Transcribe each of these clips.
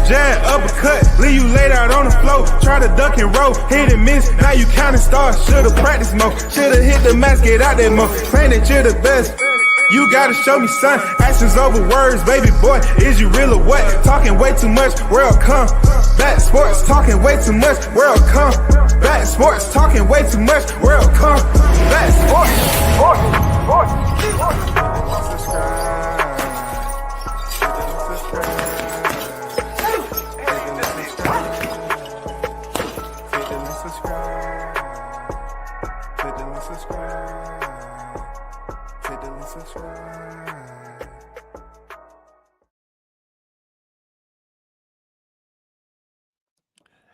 jab, uppercut, leave you laid out on the floor. Try to duck and roll, hit and miss, now you counting stars. Should've practiced more, should've hit the mask, get out that more. Claim that you're the best. You gotta show me, son. Actions over words, baby boy. Is you real or what? Talking way too much, world combat sports. Talking way too much, world combat sports. Talking way too much, world combat sports.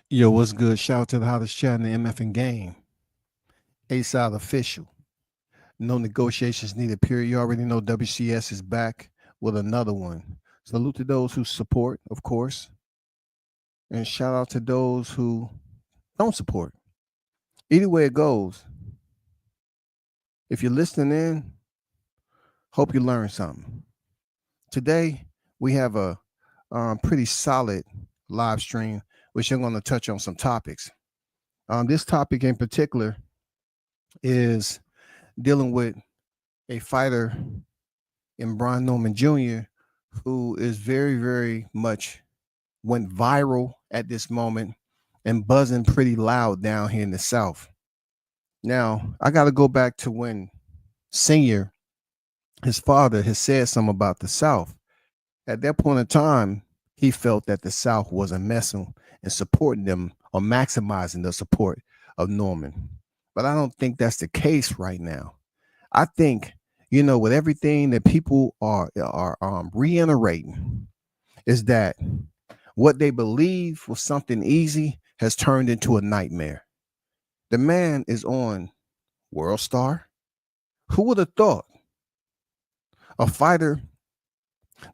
Yo, what's good? Shout out to the hottest chat in the MFing game. A-Side official. No negotiations needed, period. You already know WCS is back with another one. Salute to those who support, of course. And shout out to those who don't support. Either way it goes, if you're listening in, hope you learned something. Today, we have a pretty solid live stream, which I'm going to touch on some topics. This topic in particular is dealing with a fighter in Brian Norman Jr., who is very, very much went viral at this moment and buzzing pretty loud down here in the South. Now, I got to go back to when Senior, his father, has said something about the South. At that point in time, he felt that the South wasn't messing and supporting them or maximizing the support of Norman. But I don't think that's the case right now. I think, with everything that people are reiterating is that what they believe was something easy has turned into a nightmare. The man is on World Star. Who would have thought a fighter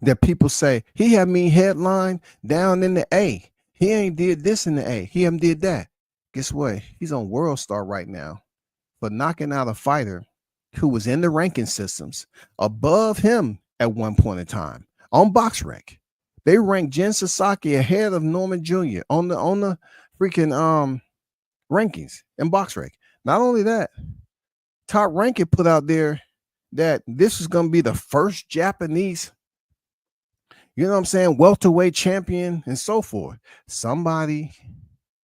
that people say he had me headline down in the A? He ain't did this in the A. He haven't did that. Guess what? He's on World Star right now for knocking out a fighter who was in the ranking systems above him at one point in time on BoxRec. They ranked Jen Sasaki ahead of Norman Jr. on the freaking rankings in BoxRec. Not only that, Top Ranking put out there that this is going to be the first Japanese, welterweight champion and so forth. Somebody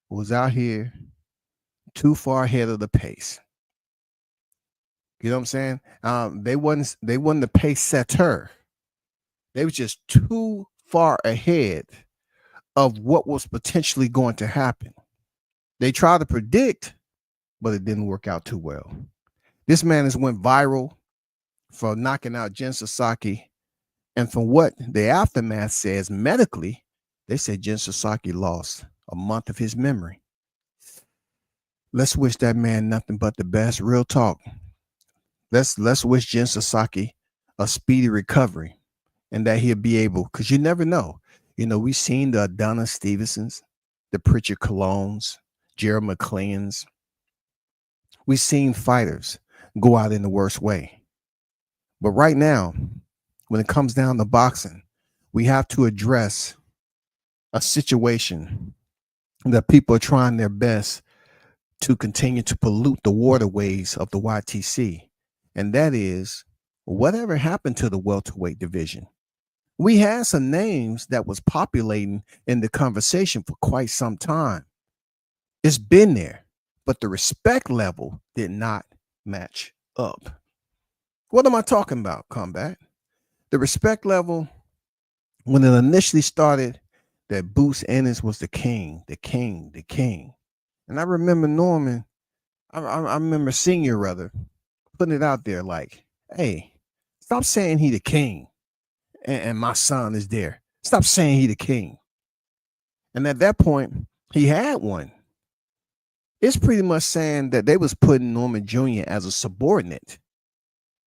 was out here too far ahead of the pace. You know what I'm saying? They wasn't the pace setter. They was just too far ahead of what was potentially going to happen. They tried to predict, but it didn't work out too well. This man has went viral for knocking out Jen Sasaki. And from what the aftermath says medically, they said Jen Sasaki lost a month of his memory. Let's wish that man nothing but the best. Real talk. Let's wish Jen Sasaki a speedy recovery and that he'll be able, because you never know. We've seen the Adonis Stevensons, the Pritchard Colognes, Gerald McLeans. We've seen fighters go out in the worst way. But right now, when it comes down to boxing, we have to address a situation that people are trying their best to continue to pollute the waterways of the YTC. And that is, whatever happened to the welterweight division? We had some names that was populating in the conversation for quite some time. It's been there, but the respect level did not match up. What am I talking about, Combat? The respect level, when it initially started, that Bruce Ennis was the king. And I remember Norman, I remember Senior rather, putting it out there like, hey, stop saying he the king and my son is there. Stop saying he the king. And at that point, he had one. It's pretty much saying that they was putting Norman Jr. as a subordinate.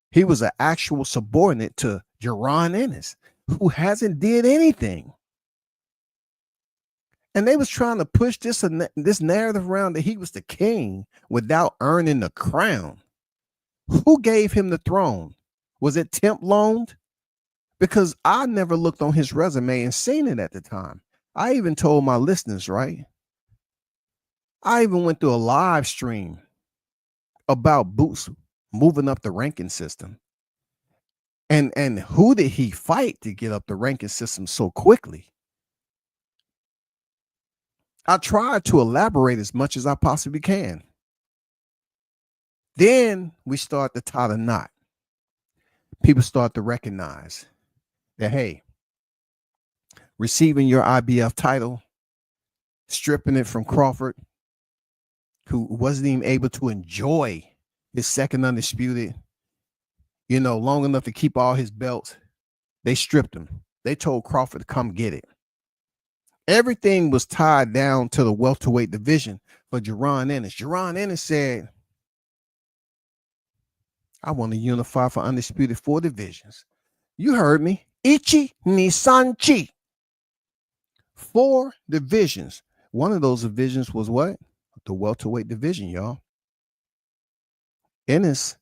He was an actual subordinate to Jaron Ennis, who hasn't did anything. And they was trying to push this narrative around that he was the king without earning the crown. Who gave him the throne? Was it temp loaned? Because I never looked on his resume and seen it at the time. I even told my listeners, right? I even went through a live stream about Boots moving up the ranking system. And who did he fight to get up the ranking system so quickly? I tried to elaborate as much as I possibly can. Then we start to tie the knot. People start to recognize that, hey, receiving your IBF title, stripping it from Crawford, who wasn't even able to enjoy his second undisputed, long enough to keep all his belts. They stripped him. They told Crawford to come get it. Everything was tied down to the welterweight division for Jaron Ennis. Jaron Ennis said, I want to unify for undisputed 4 divisions. You heard me. Ichi Nisanchi. 4 divisions. One of those divisions was what? The welterweight division, y'all. Ennis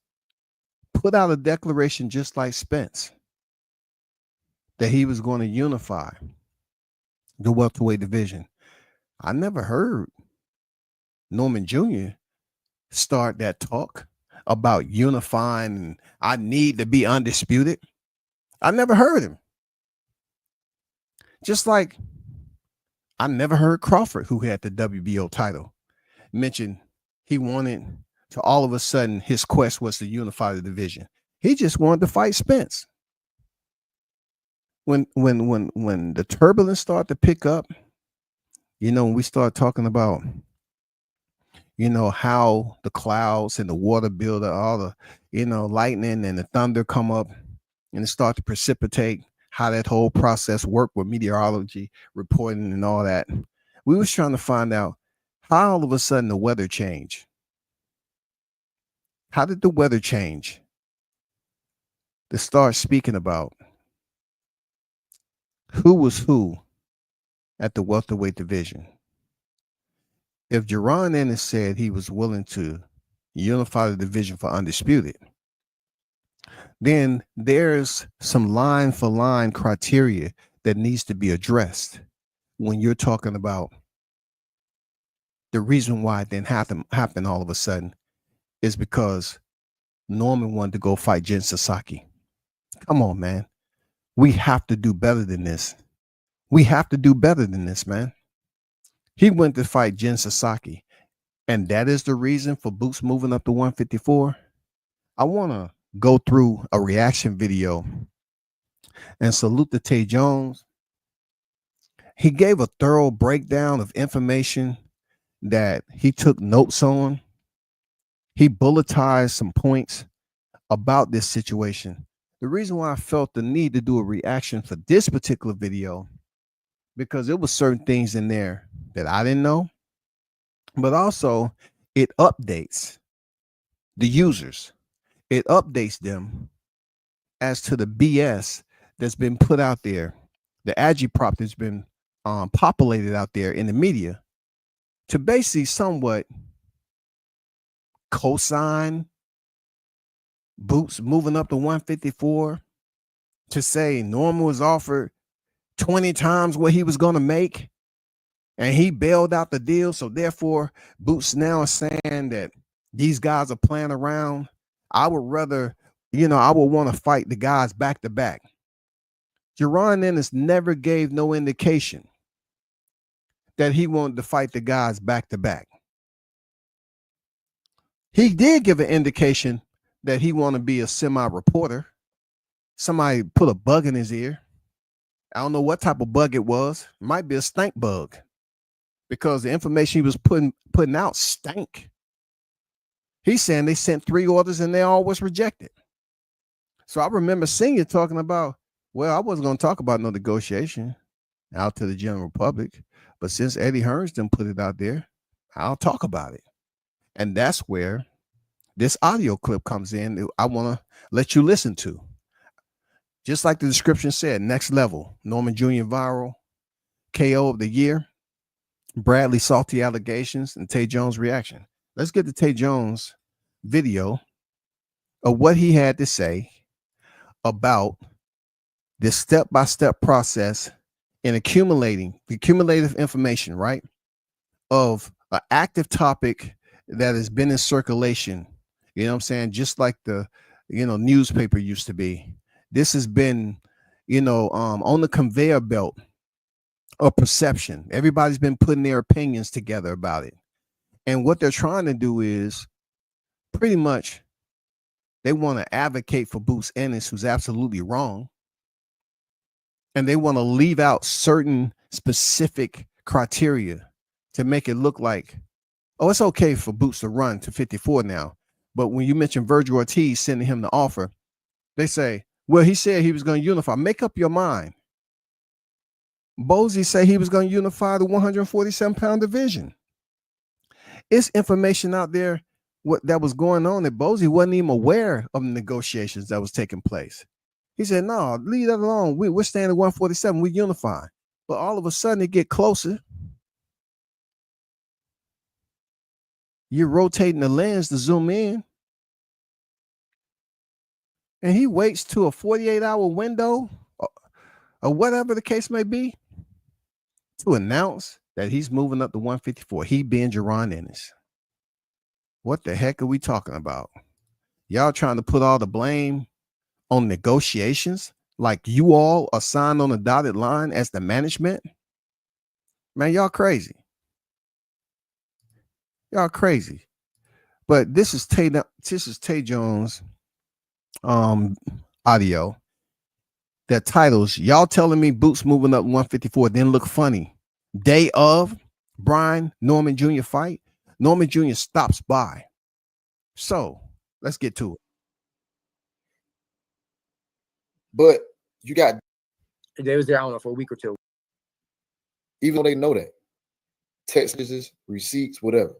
put out a declaration just like Spence that he was going to unify the welterweight division. I never heard Norman Jr. start that talk about unifying and I need to be undisputed. I never heard him. Just like I never heard Crawford, who had the WBO title, mention he wanted to all of a sudden his quest was to unify the division. He just wanted to fight Spence. When the turbulence started to pick up, when we start talking about, how the clouds and the water build up, all the, lightning and the thunder come up and it start to precipitate, how that whole process worked with meteorology reporting and all that. We was trying to find out how all of a sudden the weather changed. How did the weather change? To start speaking about who was who at the welterweight division. If Jaron Ennis said he was willing to unify the division for undisputed, then there's some line for line criteria that needs to be addressed when you're talking about the reason why it didn't happen all of a sudden is because Norman wanted to go fight Jen Sasaki. Come on, man. We have to do better than this. We have to do better than this, man. He went to fight Jen Sasaki, and that is the reason for Boots moving up to 154. I want to go through a reaction video and salute to Tay Jones. He gave a thorough breakdown of information that he took notes on. He bulletized some points about this situation. The reason why I felt the need to do a reaction for this particular video, because there was certain things in there that I didn't know, but also it updates the users. It updates them as to the BS that's been put out there, the agitprop that's been populated out there in the media to basically somewhat co-sign Boots moving up to 154, to say Norman was offered 20 times what he was going to make and he bailed out the deal. So therefore, Boots now is saying that these guys are playing around. I would rather, I would want to fight the guys back to back. Jaron Ennis never gave no indication that he wanted to fight the guys back to back. He did give an indication that he wanted to be a semi-reporter. Somebody put a bug in his ear. I don't know what type of bug it was. It might be a stank bug, because the information he was putting out stank. He's saying they sent 3 orders and they all was rejected. So I remember seeing it talking about, well, I wasn't going to talk about no negotiation out to the general public, but since Eddie Hearns didn't put it out there, I'll talk about it. And that's where this audio clip comes in. I want to let you listen to. Just like the description said, next level, Norman Jr. viral, KO of the year, Bradley salty allegations, and Tay Jones reaction. Let's get to Tay Jones video of what he had to say about this step-by-step process and accumulating the cumulative information, right, of an active topic that has been in circulation, you know what I'm saying? Just like the, newspaper used to be. This has been, on the conveyor belt of perception. Everybody's been putting their opinions together about it. And what they're trying to do is pretty much they want to advocate for Boots Ennis, who's absolutely wrong. And they want to leave out certain specific criteria to make it look like, oh, it's okay for Boots to run to 54 now. But when you mention Virgil Ortiz sending him the offer, they say, well, he said he was going to unify. Make up your mind. Bozy said he was going to unify the 147-pound division. It's information out there that was going on that Bozy wasn't even aware of the negotiations that was taking place. He said, no, leave that alone. We're staying at 147. We unify. But all of a sudden, it get closer. You're rotating the lens to zoom in. And he waits to a 48-hour window or whatever the case may be to announce that he's moving up to 154. He being Jaron Ennis. What the heck are we talking about? Y'all trying to put all the blame on negotiations like you all are signed on the dotted line as the management? Man, y'all crazy. Y'all crazy. But this is Tay Jones audio that titles, y'all telling me Boots moving up 154 didn't look funny. Day of Brian Norman Jr. fight, Norman Jr. stops by. So let's get to it. But you got, they was there, I don't know, for a week or two. Even though they know that, text messages, receipts, whatever,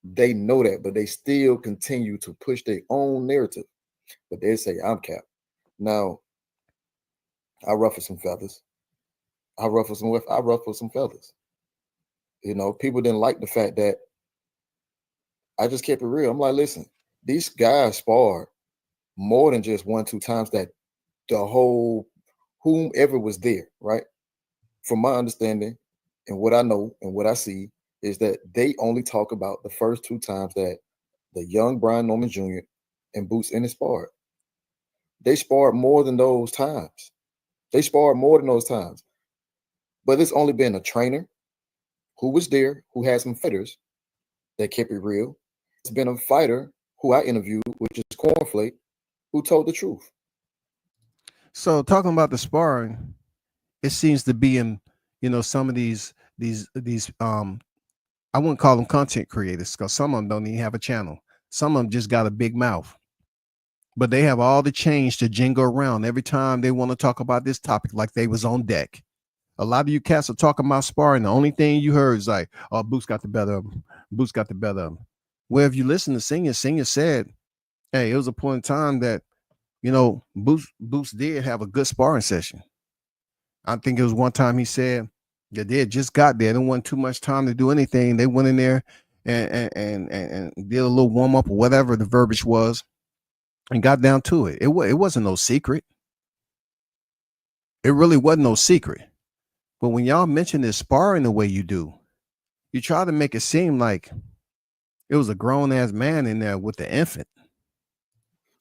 they know that, but they still continue to push their own narrative. But they say, I'm capped. Now, I ruffle some feathers. I ruffle some feathers. You know, people didn't like the fact that I just kept it real. I'm like, listen, these guys sparred more than just 1-2 times, that the whole whomever was there, right? From my understanding and what I know and what I see is that they only talk about the first 2 times that the young Brian Norman Jr. and Boots Ennis sparred. They sparred more than those times. But it's only been a trainer who was there, who had some fighters that kept it real. It's been a fighter who I interviewed, which is Cornflake, who told the truth. So talking about the sparring, it seems to be in, some of these I wouldn't call them content creators, because some of them don't even have a channel. Some of them just got a big mouth, but they have all the change to jingle around every time they want to talk about this topic like they was on deck. A lot of you cats are talking about sparring. The only thing you heard is like, oh, Boots got the better of him. Boots got the better of him. Well, if you listen to Senior said, hey, it was a point in time that, Boots did have a good sparring session. I think it was one time he said that they had just got there. There wasn't too much time to do anything. They went in there and did a little warm up or whatever the verbiage was and got down to it. It wasn't no secret. It really wasn't no secret. But when y'all mention this sparring the way you do, you try to make it seem like it was a grown ass man in there with the infant.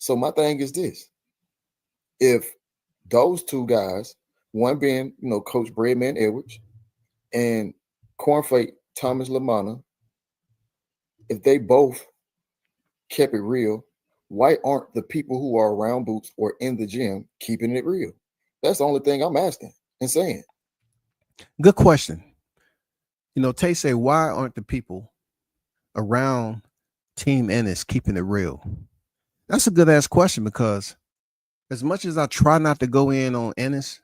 So my thing is this: if those 2 guys, one being, Coach Breadman Edwards and Cornflake Thomas Lamanna, if they both kept it real, why aren't the people who are around Boots or in the gym keeping it real? That's the only thing I'm asking and saying. Good question. Tay say, why aren't the people around Team Ennis keeping it real? That's a good ass question, because as much as I try not to go in on Ennis,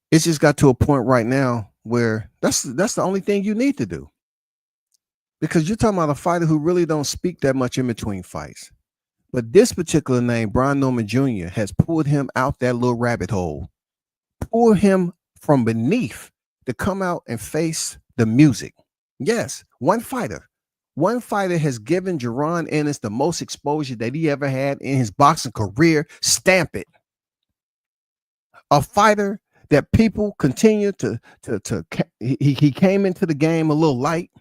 it's just got to a point right now where that's the only thing you need to do. Because you're talking about a fighter who really don't speak that much in between fights. But this particular name, Brian Norman Jr., has pulled him out that little rabbit hole, pulled him from beneath to come out and face the music. Yes, one fighter has given Jaron Ennis the most exposure that he ever had in his boxing career. Stamp it. A fighter that people continue he came into the game a little light.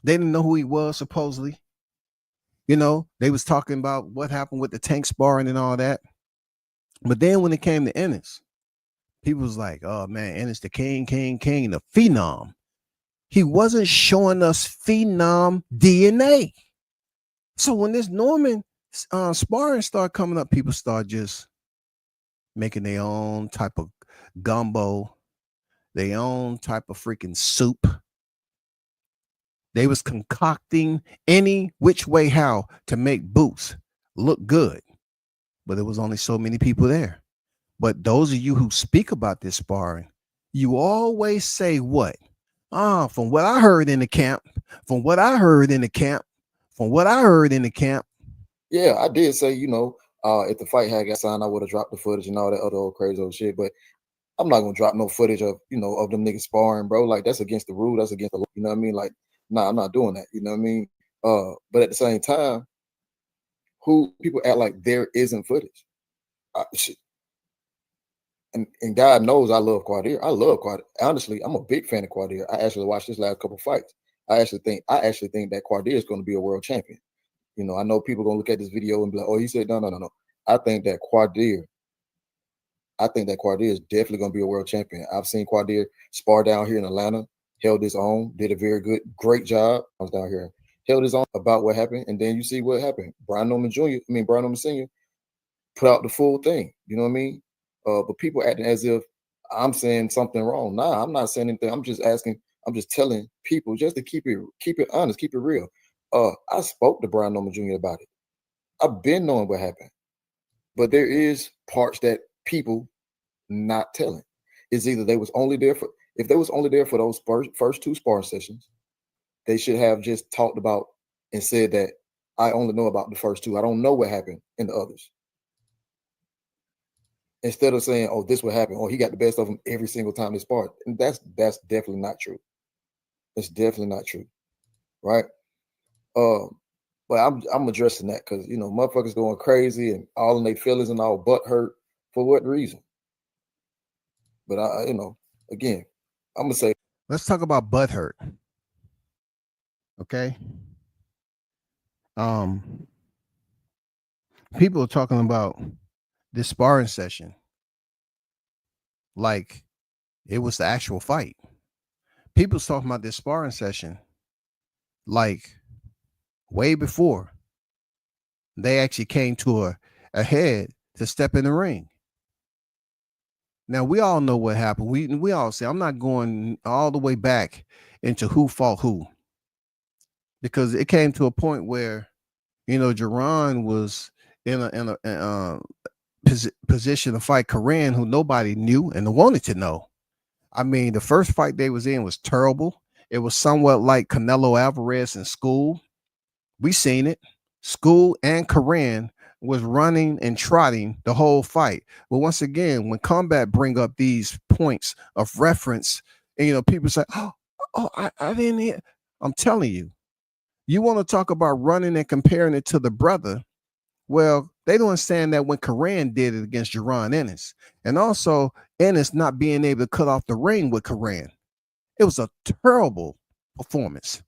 They didn't know who he was, supposedly. You know, they was talking about what happened with the tank sparring and all that. But then when it came to Ennis, people was like, oh man, Ennis the king, the phenom. He wasn't showing us phenom DNA. So when this Norman sparring start coming up, people start just making their own type of gumbo, their own type of freaking soup. They was concocting any which way how to make Boots look good. But there was only so many people there. But those of you who speak about this sparring, you always say what? From what I heard in the camp, from what I heard in the camp, from what I heard in the camp. Yeah, I did say, if the fight had got signed, I would have dropped the footage and all that other old crazy old shit. But I'm not gonna drop no footage of, of them niggas sparring, bro. Like, that's against the rule. That's against the law. You know what I mean? Like, nah, I'm not doing that. You know what I mean? But at the same time, who people act like there isn't footage. Shit. And God knows I love Quadir. I love Quadir. Honestly, I'm a big fan of Quadir. I actually watched his last couple fights. I actually think that Quadir is going to be a world champion. I know people are gonna look at this video and be like, oh, he said no. I think that Quadir is definitely gonna be a world champion. I've seen Quadir spar down here in Atlanta, held his own, did a great job. I was down here, held his own about what happened, and then you see what happened. Brian Norman Sr. put out the full thing. You know what I mean? But people acting as if I'm saying something wrong. Nah, I'm not saying anything. I'm just asking. I'm just telling people just to keep it honest, keep it real. I spoke to Brian Norman Jr. about it. I've been knowing what happened, but there is parts that people not telling. It's either they was only there for those first two sparring sessions, they should have just talked about and said that I only know about the first two. I don't know what happened in the others. Instead of saying, oh, this what happened, or he got the best of him every single time they sparred. And that's definitely not true. It's definitely not true. Right? But I'm addressing that because motherfuckers going crazy and all in their feelings and all butt hurt for what reason? But again, I'm gonna say, let's talk about butt hurt. Okay. People are talking about this sparring session like it was the actual fight. People's talking about this sparring session like way before they actually came to a head to step in the ring. Now we all know what happened. We all say, I'm not going all the way back into who fought who, because it came to a point where Jerron was in a position to fight Koran, who nobody knew and wanted to know. I mean, the first fight they was in was terrible. It was somewhat like Canelo Alvarez in School. We seen it. School and Koran was running and trotting the whole fight. But once again, when combat bring up these points of reference, and people say, oh, I didn't hear. I'm telling you, you want to talk about running and comparing it to the brother. Well, they don't understand that when Koran did it against Jerron Ennis, and also Ennis not being able to cut off the ring with Koran. It was a terrible performance.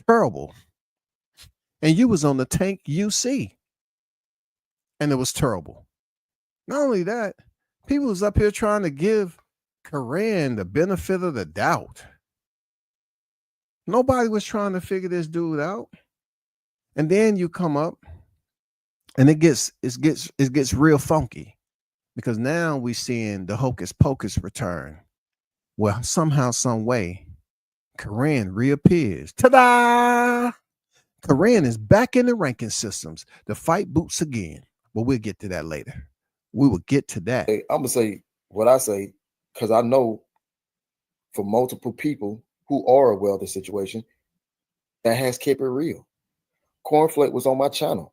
Terrible. And you was on the tank UC. And it was terrible. Not only that, people was up here trying to give Koran the benefit of the doubt. Nobody was trying to figure this dude out. And then you come up and it gets real funky, because now we're seeing the hocus pocus return. Well, somehow, some way, Koran reappears. Ta-da! Koran is back in the ranking systems to fight Boots again. But we'll get to that later. We will get to that. I'm going to say what I say, because I know for multiple people who are aware of the situation, that has kept it real. Cornflake was on my channel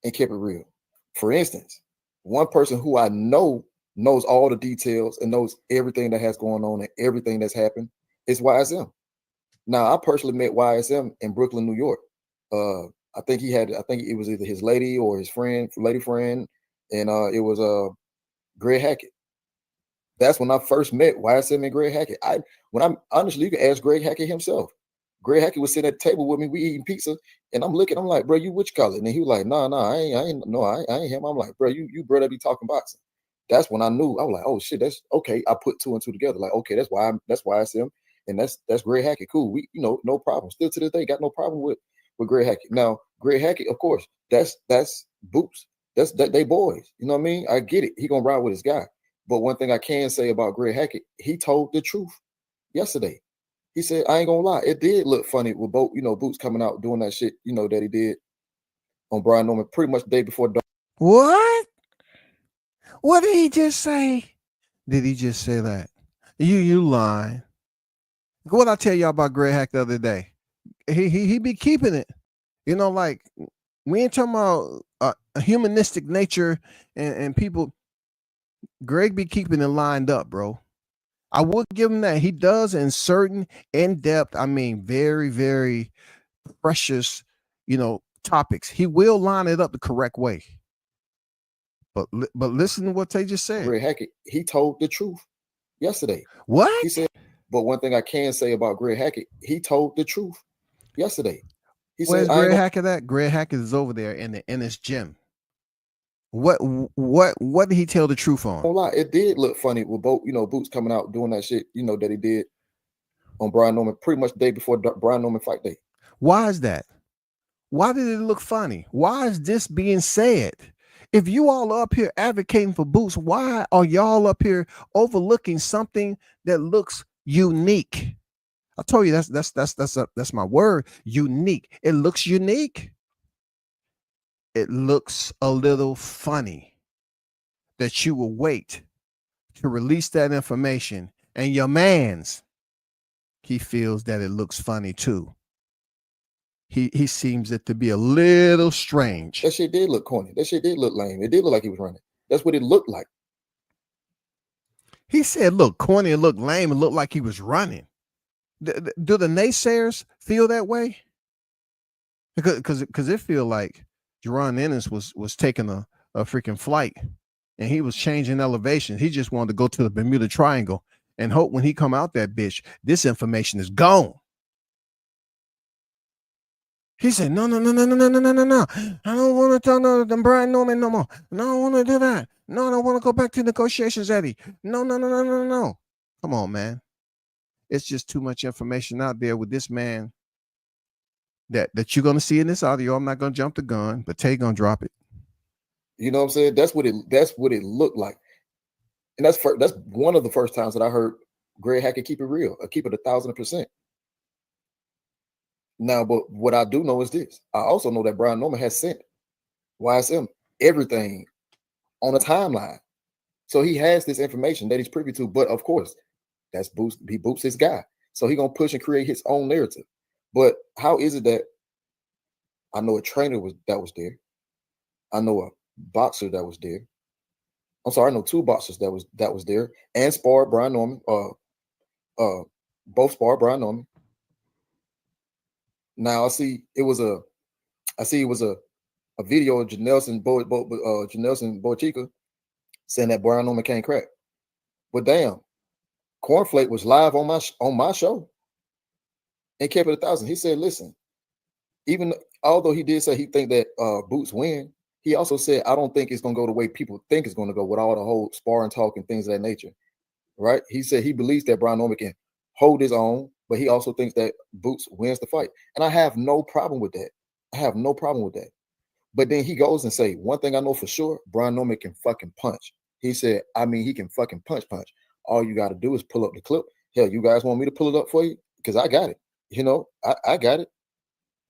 and kept it real. For instance, one person who I know knows all the details and knows everything that has going on and everything that's happened is YSM. Now, I personally met YSM in Brooklyn, New York. I think it was either his lady or his lady friend, and it was Greg Hackett. That's when I first met YSM and Greg Hackett. Honestly, you can ask Greg Hackett himself. Greg Hackett was sitting at the table with me, we eating pizza, and I'm like, bro, you which color? And he was like, nah, I ain't him. I'm like, bro, you brother be talking boxing. That's when I knew. I was like, oh shit, that's okay. I put two and two together. Like, okay, that's YSM, and that's Greg Hackett. Cool. We, no problem. Still to this day, got no problem with Greg Hackett. Now, Greg Hackett, of course, that's Boots. They boys. You know what I mean? I get it. He gonna ride with his guy. But one thing I can say about Greg Hackett, he told the truth yesterday. He said, I ain't gonna lie, it did look funny with Boots coming out doing that shit, that he did on Brian Norman pretty much the day before. What? What did he just say? Did he just say that? You lying. What I tell y'all about Greg Hack the other day? He be keeping it. Like we ain't talking about a humanistic nature and people. Greg be keeping it lined up, bro. I would give him that. He does in certain in-depth, I mean, very, very precious, topics. He will line it up the correct way. But listen to what they just said. Greg Hackett, he told the truth yesterday. What? He said, but one thing I can say about Greg Hackett, he told the truth yesterday. Where's Greg Hackett at? Greg Hackett is over there in his gym. What did he tell the truth on? Don't lie, it did look funny with Boots coming out doing that shit, that he did on Brian Norman pretty much the day before Brian Norman fight day. Why is that? Why did it look funny? Why is this being said? If you all are up here advocating for Boots, why are y'all up here overlooking something that looks unique? I told you that's my word. Unique. It looks unique. It looks a little funny that you will wait to release that information, and your man's, he feels that it looks funny too. He seems it to be a little strange. That shit did look corny. That shit did look lame. It did look like he was running. That's what it looked like. He said, look corny and look lame and look like he was running. Do the naysayers feel that way? Because it feel like Jerron Ennis was taking a freaking flight and he was changing elevation. He just wanted to go to the Bermuda Triangle and hope when he come out that bitch, this information is gone. He said, no. I don't want to tell no Brian Norman no more. No, I don't want to do that. No, I don't want to go back to negotiations, Eddie. No. Come on, man. It's just too much information out there with this man that you're going to see in this audio. I'm not going to jump the gun, but Tay going to drop it. You know what I'm saying? That's what it looked like. And that's one of the first times that I heard Greg Hackett keep it real, or keep it 1,000%. Now, but what I do know is this. I also know that Brian Norman has sent YSM everything on a timeline. So he has this information that he's privy to. But of course, that's Boots. He Boots his guy. So he's going to push and create his own narrative. But how is it that I know a trainer that was there? I know a boxer that was there. I'm sorry, I know two boxers that was there and sparred Brian Norman. Both sparred Brian Norman. Now I see it was a video of Janelson Bochica saying that Brian Norman can't crack. But damn, Cornflake was live on my show and kept it 1,000. He said, listen, even although he did say he think that Boots win, he also said, I don't think it's gonna go the way people think it's gonna go with all the whole sparring talk and things of that nature. Right? He said he believes that Brian Norman can hold his own, but he also thinks that Boots wins the fight. And I have no problem with that. But then he goes and say, one thing I know for sure, Brian Norman can fucking punch. He said, he can fucking punch. All you got to do is pull up the clip. Hell, you guys want me to pull it up for you? Because I got it. I got it.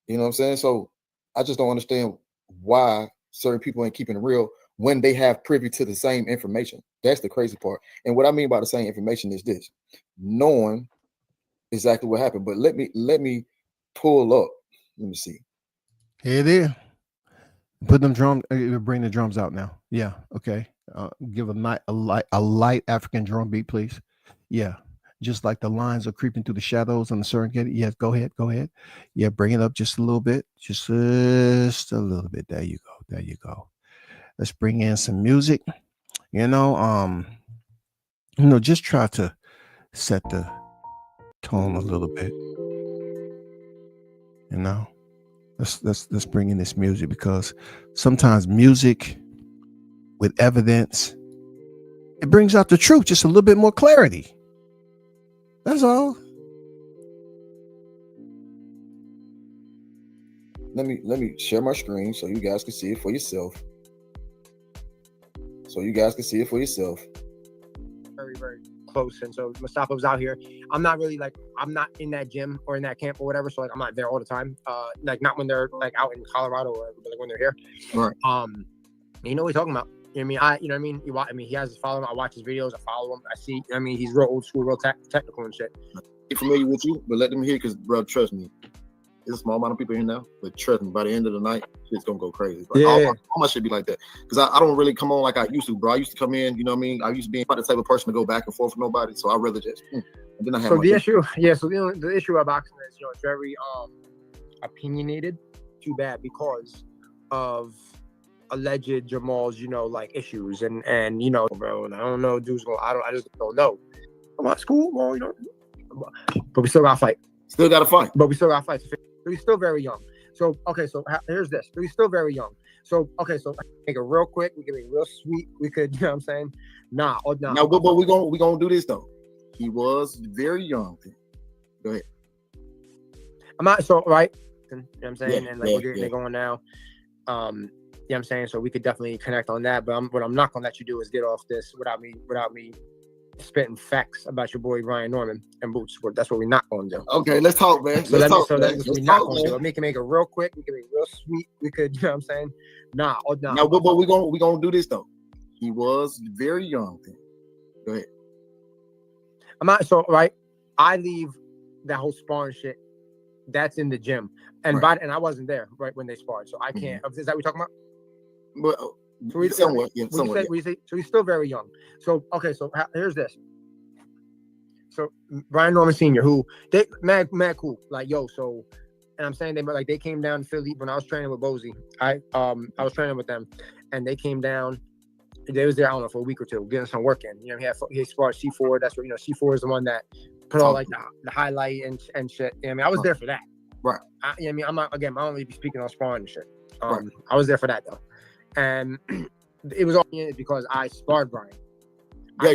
You know what I'm saying? So I just don't understand why certain people ain't keeping it real when they have privy to the same information. That's the crazy part. And what I mean by the same information is this: knowing exactly what happened. But let me pull up. Let me see. Here it is. Put them drums. Bring the drums out now. Yeah. Okay. Give a light African drum beat, please. Yeah. Just like the lines are creeping through the shadows on the Serengeti. Yes. Go ahead. Yeah. Bring it up just a little bit. Just a little bit. There you go. Let's bring in some music. just try to set the tone a little bit. Let's bring in this music, because sometimes music with evidence, it brings out the truth, just a little bit more clarity. That's all. Let me share my screen so you guys can see it for yourself. Very, very close. And so Mustafa was out here. I'm not in that gym or in that camp or whatever. So like I'm not there all the time. Like not when they're like out in Colorado or like when they're here. Right. You know what he's talking about. You know what I mean? He has his following. I watch his videos. I follow him. I see. He's real old school, real technical and shit. Get familiar with you, but let them hear, because, bro, trust me, there's a small amount of people here now, but trust me, by the end of the night, shit's gonna go crazy. But all my shit be like that, because I don't really come on like I used to, bro. I used to come in, you know what I mean? I used to be not the type of person to go back and forth with nobody, so I'd rather just. And then I have the issue about boxing is, it's very opinionated. Too bad, because of alleged Jamal's, like issues and bro. And I don't know, dudes go. I just don't know. I'm at school, well, but we still gotta fight. But we still gotta fight. He's still very young. So okay, so here's this. He's still very young. So okay, so make it real quick. We can make it real sweet. We could, you know what I'm saying? Nah. Now, but we gonna do this though. He was very young. Go ahead. I'm not so right. You know what I'm saying? Yeah, and like they're going now. You know what I'm saying? So we could definitely connect on that. But what I'm not gonna let you do is get off this without me spitting facts about your boy Ryan Norman and Boots. That's what we're not gonna do. Okay, let's talk, man. That's what we're not gonna do. We can make it real quick. We can make it real sweet. We could, you know what I'm saying? Nah. Now, but we gonna do this though. He was very young then. Go ahead. I'm not so right. I leave that whole sparring shit. That's in the gym, and right. And I wasn't there right when they sparred, so I can't. Is that what we're talking about? Well, somewhat. So he's still very young. So okay, so here's this. So Brian Norman Sr., who they mad cool, like yo. So, and I'm saying they came down to Philly when I was training with Bozy. I was training with them, and they came down. They was there, I don't know, for a week or two, getting some work in. He sparred C4. That's what C4 is the one that put all like the highlight and shit. I was there for that. Right. I'm not, again, I don't really be speaking on sparring and shit. Right. I was there for that though. And it was all because I sparred Brian. I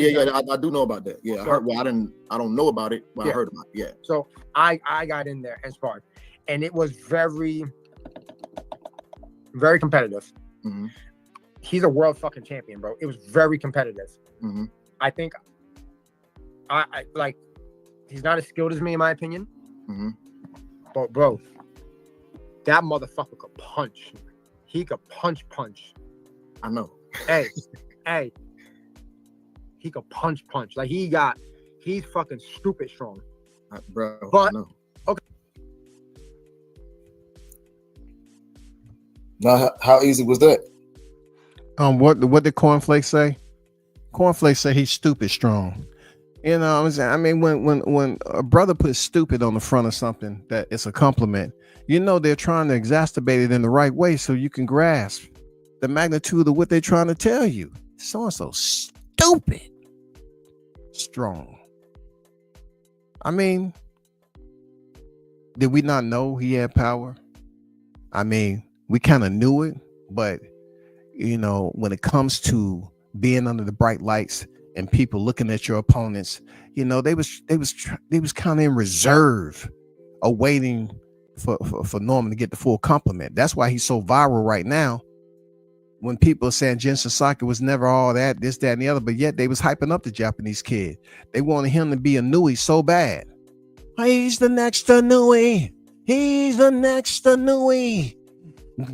do know about that. Yeah, I heard. Well, I don't know about it, but I heard about it. Yeah. So I got in there and sparred, and it was very, very competitive. Mm-hmm. He's a world fucking champion, bro. It was very competitive. Mm-hmm. I think I like he's not as skilled as me in my opinion. Mm-hmm. But bro, that motherfucker could punch. He could punch. I know. Hey. He could punch. Like he's fucking stupid strong. Bro, but I know. Okay. Now, how easy was that? What did Cornflakes say? Cornflakes say he's stupid strong. You know what I'm saying? I mean, when a brother puts stupid on the front of something, that it's a compliment. They're trying to exacerbate it in the right way so you can grasp the magnitude of what they're trying to tell you. So-and-so stupid strong. I mean, did we not know he had power? I mean, we kind of knew it, but when it comes to being under the bright lights and people looking at your opponents, they was kind of in reserve, awaiting for Norman to get the full compliment. That's why he's so viral right now. When people are saying Jensen Saki was never all that, this, that, and the other, but yet they was hyping up the Japanese kid. They wanted him to be a Nui so bad. He's the next Nui. He's the next Nui.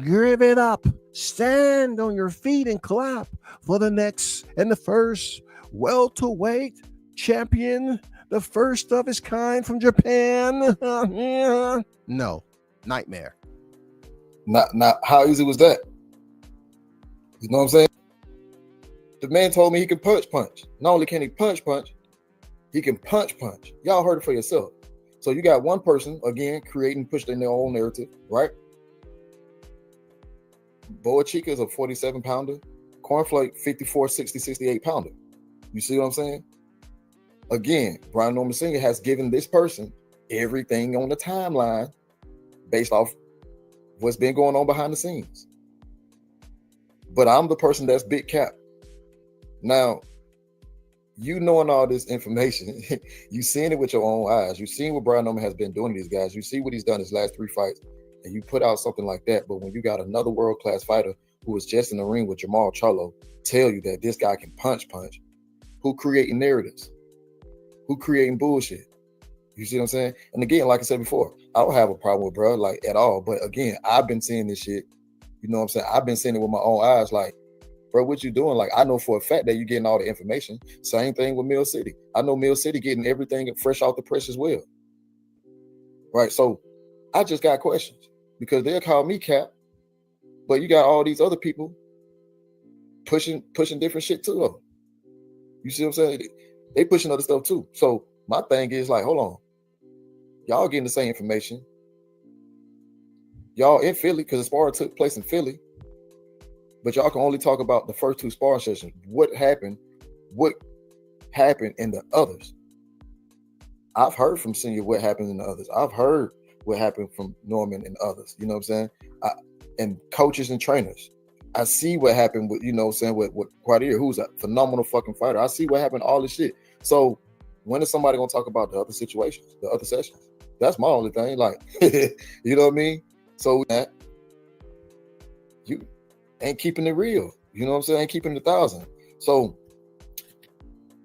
Give it up. Stand on your feet and clap for the next and the first welterweight champion, the first of his kind from Japan. No, nightmare. Not how easy was that? You know what I'm saying? The man told me he can punch. Not only can he punch, he can punch. Y'all heard it for yourself. So you got one person, again, creating, pushing their own narrative, right? Boa Chica is a 47-pounder. Cornflake, 54, 60, 68-pounder. You see what I'm saying? Again, Brian Norman Sr. has given this person everything on the timeline based off what's been going on behind the scenes. But I'm the person that's big cap. Now, you knowing all this information, you seeing it with your own eyes. You seen what Brian Norman has been doing to these guys. You see what he's done his last 3 fights, and you put out something like that. But when you got another world-class fighter who was just in the ring with Jamal Charlo tell you that this guy can punch, who creating narratives, who creating bullshit. You see what I'm saying? And again, like I said before, I don't have a problem with bro, like at all. But again, I've been seeing this shit. You know what I'm saying? I've been seeing it with my own eyes. Like, bro, what you doing? Like, I know for a fact that you're getting all the information. Same thing with Mill City. I know Mill City getting everything fresh off the press as well. Right? So I just got questions because they'll call me cap, but you got all these other people pushing different shit too, though. You see what I'm saying? They pushing other stuff too. So my thing is like, hold on. Y'all getting the same information. Y'all in Philly because the sparring took place in Philly. But y'all can only talk about the first 2 sparring sessions. What happened in the others? I've heard from Senior what happened in the others. I've heard what happened from Norman and others. You know what I'm saying? And coaches and trainers. I see what happened with, you know what I'm saying, with Quadir, who's a phenomenal fucking fighter. I see what happened, all this shit. So when is somebody gonna talk about the other situations, the other sessions? That's my only thing. Like, you know what I mean? So that you ain't keeping it real. You know what I'm saying? Ain't keeping it 1,000. So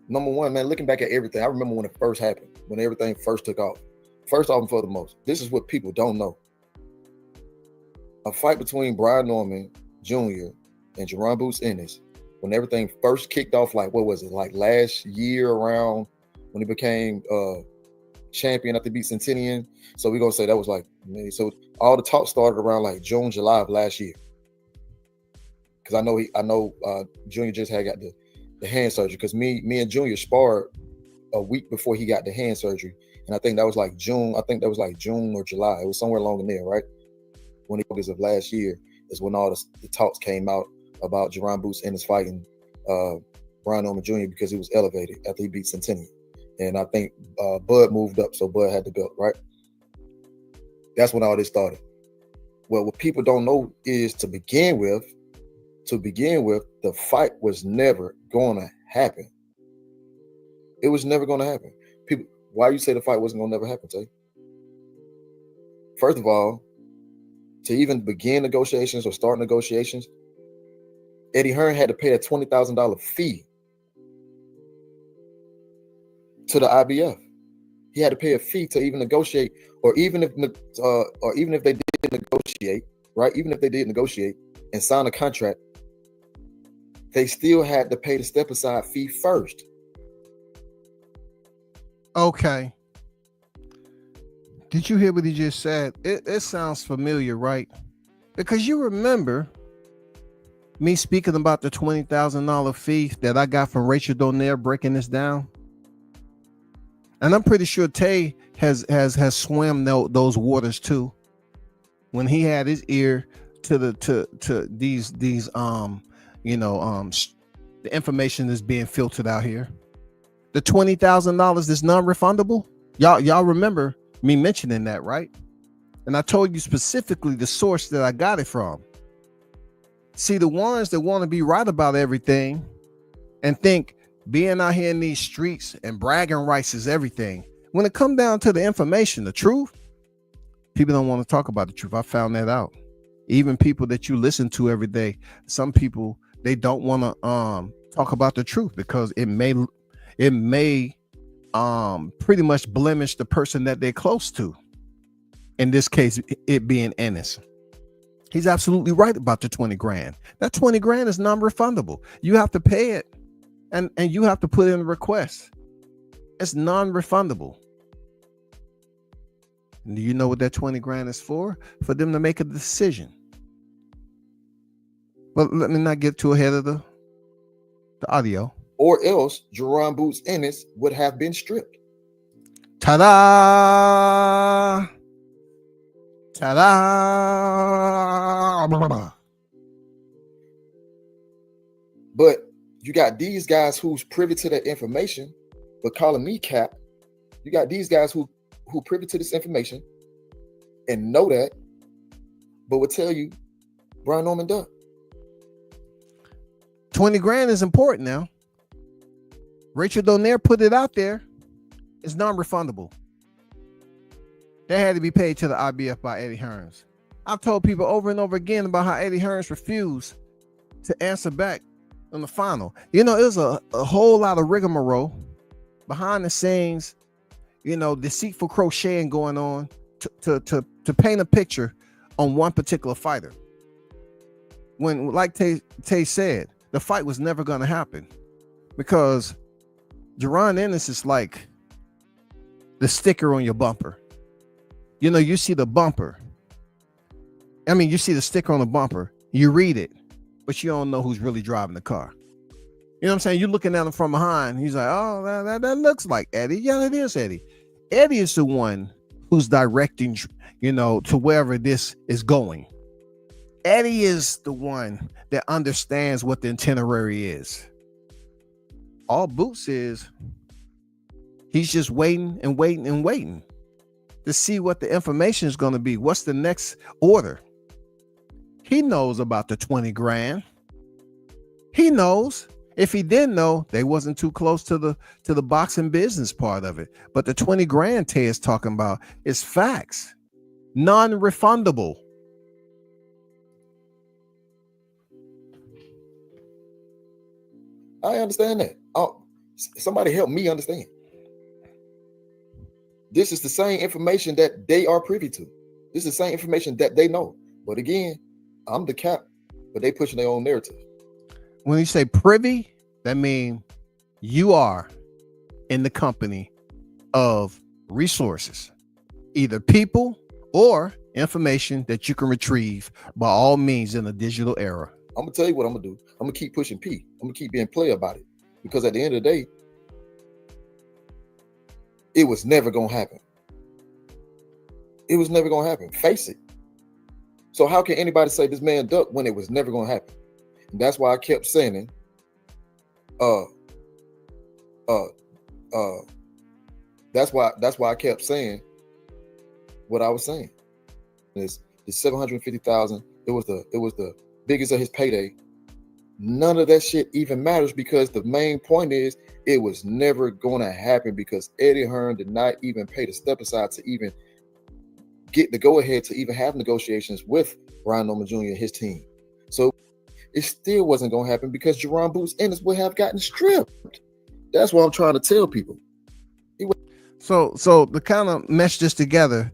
number one, man, looking back at everything, I remember when it first happened, when everything first took off. First off and foremost, this is what people don't know. A fight between Brian Norman Jr. and Jerron Boots Ennis, when everything first kicked off, like, what was it, like last year around when he became champion after beat Centennial. So we're gonna say that was like, so all the talk started around like June, July of last year. Because I know Junior just got the hand surgery. Because me and Junior sparred a week before he got the hand surgery, and I think that was like June. I think that was like June or July. It was somewhere along in there, right? When August of last year is when all the talks came out about Jerron Boots Ennis fighting Brian Norman Jr. because he was elevated after he beat Centennial. And I think Bud moved up, so Bud had the belt, right? That's when all this started. Well, what people don't know is to begin with, the fight was never going to happen. It was never going to happen. People, why you say the fight wasn't going to never happen, Tay? First of all, to even begin negotiations or start negotiations, Eddie Hearn had to pay a $20,000 fee to the IBF. He had to pay a fee to even negotiate, or even if they did negotiate, right? Even if they did negotiate and sign a contract, they still had to pay the step aside fee first. Okay. Did you hear what he just said? It sounds familiar, right? Because you remember me speaking about the $20,000 fee that I got from Rachel Donaire breaking this down. And I'm pretty sure Tay has swam those waters too, when he had his ear to these the information that's being filtered out here. The $20,000 is non-refundable. Y'all remember me mentioning that, right? And I told you specifically the source that I got it from. See, the ones that want to be right about everything and think being out here in these streets and bragging rights is everything. When it comes down to the information, the truth, people don't want to talk about the truth. I found that out. Even people that you listen to every day, some people, they don't want to talk about the truth because it may pretty much blemish the person that they're close to. In this case, it being Ennis. He's absolutely right about the 20 grand. That 20 grand is non-refundable. You have to pay it. And you have to put in a request. It's non-refundable. Do you know what that 20 grand is for? For them to make a decision. But let me not get too ahead of the audio. Or else Jerron Boots Ennis would have been stripped. Ta-da! Ta-da! But you got these guys who's privy to that information But calling me cap, you got these guys who privy to this information and know that, but would tell you Brian Norman duck. 20 grand is important now. Rachel Donaire put it out there. It's non-refundable. That had to be paid to the IBF by Eddie Hearns. I've told people over and over again about how Eddie Hearns refused to answer back on the final. You know, it was a whole lot of rigmarole behind the scenes, you know, deceitful crocheting going on to paint a picture on one particular fighter. When, like Tay said, the fight was never going to happen because Jaron Ennis is like the sticker on your bumper. You know, you see the bumper. I mean, you see the sticker on the bumper, you read it, but you don't know who's really driving the car. You know what I'm saying? You're looking at him from behind. He's like, oh, that looks like Eddie. Yeah, it is Eddie. Eddie is the one who's directing, you know, to wherever this is going. Eddie is the one that understands what the itinerary is. All Boots is, he's just waiting and waiting and waiting to see what the information is going to be. What's the next order? He knows about the 20 grand. He knows. If he didn't know, they wasn't too close to the boxing business part of it. But the 20 grand Tay is talking about is facts, non-refundable. I understand that. Oh, somebody help me understand. This is the same information that they are privy to. This is the same information that they know. But again, I'm the cap, but they pushing their own narrative. When you say privy, that means you are in the company of resources, either people or information that you can retrieve by all means in the digital era. I'm gonna tell you what I'm gonna do. I'm gonna keep pushing P. I'm gonna keep being player about it, because at the end of the day, it was never gonna happen. It was never gonna happen. Face it. So how can anybody say this man ducked when it was never gonna happen? And that's why I kept saying, that's why I kept saying what I was saying. It's the 750,000. It was the biggest of his payday. None of that shit even matters, because the main point is it was never gonna happen, because Eddie Hearn did not even pay the step aside to even get the go ahead to even have negotiations with Brian Norman Jr. and his team. So it still wasn't going to happen, because Jerron Boots Ennis would have gotten stripped. That's what I'm trying to tell people. So to kind of mesh this together,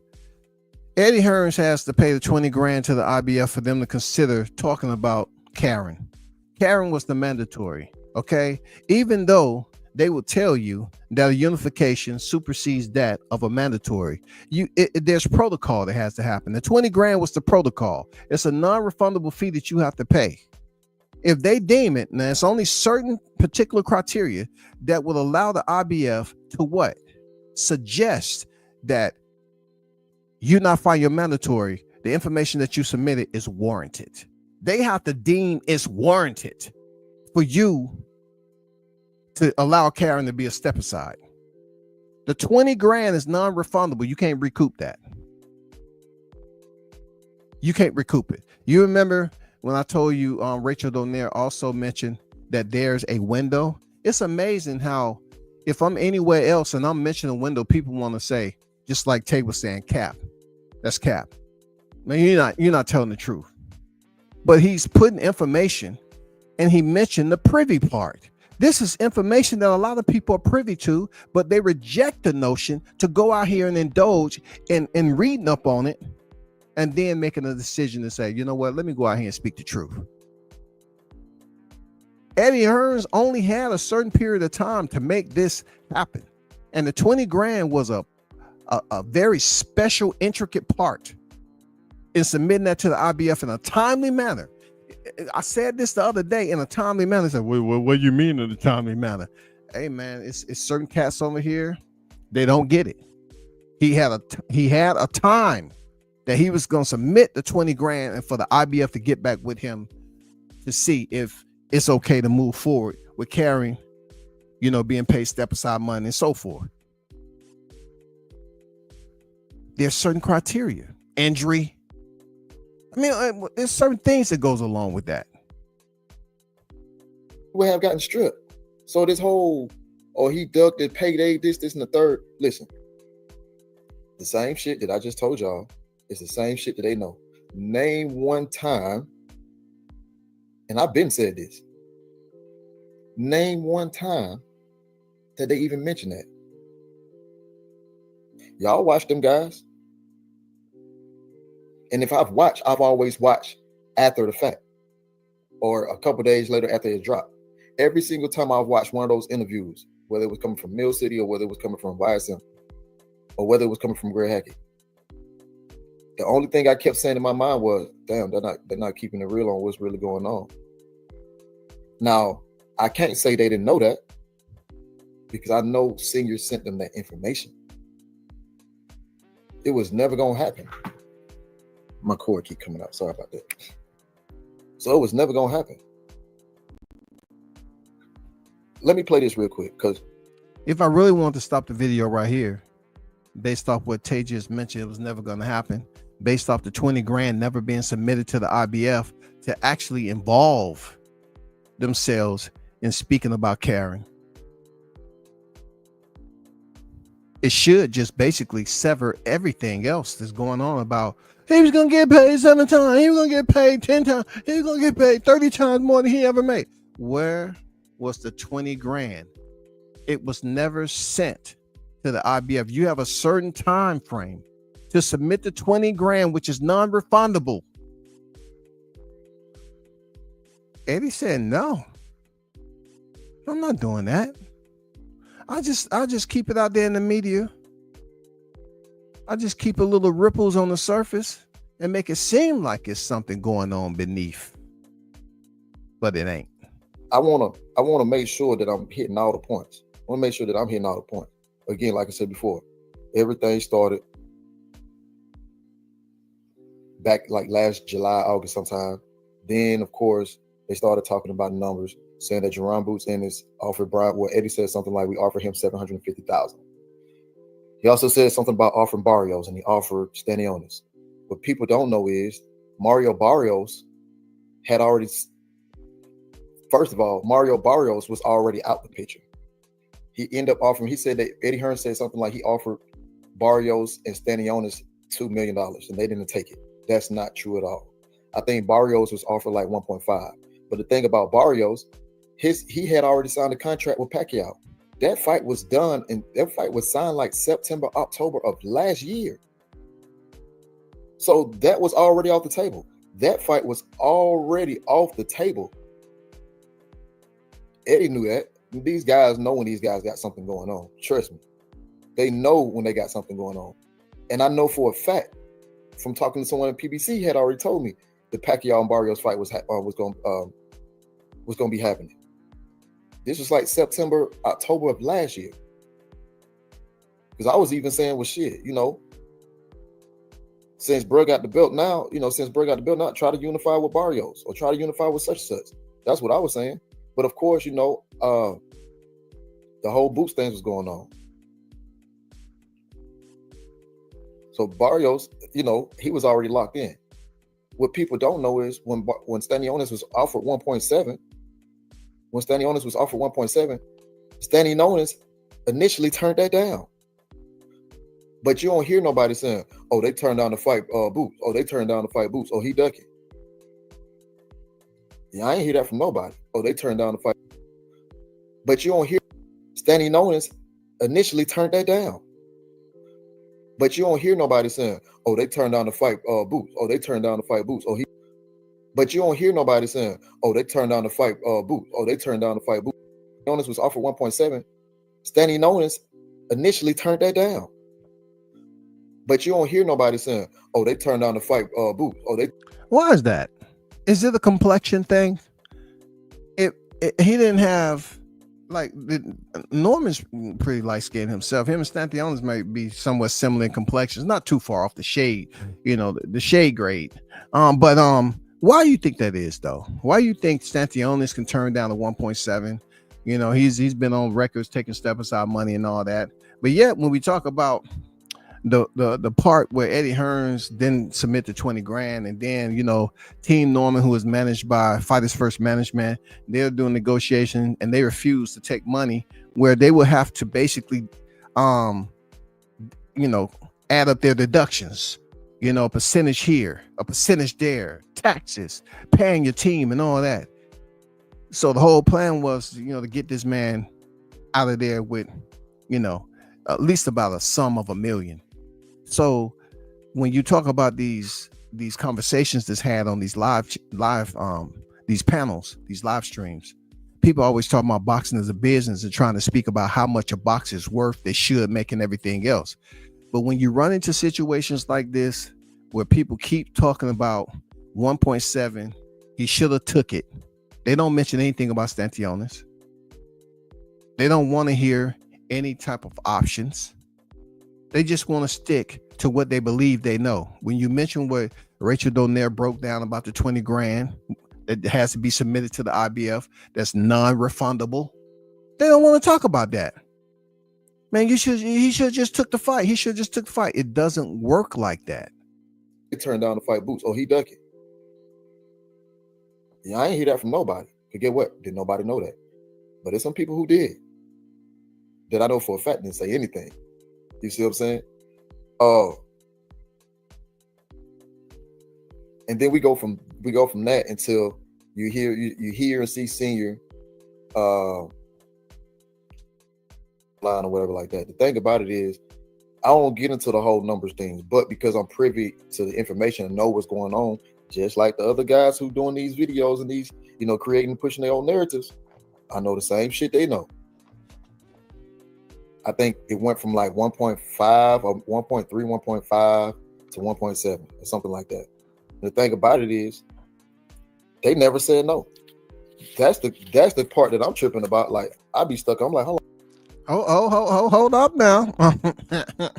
Eddie Hearns has to pay the 20 grand to the IBF for them to consider talking about Karen. Karen was the mandatory, okay? Even though they will tell you that a unification supersedes that of a mandatory. There's protocol that has to happen. The 20 grand was the protocol. It's a non-refundable fee that you have to pay. If they deem it, now it's only certain particular criteria that will allow the IBF to what? Suggest that you not find your mandatory, the information that you submitted is warranted. They have to deem it's warranted for you to allow Karen to be a step aside. The 20 grand is non-refundable. You can't recoup that. You can't recoup it. You remember when I told you Rachel Donaire also mentioned that there's a window? It's amazing how if I'm anywhere else and I'm mentioning a window, people want to say, just like Tay was saying, cap. That's cap. Man, you're not telling the truth. But he's putting information, and he mentioned the privy part. This is information that a lot of people are privy to, but they reject the notion to go out here and indulge in reading up on it and then making a decision to say, you know what, let me go out here and speak the truth. Eddie Hearns only had a certain period of time to make this happen. And the 20 grand was a very special, intricate part in submitting that to the IBF in a timely manner. I said this the other day, in a timely manner. I said, well, what do you mean in a timely manner? Hey man, it's certain cats over here, they don't get it. He had a time that he was going to submit the 20 grand and for the IBF to get back with him to see if it's okay to move forward with carrying being paid step aside money and so forth. There's certain criteria, injury. I mean, there's certain things that goes along with that. We have gotten stripped. So this whole, he ducked it, payday, this, and the third. Listen, the same shit that I just told y'all is the same shit that they know. Name one time, and I've been said this. Name one time that they even mention that. Y'all watch them guys. And if I've watched, I've always watched after the fact or a couple days later after it dropped. Every single time I've watched one of those interviews, whether it was coming from Mill City or whether it was coming from YSM or whether it was coming from Greg Hackett, the only thing I kept saying in my mind was, damn, they're not keeping it real on what's really going on. Now, I can't say they didn't know that because I know seniors sent them that information. It was never going to happen. My cord keep coming out. Sorry about that. So it was never going to happen. Let me play this real quick because if I really want to stop the video right here, based off what Tay just mentioned, it was never going to happen. Based off the 20 grand never being submitted to the IBF to actually involve themselves in speaking about Karen. It should just basically sever everything else that's going on about he was going to get paid 7 times. He was going to get paid 10 times. He was going to get paid 30 times more than he ever made. Where was the 20 grand? It was never sent to the IBF. You have a certain time frame to submit the 20 grand, which is non-refundable. Eddie said, no, I'm not doing that. I'll just keep it out there in the media. I just keep a little ripples on the surface and make it seem like it's something going on beneath, but it ain't. I want to make sure that I'm hitting all the points. I want to make sure that I'm hitting all the points. Again, like I said before, everything started back like last July, August sometime. Then, of course, they started talking about numbers, saying that Jerron Boots Ennis offered Brian. Well, Eddie said something like we offered him $750,000. He also said something about offering Barrios, and he offered Stanionis. What people don't know is Mario Barrios had already. First of all, Mario Barrios was already out the picture. He ended up offering. He said that Eddie Hearn said something like he offered Barrios and Stanionis $2 million, and they didn't take it. That's not true at all. I think Barrios was offered like 1.5. But the thing about Barrios, he had already signed a contract with Pacquiao. That fight was done, and that fight was signed like September, October of last year. So that was already off the table. That fight was already off the table. Eddie knew that. These guys know when these guys got something going on. Trust me. They know when they got something going on. And I know for a fact, from talking to someone at PBC, had already told me the Pacquiao and Barrios fight was going to be happening. This was like September, October of last year. Because I was even saying, well, shit, since Bro got the belt now, try to unify with Barrios or try to unify with such and such. That's what I was saying. But of course, the whole Boots thing was going on. So Barrios, he was already locked in. What people don't know is when Stanionis was offered 1.7, Stanionis initially turned that down. But you don't hear nobody saying, oh, they turned down to fight Boots. Oh, they turned down to fight Boots. Oh, he ducking. Yeah, I ain't hear that from nobody. Oh, they turned down to fight. But you don't hear Stanionis initially turned that down. But you don't hear nobody saying, oh, they turned down to fight Boots. Oh, they turned down to fight Boots. But you don't hear nobody saying, oh, they turned down to fight Boots. Oh, they turned down to fight Boots. Stanionis was offered 1.7. Stanionis initially turned that down. But you don't hear nobody saying, oh, they turned down to fight Boots. Oh, they. Why is that? Is it a complexion thing? He didn't have Norman's pretty light skinned himself. Him and Stanionis might be somewhat similar in complexions, not too far off the shade, the shade grade. But why do you think that is though? Why do you think Stanionis can turn down to 1.7? You know, he's been on records taking step aside money and all that. But yet, when we talk about the part where Eddie Hearns didn't submit the 20 grand, and then, you know, Team Norman, who is managed by Fighters First Management, they're doing negotiation and they refuse to take money where they will have to basically you know, add up their deductions, you know, a percentage here, a percentage there, taxes, paying your team and all that. So the whole plan was, you know, to get this man out of there with, you know, at least about a sum of $1 million. So when you talk about these conversations that's had on these live these panels, these live streams, people always talk about boxing as a business and trying to speak about how much a box is worth, they should make, and everything else. But when you run into situations like this where people keep talking about 1.7, he should have took it. They don't mention anything about Stantionis. They don't want to hear any type of options. They just want to stick to what they believe they know. When you mention what Rachel Donaire broke down about the 20 grand that has to be submitted to the IBF, that's non-refundable, they don't want to talk about that. Man, he should just took the fight. He should just took the fight. It doesn't work like that. He turned down to fight Boots. Oh, he ducked it. Yeah, I ain't hear that from nobody. But get what? Did nobody know that? But there's some people who did. That I know for a fact didn't say anything. You see what I'm saying? And then we go from that until you hear and see Senior line or whatever like that. The thing about it is, I don't get into the whole numbers things, but because I'm privy to the information and know what's going on, just like the other guys who doing these videos and these, you know, creating and pushing their own narratives, I know the same shit they know. I think it went from like 1.5 or 1.3, 1.5 to 1.7 or something like that. And the thing about it is, they never said no. That's the part that I'm tripping about. Like, I be stuck. I'm like, hold on. Hold up now.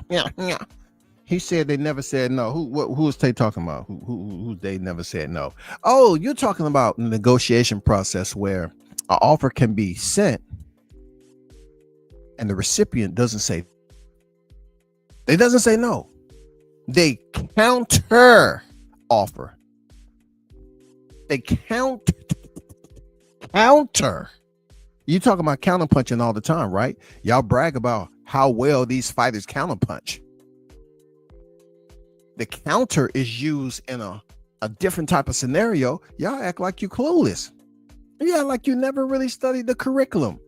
Yeah. He said they never said no. Who is Tay talking about? Who they never said no? Oh, you're talking about the negotiation process where an offer can be sent and the recipient doesn't say no. They counter offer. They counter. You talking about counterpunching all the time, right? Y'all brag about how well these fighters counterpunch. The counter is used in a different type of scenario. Y'all act like you clueless. Yeah, like you never really studied the curriculum.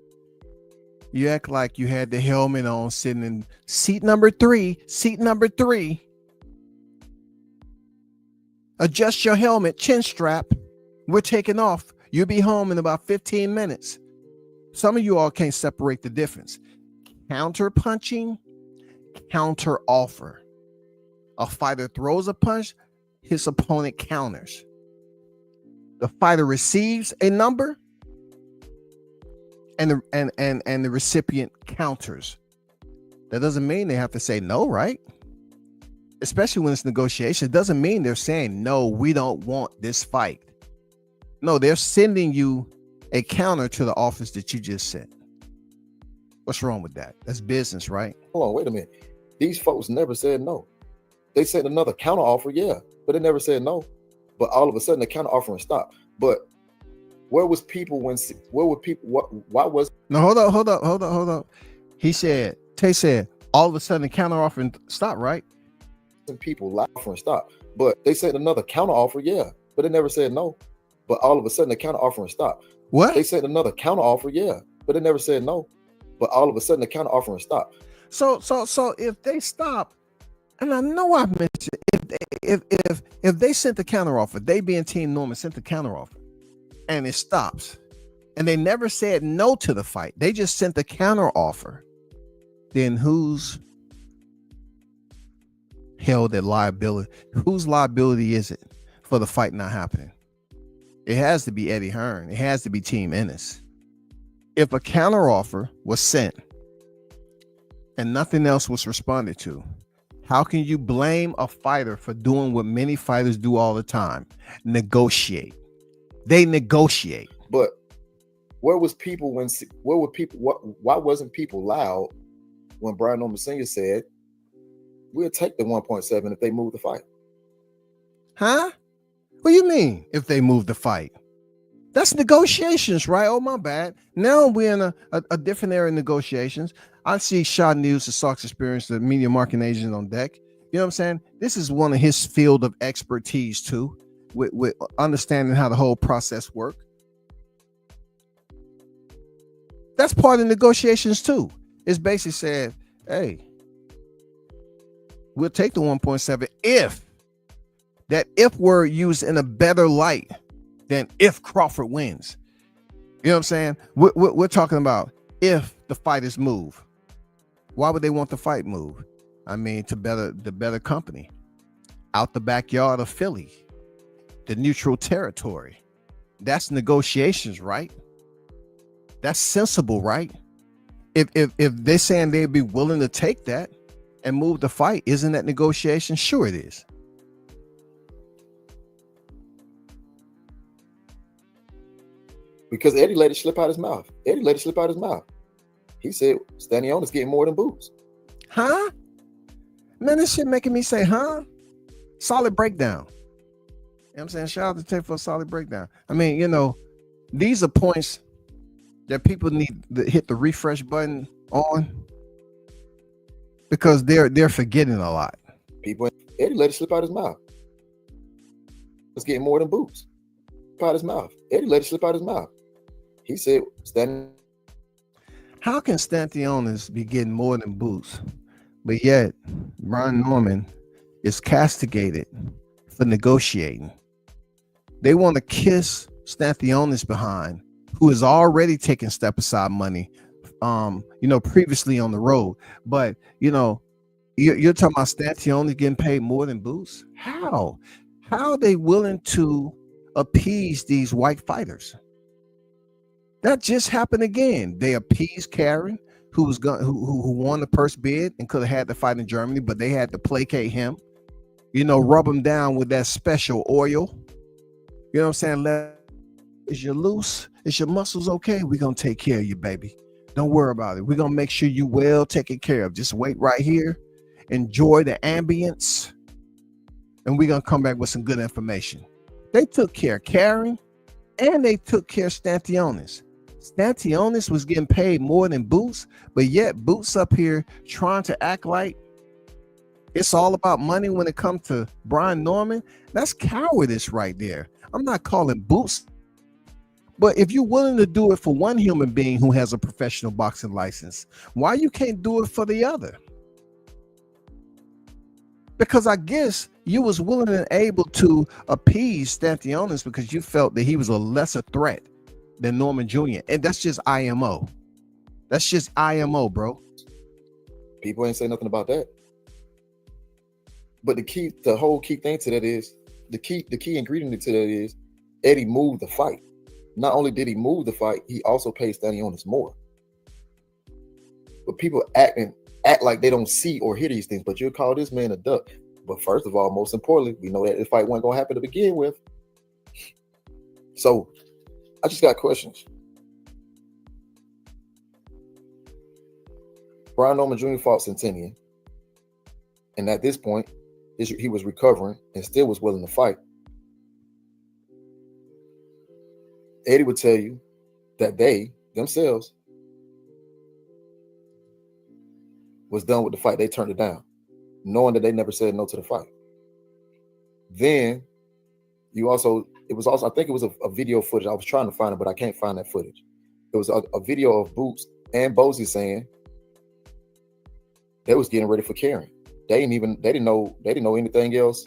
You act like you had the helmet on, sitting in seat number three. Adjust your helmet, chin strap. We're taking off. You'll be home in about 15 minutes. Some of you all can't separate the difference. Counter punching, counter offer. A fighter throws a punch, his opponent counters. The fighter receives a number, and the recipient counters. That doesn't mean they have to say no, right? Especially when it's negotiation. It doesn't mean they're saying, no, we don't want this fight. No, they're sending you a counter to the offers that you just sent. What's wrong with that? That's business, right? Hold on, wait a minute. These folks never said no. They sent another counter offer, yeah, but they never said no. But all of a sudden, the counter offering stopped. But where was people when? Where were people? Why was? No, hold up. Tay said, all of a sudden the counter offering stopped, right? People offering stopped, but they sent another counter offer, yeah, but they never said no. But all of a sudden, the counter offering stopped. What? They sent another counter offer, yeah, but they never said no. But all of a sudden, the counter offering stopped. So if they stop, and I know I mentioned if they sent the counter offer, they being Team Norman sent the counter offer, and it stops, and they never said no to the fight, they just sent the counter offer, then who's held at liability? Whose liability is it for the fight not happening? It has to be Eddie Hearn. It has to be Team Ennis. If a counter offer was sent and nothing else was responded to, how can you blame a fighter for doing what many fighters do all the time? Negotiate. They negotiate. But Where was people when? Where were people? Why wasn't people loud when Brian Norman Sr. said, "We'll take the 1.7 if they move the fight"? Huh? What do you mean if they move the fight? That's negotiations, right? Oh, my bad. Now we're in a different era of negotiations. I see Shaw News, the Sox Experience, the media marketing agent on deck. You know what I'm saying? This is one of his field of expertise too, with understanding how the whole process works. That's part of negotiations too. It's basically said, hey, we'll take the 1.7 if that if word used in a better light than if Crawford wins. You know what I'm saying? We're talking about if the fighters move. Why would they want the fight move? I mean, to the better company. Out the backyard of Philly. The neutral territory. That's negotiations, right? That's sensible, right? If they're saying they'd be willing to take that and move the fight, isn't that negotiation? Sure it is. Because Eddie let it slip out his mouth. He said Stanionis getting more than Boots. Huh? Man, this shit making me say, huh? Solid breakdown. You know what I'm saying? Shout out to Tate for a solid breakdown. I mean, you know, these are points that people need to hit the refresh button on because they're forgetting a lot. Eddie let it slip out his mouth. It's getting more than Boots. Out his mouth. Eddie let it slip out his mouth. He said, how can Stanionis be getting more than Boots, but yet Brian Norman is castigated for negotiating? They want to kiss Stanionis behind, who is already taking step aside money, previously on the road. But you're talking about Stanionis getting paid more than Boots. How are they willing to appease these white fighters? That just happened again. They appeased Karen, who won the purse bid and could have had the fight in Germany, but they had to placate him, rub him down with that special oil. You know what I'm saying? Is you loose? Is your muscles okay? We're going to take care of you, baby. Don't worry about it. We're going to make sure you well taken care of. Just wait right here. Enjoy the ambience. And we're going to come back with some good information. They took care of Karen and they took care of Stanionis. Stanionis was getting paid more than Boots, but yet Boots up here trying to act like it's all about money when it comes to Brian Norman. That's cowardice right there. I'm not calling Boots, but if you're willing to do it for one human being who has a professional boxing license, why you can't do it for the other? Because I guess you was willing and able to appease Stanionis because you felt that he was a lesser threat than Norman Jr. And that's just IMO. That's just IMO, bro. People ain't say nothing about that. But the whole key thing to that is, the key ingredient to that is Eddie moved the fight. Not only did he move the fight, he also paid Stanionis more. But people act like they don't see or hear these things, but you'll call this man a duck. But first of all, most importantly, we know that the fight wasn't going to happen to begin with. So I just got questions. Brian Norman Jr. fought Centennial, and at this point, he was recovering and still was willing to fight. Eddie would tell you that they themselves was done with the fight. They turned it down, knowing that they never said no to the fight. Then I think it was a video footage. I was trying to find it, but I can't find that footage. It was a video of Boots and Bozy saying they was getting ready for Karen. They didn't know anything else.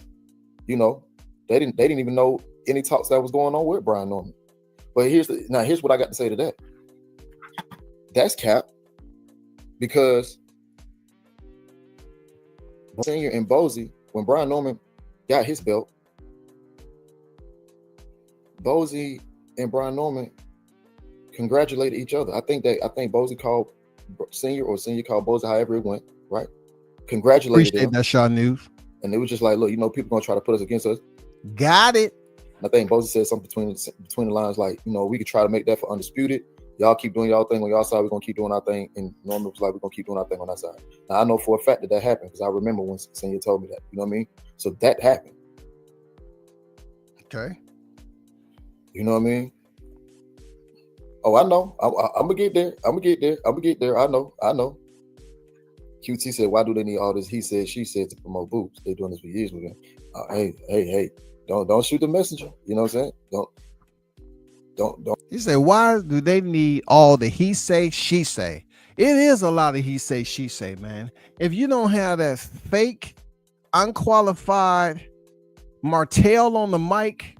They didn't even know any talks that was going on with Brian Norman. But here's what I got to say to that. That's cap, because Senior and Bozy, when Brian Norman got his belt, Bozy and Brian Norman congratulated each other. I think Bozy called Senior, or Senior called Bozy, however it went, right? Congratulated Appreciate him. that, Shaw News. And it was just like, look, people gonna try to put us against us. Got it. I think Bozy said something between the lines like, we could try to make that for Undisputed, Y'all keep doing y'all thing on y'all side. We're gonna keep doing our thing. And Norman was like, we're gonna keep doing our thing on our side. Now I know for a fact that happened because I remember when Senior told me that. You know what I mean? So that happened. Okay. You know what I mean? Oh, I know. I'm gonna get there. I'm gonna get there. I know. QT said, why do they need all this? He said, she said to promote boobs. They're doing this for years with him. Hey, don't shoot the messenger. You know what I'm saying? Don't. He said, why do they need all the he say, she say? It is a lot of he say, she say, man. If you don't have that fake, unqualified Martell on the mic,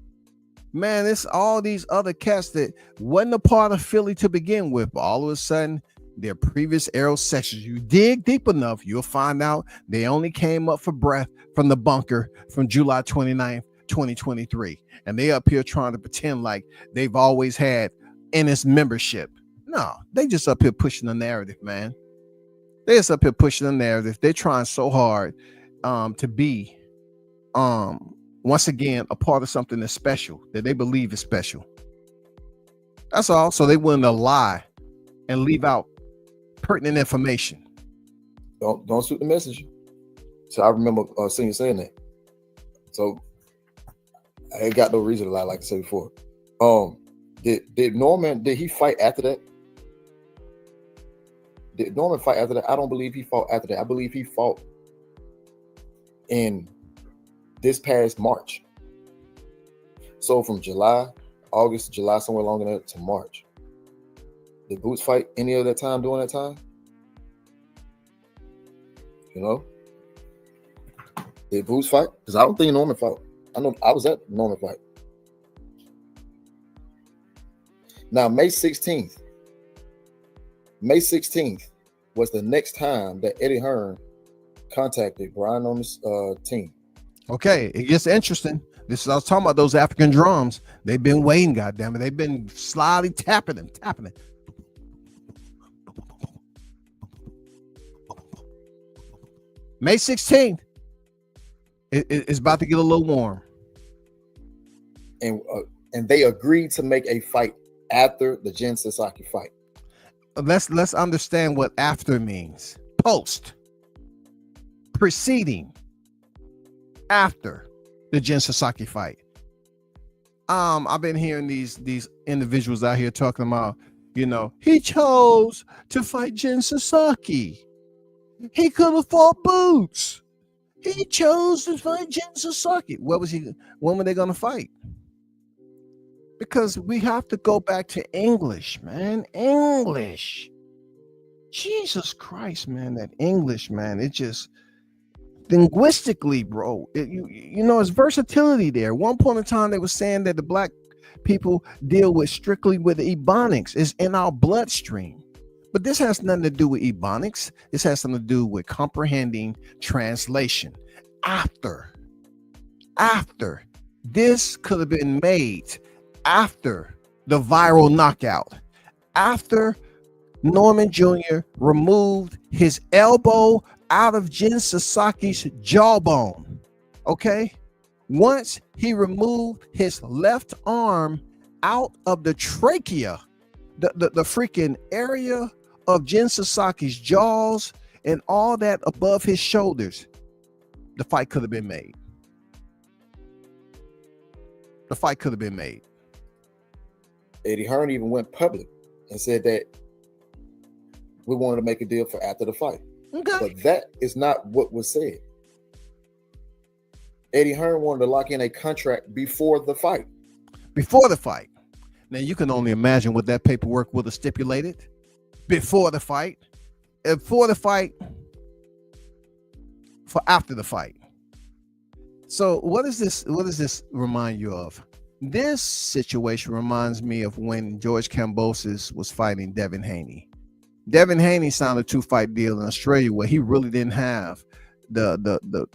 man, it's all these other cats that wasn't a part of Philly to begin with, but all of a sudden, their previous aero sections, you dig deep enough, you'll find out they only came up for breath from the bunker from July 29th, 2023. And they up here trying to pretend like they've always had NS membership. No, they just up here pushing the narrative, man. They just up here pushing the narrative. They're trying so hard to be once again a part of something that's special, that they believe is special. That's all. So they willing to lie and leave out pertinent information. Don't shoot the messenger. So I remember Senior saying that. So I ain't got no reason to lie, like I said before. Did Norman, did he fight after that? Did Norman fight after that? I don't believe he fought after that. I believe he fought in this past March. So from July, August, July, somewhere along in there to March. Did Boots fight any of that time during that time? You know? Did Boots fight? Because I don't think Norman fought. I know I was at Norman fight. Now, May 16th was the next time that Eddie Hearn contacted Brian on his team. Okay, it gets interesting. This is I was talking about those African drums. They've been waiting, goddammit. They've been slyly tapping it. May 16th. It's about to get a little warm. And they agreed to make a fight after the Jen Sasaki fight. Let's understand what after means. Post, preceding, after the Jen Sasaki fight. I've been hearing these individuals out here talking about, you know, he chose to fight Jen Sasaki. He could have fought Boots. He chose to fight Jen Sasaki. When were they gonna fight? Because we have to go back to English, man. English. Jesus Christ, man. That English, man. It just linguistically, bro. You know, it's versatility there. At one point in time, they were saying that the black people deal with strictly with Ebonics. It's in our bloodstream. But this has nothing to do with Ebonics. This has something to do with comprehending translation. After. This could have been made after the viral knockout. After Norman Jr. removed his elbow out of Jen Sasaki's jawbone. Okay? Once he removed his left arm out of the trachea, the freaking area of Jen Sasaki's jaws and all that above his shoulders, the fight could have been made. Eddie Hearn even went public and said that we wanted to make a deal for after the fight. Okay. But that is not what was said. Eddie Hearn wanted to lock in a contract before the fight. Now you can only imagine what that paperwork would have stipulated before the fight, for after the fight. So what does this remind you of? This situation reminds me of when George Kambosos was fighting Devin Haney. Devin Haney signed a 2-fight deal in Australia where he really didn't have the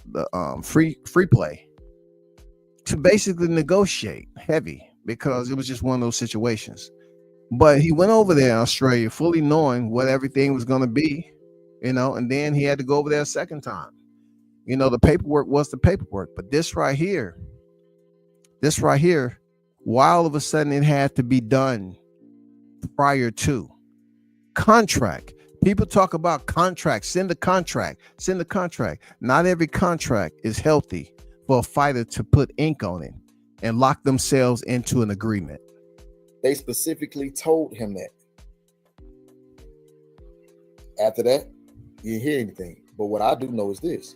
free play to basically negotiate heavy, because it was just one of those situations. But he went over there in Australia fully knowing what everything was going to be, you know, and then he had to go over there a second time. You know, the paperwork was the paperwork, but this right here, why all of a sudden it had to be done prior to contract. People talk about contracts. Send the contract. Send the contract. Not every contract is healthy for a fighter to put ink on it and lock themselves into an agreement. They specifically told him that. After that, you didn't hear anything. But what I do know is this.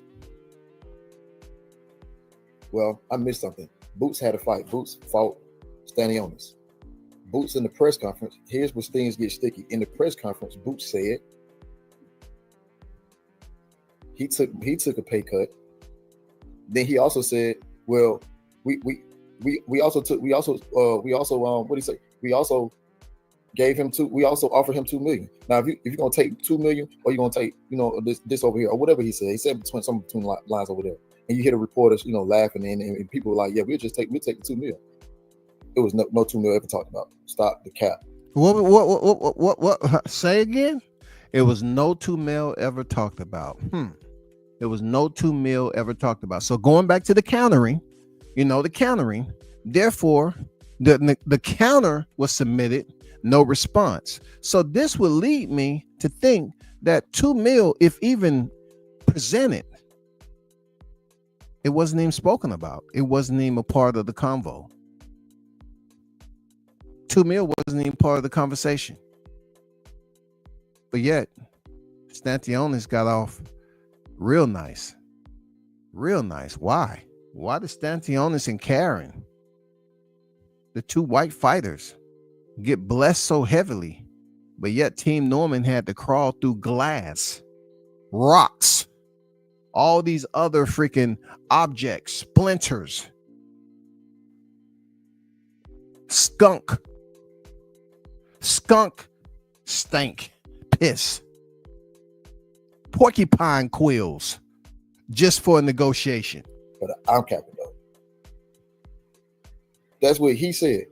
Well, I missed something. Boots had a fight. Boots fought Stanionis. Boots in the press conference, here's where things get sticky. In the press conference, Boots said he took a pay cut. Then he also said, well, we also offered him $2 million. Now, if you're gonna take $2 million, or you're gonna take, this over here, or whatever he said. He said between lines over there. And you hear the reporters, laughing, and people were like, yeah, we'll take the $2 million. It was no $2 million ever talked about. Stop the cap. What? Say again? It was no $2 million ever talked about. There was no $2 million ever talked about. So going back to the countering, therefore, the counter was submitted, no response. So this would lead me to think that $2 million, if even presented, it wasn't even spoken about. It wasn't even a part of the convo. $2 million wasn't even part of the conversation. But yet, Stanionis got off real nice. Real nice. Why? Why did Stanionis and Karen, the two white fighters, get blessed so heavily, but yet Team Norman had to crawl through glass, rocks, all these other freaking objects, splinters, skunk, stank, piss, porcupine quills, just for a negotiation. But I'm capping though. That's what he said.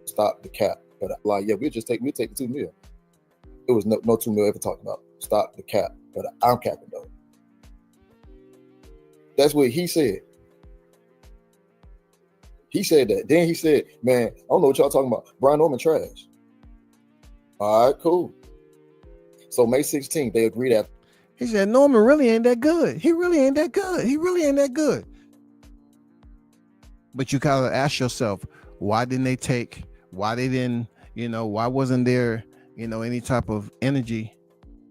Stop the cap. But we'll take the $2 million. It was no $2 million ever talked about. Stop the cap. But I'm capping though. That's what he said. He said that. Then he said, man, I don't know what y'all talking about. Brian Norman trash. All right, cool. So May 16th, they agreed after. He said, Norman really ain't that good. He really ain't that good. But you gotta ask yourself, why wasn't there, any type of energy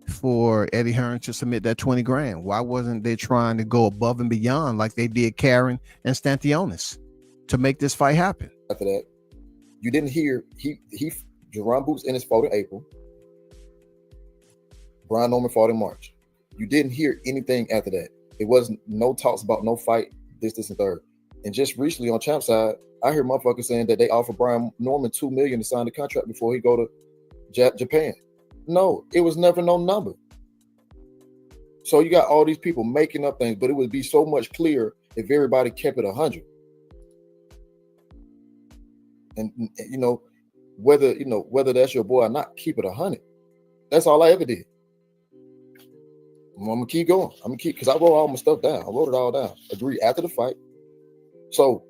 for Eddie Hearn to submit that 20 grand? Why wasn't they trying to go above and beyond like they did Karen and Stanionis to make this fight happen? After that, you didn't hear Jerron Boots in his fought in April. Brian Norman fought in March. You didn't hear anything after that. It wasn't no talks about no fight, this, and third. And just recently on Champ side, I hear motherfuckers saying that they offered Brian Norman $2 million to sign the contract before he go to Japan. No, it was never no number. So you got all these people making up things, but it would be so much clearer if everybody kept it 100. And whether that's your boy or not, keep it 100. That's all I ever did. I'm gonna keep going. Because I wrote all my stuff down. I wrote it all down. Agree after the fight. So,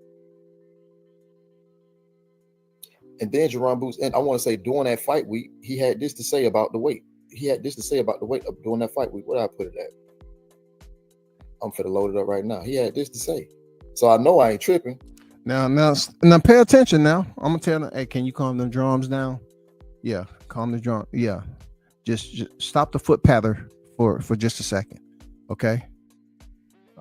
and then Jerron Boots, and I want to say during that fight week, he had this to say about the weight. During that fight week. What did I put it at? I'm finna load it up right now. He had this to say. So I know I ain't tripping. Now pay attention now. I'm gonna tell them, hey, can you calm them drums down? Yeah, calm the drum. Yeah. Just stop the foot patter for just a second. Okay.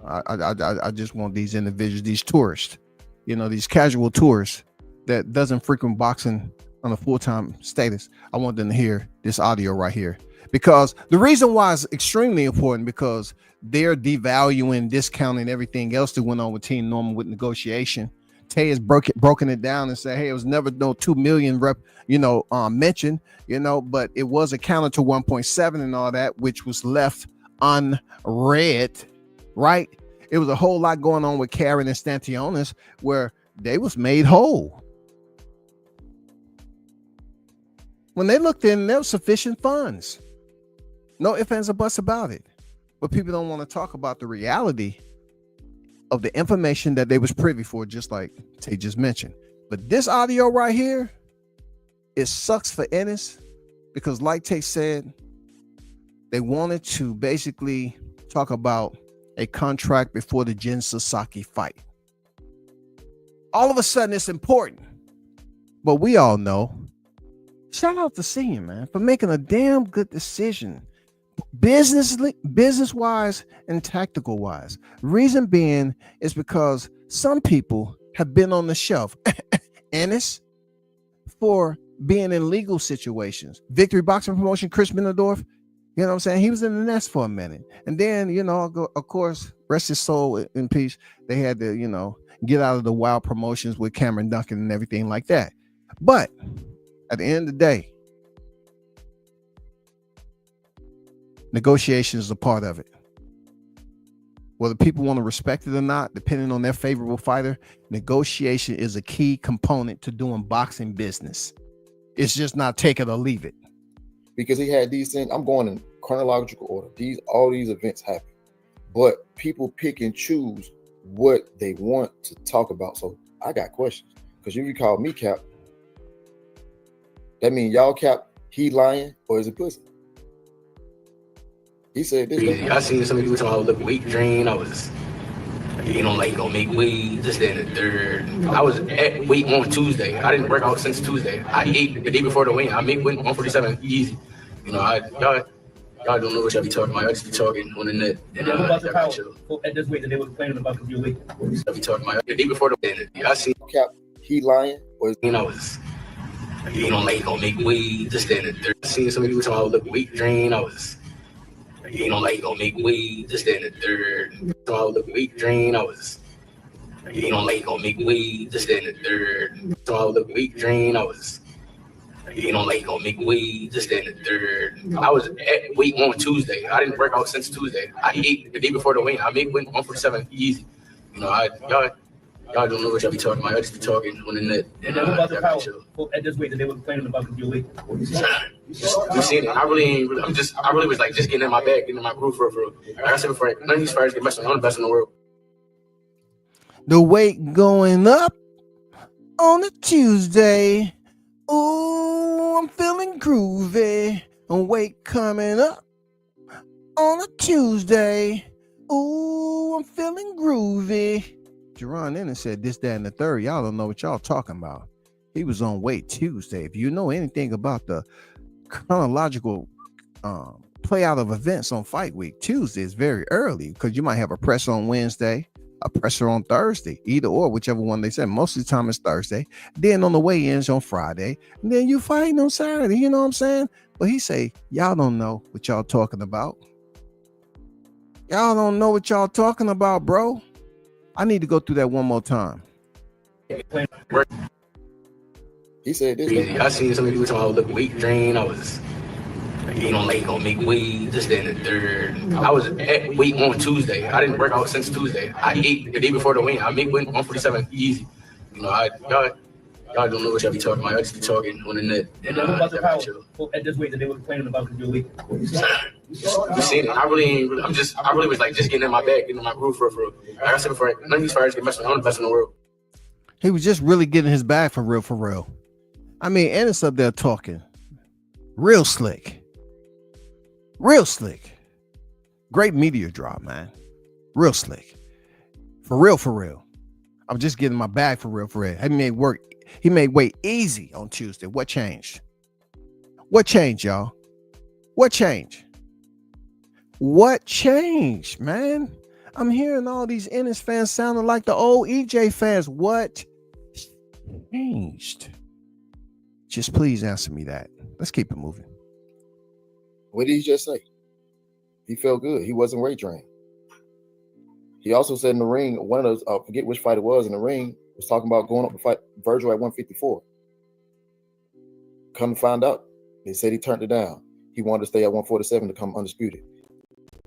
I just want these individuals, these tourists, these casual tourists that doesn't frequent boxing on a full-time status. I want them to hear this audio right here, because the reason why it's extremely important, because they're devaluing, discounting everything else that went on with Team Norman with negotiation. Tay has broken it down and said, hey, it was never no 2 million mentioned, but it was a counter to 1.7 and all that, which was left unread, right? It was a whole lot going on with Karen and Stanionis where they was made whole. When they looked in, there was sufficient funds. No ifs, ands, or buts about it. But people don't want to talk about the reality of the information that they was privy for, just like Tay just mentioned. But this audio right here, it sucks for Ennis because, like Tay said, they wanted to basically talk about a contract before the Jin Sasaki fight. All of a sudden, it's important. But we all know, shout out to Senior, man, for making a damn good decision, business-wise and tactical-wise. Reason being is because some people have been on the shelf, Ennis, for being in legal situations. Victory Boxing Promotion, Chris Middendorf, you know what I'm saying? He was in the nest for a minute. And then, of course, rest his soul in peace, they had to, get out of the wild promotions with Cameron Duncan and everything like that. But at the end of the day, negotiation is a part of it. Whether people want to respect it or not, depending on their favorable fighter, negotiation is a key component to doing boxing business. It's just not take it or leave it. Because he had these things, I'm going in chronological order. All these events happen, but people pick and choose what they want to talk about. So I got questions, because you call me Cap. That mean y'all Cap, he lying or is it pussy? He said this. I seen some people talking about the weight drain. I was, gonna make weight, this, that, and the third. I was at weight on Tuesday. I didn't work out since Tuesday. I ate the day before the weigh-in. I make weight 147 easy. Y'all don't know what y'all be talking about. Y'all just be talking on the net. And at this weight that they were complaining about because your weight. Y'all be talking about the day before the weigh-in. I seen Cap, he lying or is I was, gonna make weight, this, that, and the third. I seen some people talking about the weight drain. I was, gonna make weight, this, that, and the third. Talking about the weight drain. I was, gonna make weight, this, that, and the third. Talking about the weight drain. I was, gonna make weight, this, that, and the third. I was at weight on Tuesday. I didn't work out since Tuesday. I ate the day before the weigh-in. I make weight 147 easy. Y'all don't know what y'all be talking about. Y'all just be talking on the net. And about the power at this weight that they were complaining about because your weight. You seen it. I really was like just getting in my bag, getting in my groove for real. Like I said before, none of these fighters get messed with. I'm the best in the world. The weight going up on a Tuesday. Ooh, I'm feeling groovy. And weight coming up on a Tuesday. Ooh, I'm feeling groovy. Jerron Ennis said this, that, and the third. Y'all don't know what y'all talking about. He was on Weight Tuesday. If you know anything about the chronological play out of events on Fight Week, Tuesday is very early because you might have a presser on Wednesday, a presser on Thursday, either or, whichever one they said. Most of the time it's Thursday. Then on the weigh-ins on Friday, and then you fighting on Saturday. You know what I'm saying? But he say, y'all don't know what y'all talking about. Y'all don't know what y'all talking about, bro. I need to go through that one more time. He said this. I seen some people talking about the weight drain. I was, gonna make weight, this, that, and the third. I was at weight on Tuesday. I didn't work out since Tuesday. I ate the day before the weigh-in. I make weight 147 easy. Y'all don't know what y'all be talking about. Y'all just be talking on the net. And about the power at this weight that they were complaining about because your weight. You seen it. I really was like just getting in my bag, getting in my groove for real. Like I said before, none of these fighters get messed with. I'm the best in the world. He was just really getting his bag for real, for real. I mean, Ennis up there talking real slick. Real slick. Great media drop, man. Real slick. For real, for real. I'm just getting my bag for real, for real. He made weight easy on Tuesday. What changed? What changed, y'all? What changed? What changed, man? I'm hearing all these Ennis fans sounding like the old EJ fans. What changed? Just please answer me that. Let's keep it moving. What did he just say? He felt good. He wasn't weight drained. He also said in the ring, one of those, I forget which fight it was in the ring, was talking about going up to fight Virgil at 154. Come to find out, they said he turned it down. He wanted to stay at 147 to come undisputed.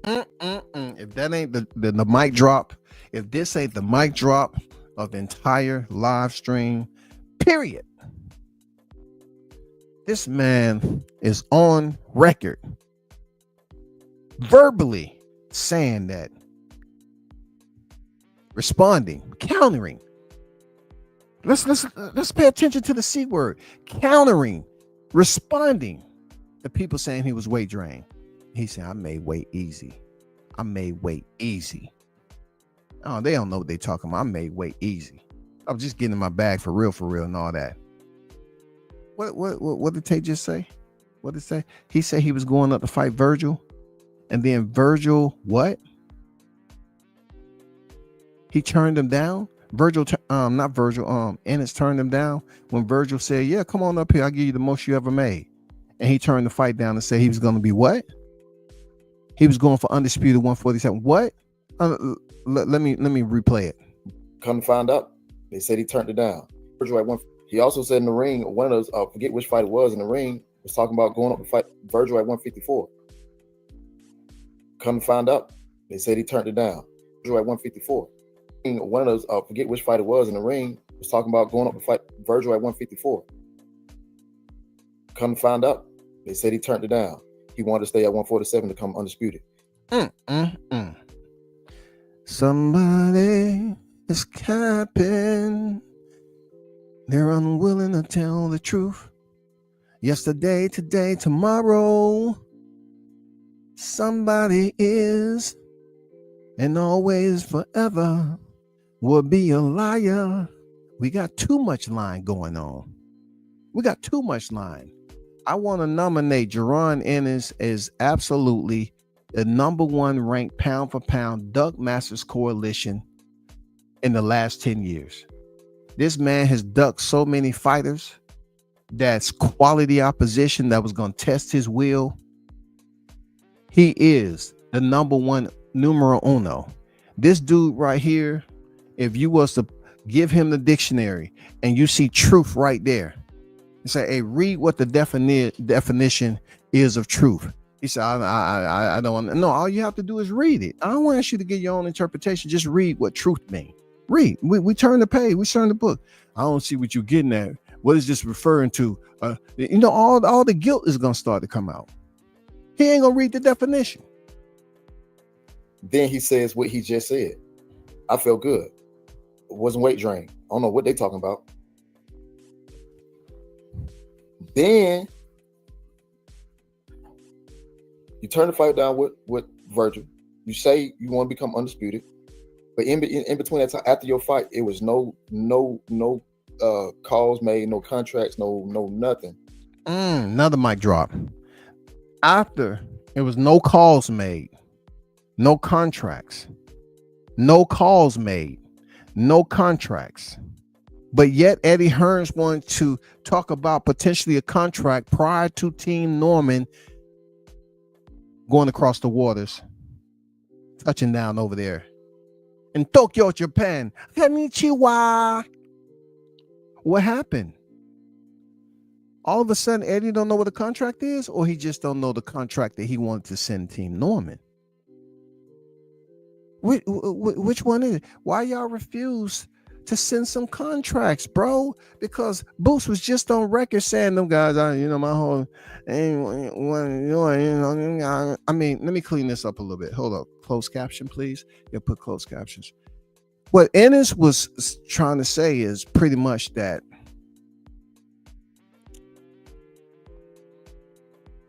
If that ain't the mic drop, if this ain't the mic drop of the entire live stream, period. This man is on record verbally saying that responding, countering. Let's pay attention to the C word, countering, responding. The people saying he was weight drained. He said, I made weight easy. I made weight easy. Oh, they don't know what they talking about. I made weight easy. I was just getting in my bag for real, and all that. What did Tay just say? What did it say? He said he was going up to fight Virgil, and then Virgil, what? He turned him down. Ennis turned him down when Virgil said, yeah, come on up here. I'll give you the most you ever made. And he turned the fight down and said he was going to be what? He was going for undisputed 147. What? Let me replay it. Come to find out, they said he turned it down. Virgil at one. He also said in the ring, one of those, forget which fight it was in the ring, was talking about going up to fight Virgil at 154. Come to find out, they said he turned it down. Virgil at 154. One of those, forget which fight it was in the ring, was talking about going up to fight Virgil at 154. Come to find out, they said he turned it down. He wanted to stay at 147 to come undisputed. Somebody is capping. They're unwilling to tell the truth. Yesterday, today, tomorrow. Somebody is, and always forever will be a liar. We got too much line going on. We got too much line. I want to nominate Jaron Ennis as absolutely the number one ranked pound for pound Duck Masters Coalition in the last 10 years. This man has ducked so many fighters that's quality opposition that was going to test his will. He is the number one numero uno. This dude right here, if you was to give him the dictionary and you see truth right there, and say, hey, read what the definition is of truth. He said, I don't know. All you have to do is read it. I don't want you to get your own interpretation. Just read what truth means. Read. We turn the page. We turn the book. I don't see what you're getting at. What is this referring to? All the guilt is going to start to come out. He ain't going to read the definition. Then he says what he just said. I felt good. It wasn't weight drain. I don't know what they talking about. Then you turn the fight down with Virgil. You say you want to become undisputed, but in between that time, after your fight, it was no calls made, no contracts, no nothing. Another mic drop. After it was no calls made, no contracts, no calls made, no contracts. But yet Eddie Hearns wanted to talk about potentially a contract prior to Team Norman going across the waters, touching down over there in Tokyo, Japan. Konnichiwa. What happened? All of a sudden, Eddie don't know what a contract is, or he just don't know the contract that he wanted to send Team Norman? Which one is it? Why y'all refuse to send some contracts, bro? Because Boots was just on record saying them guys, my whole, I mean, let me clean this up a little bit. Hold up. Closed caption, please. Yeah, put closed captions. What Ennis was trying to say is pretty much that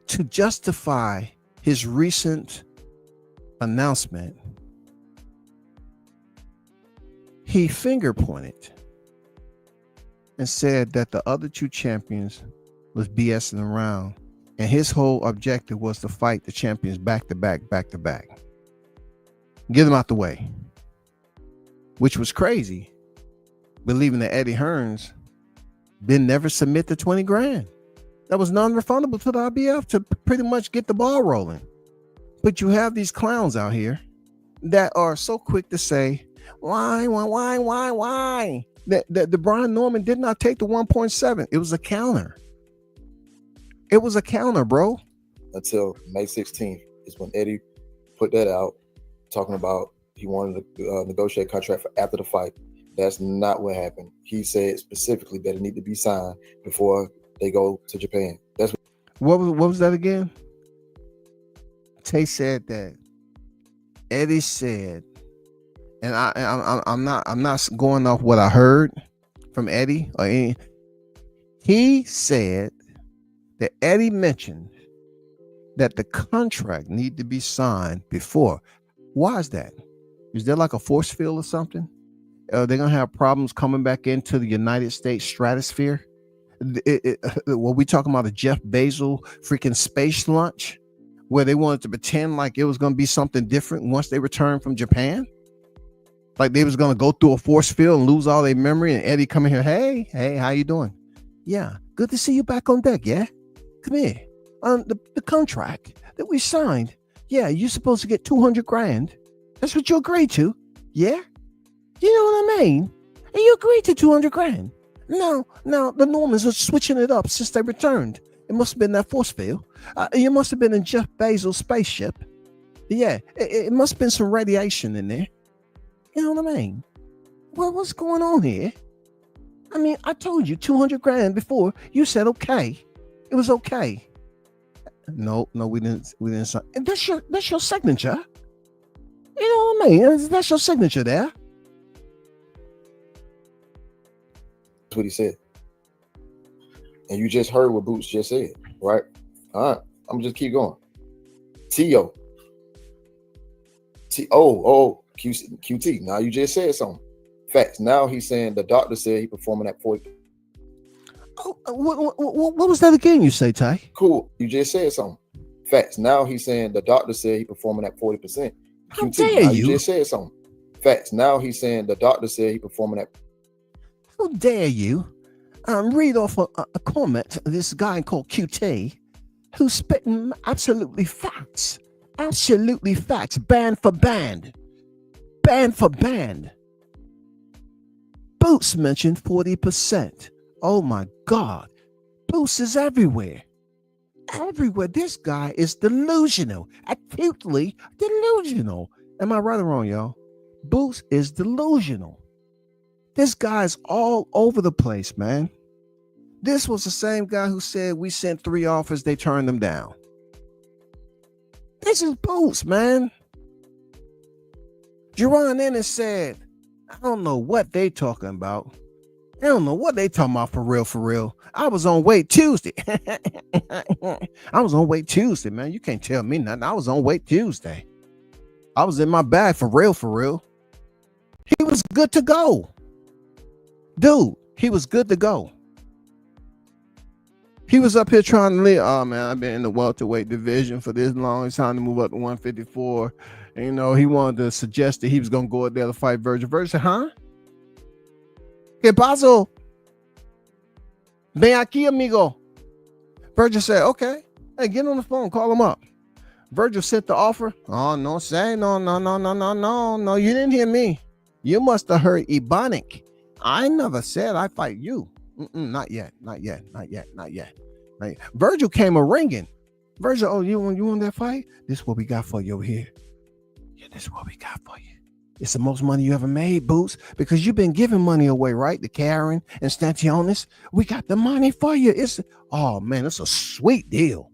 to justify his recent announcement, he finger pointed and said that the other two champions was BSing around, and his whole objective was to fight the champions back to back. Get them out the way, which was crazy, believing that Eddie Hearns didn't never submit the 20 grand. That was non-refundable to the IBF to pretty much get the ball rolling. But you have these clowns out here that are so quick to say, why? That Brian Norman did not take the 1.7. It was a counter. It was a counter, bro. Until May 16th is when Eddie put that out, talking about he wanted to negotiate a contract for after the fight. That's not what happened. He said specifically that it needed to be signed before they go to Japan. That's what was that again? Tay said that Eddie said and I'm not going off what I heard from Eddie or any. He said that Eddie mentioned that the contract need to be signed before. Why is that? Is there like a force field or something? Are they gonna have problems coming back into the United States stratosphere? Were we talking about a Jeff Bezos freaking space launch where they wanted to pretend like it was going to be something different once they returned from Japan? Like they was going to go through a force field and lose all their memory, and Eddie coming here, hey, how you doing? Yeah, good to see you back on deck, yeah? Come here. The contract that we signed, yeah, you're supposed to get 200 grand. That's what you agreed to, yeah? You know what I mean? And you agreed to 200 grand. No, the Normans are switching it up since they returned. It must have been that force field. You must have been in Jeff Bezos' spaceship. Yeah, it must have been some radiation in there. You know what I mean? Well, what's going on here? I mean, I told you 200 grand before. You said okay. It was okay. No, we didn't sign. And that's your signature. You know what I mean? That's your signature there. That's what he said. And you just heard what Boots just said, right? All right, I'm just keep going. T.O. QT. Now you just said something. Facts. Now he's saying the doctor said he performing at 40. Oh, what was that again? You say, Ty? Cool. You just said something. Facts. Now he's saying the doctor said he performing at 40%. How QT. dare Now you? you just said something. Facts. Now he's saying the doctor said he performing at. How dare you? Read off a comment of this guy called QT who's spitting absolutely facts, band for band. Boots mentioned 40%. Oh my God, Boots is everywhere. This guy is delusional, acutely delusional. Am I right or wrong, y'all? Boots is delusional. This guy's all over the place, man. This was the same guy who said we sent 3 offers, they turned them down. This is Boots, man. Jerron Ennis said, I don't know what they talking about. I don't know what they talking about for real. I was on Wait Tuesday. Man. You can't tell me nothing. I was on Wait Tuesday. I was in my bag for real. He was good to go. Dude, he was good to go. He was up here trying to live. Oh man, I've been in the welterweight division for this long. It's time to move up to 154. And, you know, he wanted to suggest that he was going to go out there to fight Virgil. Virgil said, huh? ¿Qué pasó? Ven aquí, amigo. Virgil said, okay. Hey, get on the phone. Call him up. Virgil sent the offer. Oh, no, say no. No, you didn't hear me. You must have heard Ebonic. I never said I fight you. Not yet. Virgil came a ringing. Virgil, oh, you want that fight? This is what we got for you over here. Yeah, this is what we got for you. It's the most money you ever made, Boots, because you've been giving money away, right? To Karen and Stantionis. We got the money for you. It's a sweet deal.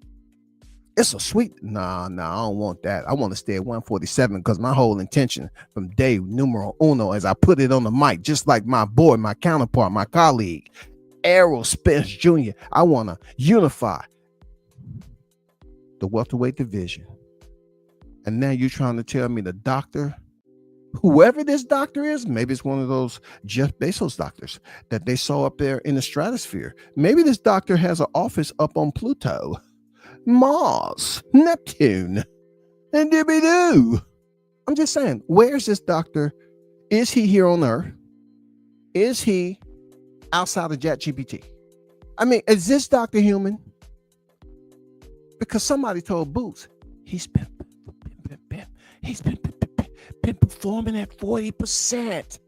It's a sweet. Nah, I don't want that. I want to stay at 147 because my whole intention from day numero uno, as I put it on the mic, just like my boy, my counterpart, my colleague, Errol Spence Jr., I want to unify the welterweight division. And now you're trying to tell me the doctor, whoever this doctor is, maybe it's one of those Jeff Bezos doctors that they saw up there in the stratosphere. Maybe this doctor has an office up on Pluto, Mars, Neptune, and dibby-doo. I'm just saying, where's this doctor? Is he here on Earth? Is he outside of ChatGPT? I mean, is this doctor human? Because somebody told Boots he's been performing at 40%.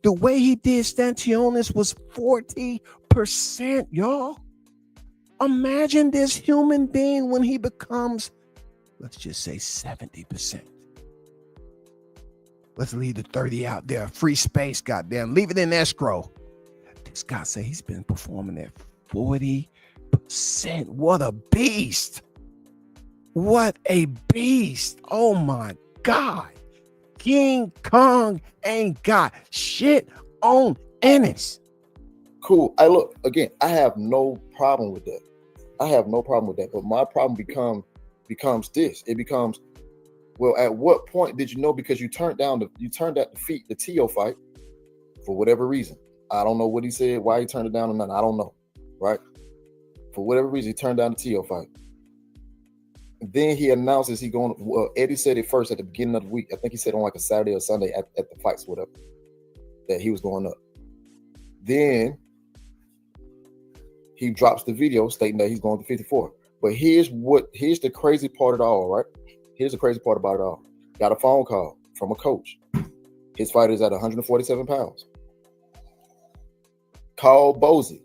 The way he did Stantionis was 40%, y'all. Imagine this human being when he becomes, let's just say 70%. Let's leave the 30 out there. Free space, goddamn. Leave it in escrow. This guy say he's been performing at 40%. What a beast. Oh my God. King Kong ain't got shit on Ennis. Cool. I look again. I have no problem with that. But my problem becomes this. It becomes, well, at what point did you know? Because you turned out to defeat the Tio fight for whatever reason. I don't know what he said, why he turned it down or nothing. I don't know, right? For whatever reason, he turned down the Tio fight. And then he announces he going. Well, Eddie said it first at the beginning of the week. I think he said on like a Saturday or Sunday at the fights, whatever, that he was going up. Then he drops the video stating that he's going to 54. But here's the crazy part of it all, right? Here's the crazy part about it all. Got a phone call from a coach. His fighter is at 147 pounds. Called Bozy.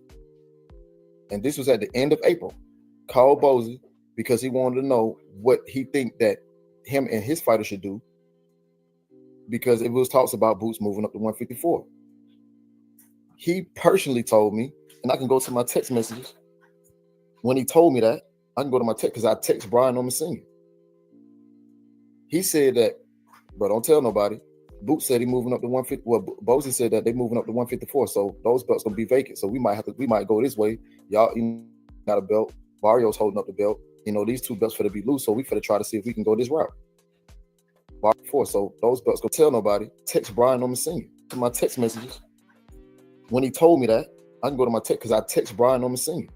And this was at the end of April. Called Bozy because he wanted to know what he think that him and his fighter should do. Because it was talks about Boots moving up to 154. He personally told me, and I can go to my text messages. When he told me that, I can go to my text because I text Brian Norman Sr. He said that, bro, don't tell nobody. Boots said he moving up to 150. Well, Bozy said that they moving up to 154, so those belts gonna be vacant. So we might go this way. Y'all got a belt. Barrio's holding up the belt. You know, these two belts for to be loose, so we finna try to see if we can go this route. So those belts go tell nobody. Text Brian Norman Sr. to my text messages. When he told me that, I can go to my text because I text Brian Norman Sr.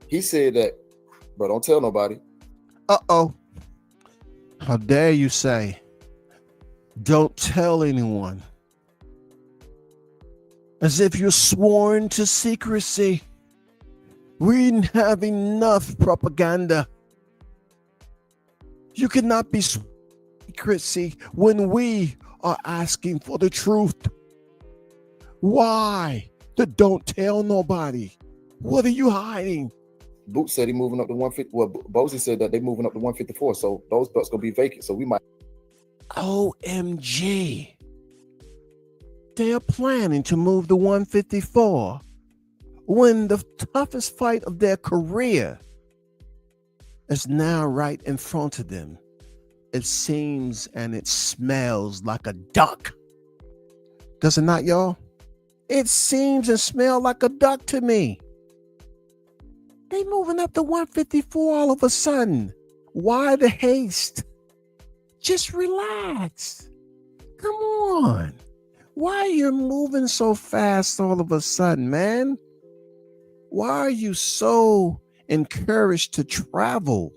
He said that, bro, don't tell nobody. Uh-oh. How dare you say, don't tell anyone. As if you're sworn to secrecy. We didn't have enough propaganda. You cannot be secrecy when we are asking for the truth. Why? The don't tell nobody. What are you hiding? Boots said he moving up to 150. Well, Bozy said that they moving up to 154, so those belts gonna be vacant. So we might. OMG. They're planning to move to 154 when the toughest fight of their career is now right in front of them. It seems and it smells like a duck. Does it not, y'all? It seems and smells like a duck to me. They moving up to 154 all of a sudden. Why the haste? Just relax. Come on. Why are you moving so fast all of a sudden, man? Why are you so encouraged to travel?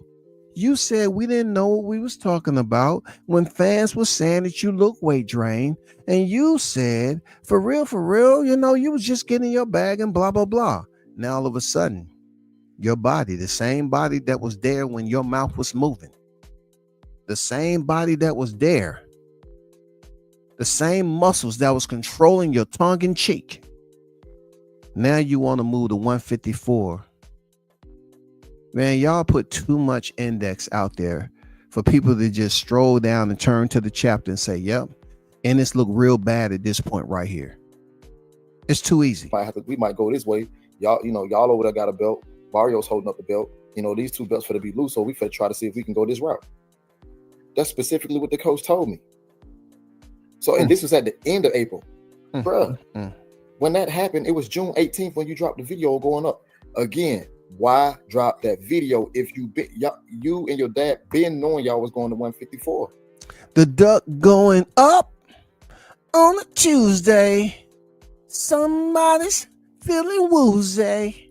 You said we didn't know what we was talking about when fans were saying that you look weight drained. And you said, for real, you know, you was just getting your bag and blah, blah, blah. Now all of a sudden, your body, the same body that was there when your mouth was moving, the same body that was there, the same muscles that was controlling your tongue and cheek. Now you want to move to 154. Man, y'all put too much index out there for people to just stroll down and turn to the chapter and say, yep, and this look real bad at this point right here. It's too easy. We might go this way. Y'all over there got a belt. Barrio's holding up the belt. You know, these two belts for to be loose, so we finna try to see if we can go this route. That's specifically what the coach told me. So, and this was at the end of April. Bruh, when that happened, it was June 18th when you dropped the video going up. Again, why drop that video if you and your dad been knowing y'all was going to 154? The duck going up on a Tuesday. Somebody's feeling woozy.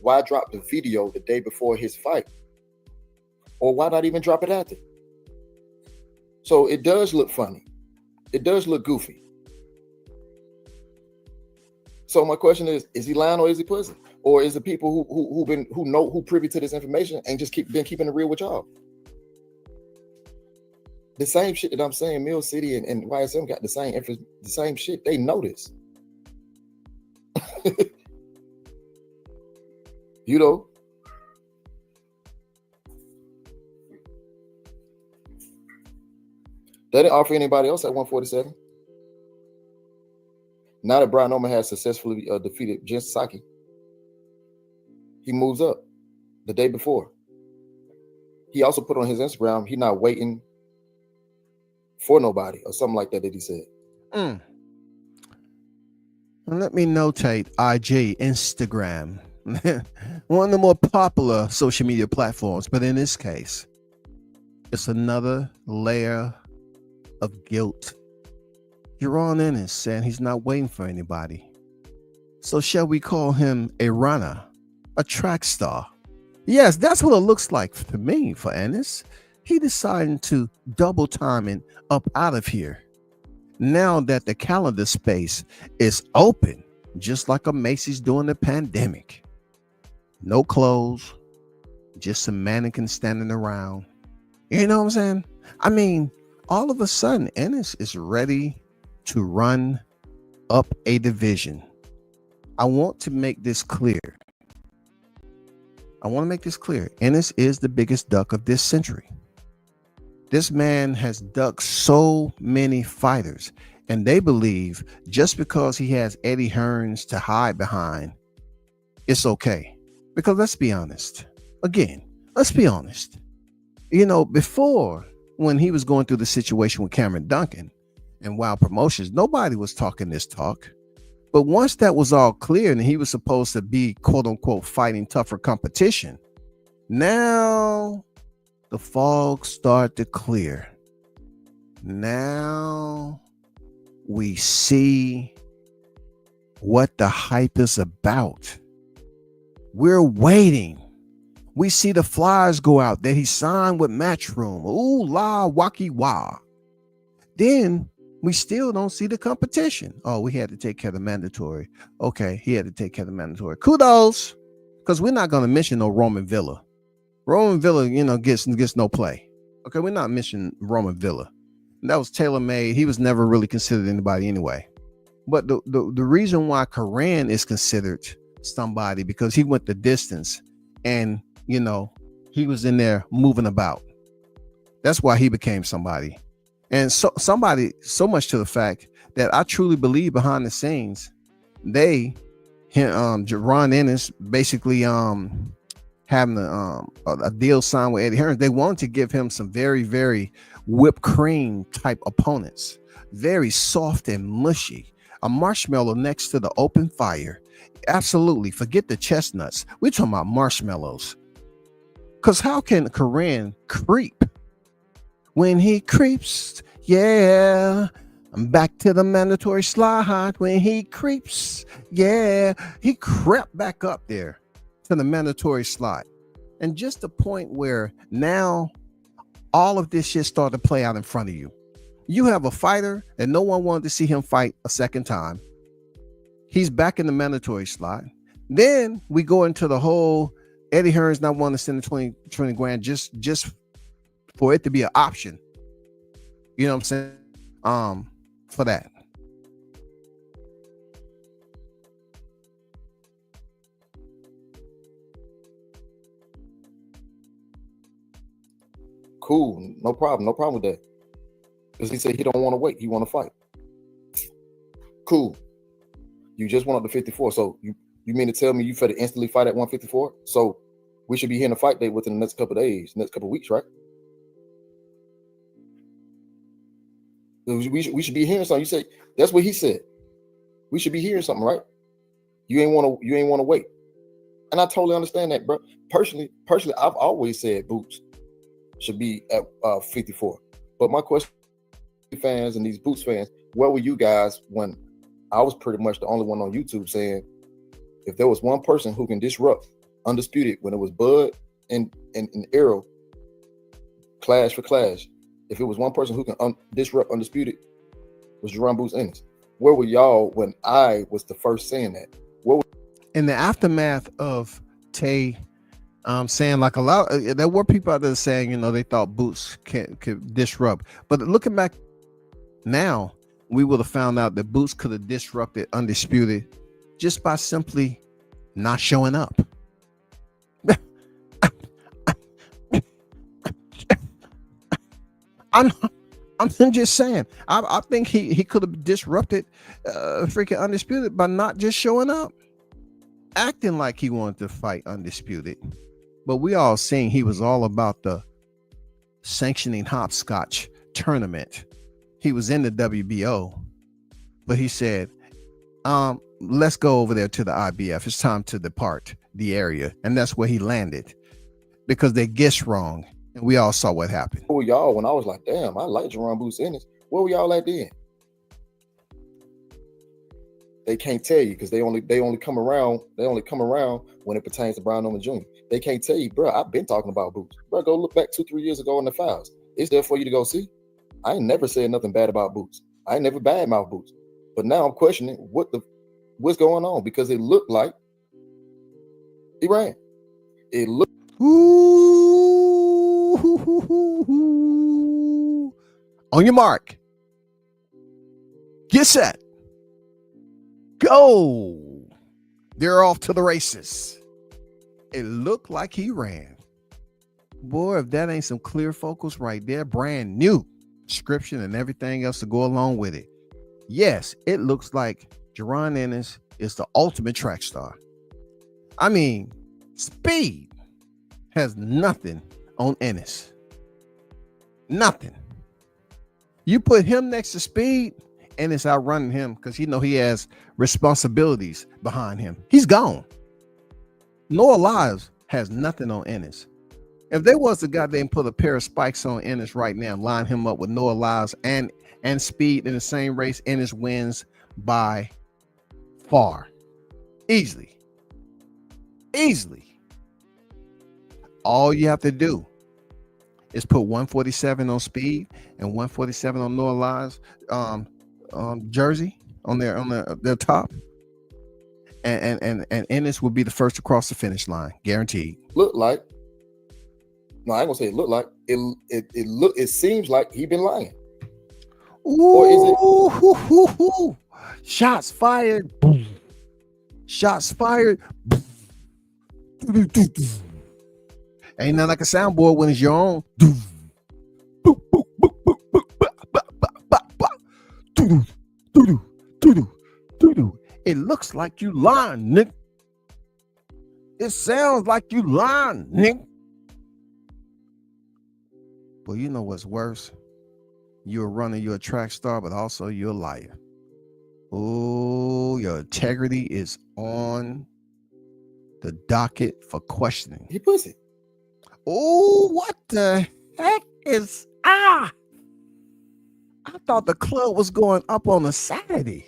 Why drop the video the day before his fight? Or why not even drop it after? So it does look funny. It does look goofy. So my question is he lying or is he pussy? Or is the people who privy to this information and just been keeping it real with y'all? The same shit that I'm saying, Mill City and YSM got the same shit. They know this. You know? They didn't offer anybody else at 147. Now that Brian Norman has successfully defeated Jen Psaki, he moves up the day before. He also put on his Instagram, he's not waiting for nobody or something like that he said. And let me notate IG, Instagram, one of the more popular social media platforms. But in this case, it's another layer of guilt. Jaron Ennis saying he's not waiting for anybody. So shall we call him a runner, a track star? Yes, that's what it looks like to me for Ennis. He decided to double time and up out of here. Now that the calendar space is open, just like a Macy's during the pandemic. No clothes, just some mannequins standing around. You know what I'm saying? I mean, all of a sudden, Ennis is ready to run up a division. I want to make this clear. Ennis is the biggest duck of this century. This man has ducked so many fighters, and they believe just because he has Eddie Hearns to hide behind, it's okay. Because let's be honest. Again, let's be honest. You know, before, when he was going through the situation with Cameron Duncan and Wild Promotions, nobody was talking this talk. But once that was all clear and he was supposed to be, quote unquote, fighting tougher competition, now the fog started to clear. Now we see what the hype is about. We're waiting. We see the flyers go out that he signed with Matchroom. Ooh la wacky wah. Then we still don't see the competition. Oh, we had to take care of the mandatory. Okay, he had to take care of the mandatory. Kudos, because we're not going to mention no Roman Villa. Roman Villa, you know, gets no play. Okay, we're not mentioning Roman Villa. That was tailor-made. He was never really considered anybody anyway. But the reason why Karan is considered somebody, because he went the distance and, you know, he was in there moving about. That's why he became somebody. And so somebody, so much to the fact that I truly believe behind the scenes, Jaron Ennis basically having a deal signed with Eddie Hearns. They wanted to give him some very, very whipped cream type opponents, very soft and mushy, a marshmallow next to the open fire. Absolutely, forget the chestnuts. We're talking about marshmallows. Because how can Karan creep? When he creeps, yeah, I'm back to the mandatory slide. When he creeps, yeah, he crept back up there to the mandatory slide. And just the point where now all of this shit started to play out in front of you. You have a fighter that no one wanted to see him fight a second time. He's back in the mandatory slot. Then we go into the whole Eddie Hearns not wanting to send the 20 grand just for it to be an option. You know what I'm saying? For that. Cool, no problem with that. Because he said he don't want to wait, he want to fight. Cool. You just went up to 54, so you mean to tell me you finna instantly fight at 154? So we should be hearing a fight date within the next couple of days, next couple of weeks, right? We should be hearing something. You say that's what he said. We should be hearing something, right? You ain't want to wait, and I totally understand that, bro. Personally, I've always said Boots should be at 54. But my question, fans and these Boots fans, where were you guys when I was pretty much the only one on YouTube saying if there was one person who can disrupt Undisputed when it was Bud and Arrow, clash for clash. If it was one person who can disrupt Undisputed, was Jaron Boots Ennis. Where were y'all when I was the first saying that? In the aftermath of Tay saying, like, a lot, there were people out there saying, you know, they thought Boots could disrupt. But looking back now, we would have found out that Boots could have disrupted Undisputed just by simply not showing up. I'm just saying. I think he could have disrupted freaking Undisputed by not just showing up, acting like he wanted to fight Undisputed. But we all seen he was all about the sanctioning hopscotch tournament he was in the WBO, but he said, let's go over there to the IBF. It's time to depart the area. And that's where he landed because they guessed wrong. And we all saw what happened. Where were y'all when I was like, damn, I like Jerron Boots Ennis? Where were y'all at then? They can't tell you because they only come around when it pertains to Brian Norman Jr. They can't tell you, bro, I've been talking about Boots. Bro, go look back 2-3 years ago in the files. It's there for you to go see. I ain't never said nothing bad about Boots. I ain't never badmouthed Boots. But now I'm questioning what's going on because it looked like he ran. It looked. Ooh. On your mark. Get set. Go. They're off to the races. It looked like he ran. Boy, if that ain't some clear focus right there, brand new description and everything else to go along with it. Yes, it looks like Jerron Ennis is the ultimate track star. I mean, speed has nothing on Ennis. Nothing. You put him next to speed, Ennis outrunning him because he has responsibilities behind him. He's gone. Noah Lyles has nothing on Ennis. If there was a guy that put a pair of spikes on Ennis right now, line him up with Noah Lyles and speed in the same race, Ennis wins by far. Easily. All you have to do is put 147 on speed and 147 on Noah Lyles jersey on their top. And Ennis will be the first to cross the finish line, guaranteed. Look like. No, I ain't gonna say it looked like. It seems like he been lying. Ooh, or is it? Shots fired. Shots fired. Ain't nothing like a soundboard when it's your own. It looks like you lying, Nick. It sounds like you lying, Nick. Well, you know what's worse? You're a runner, you're a track star, but also you're a liar. Oh, your integrity is on the docket for questioning. He pussy. Oh, what the heck is I thought the club was going up on a Saturday.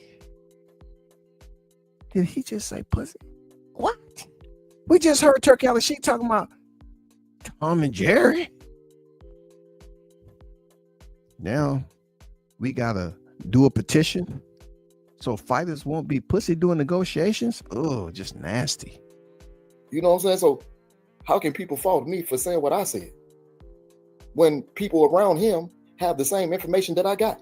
Did he just say pussy? What? We just heard Turkey Alley Sheik talking about Tom and Jerry. Now we gotta do a petition so fighters won't be pussy doing negotiations. Oh, just nasty. You know what I'm saying? So how can people fault me for saying what I said when people around him have the same information that I got?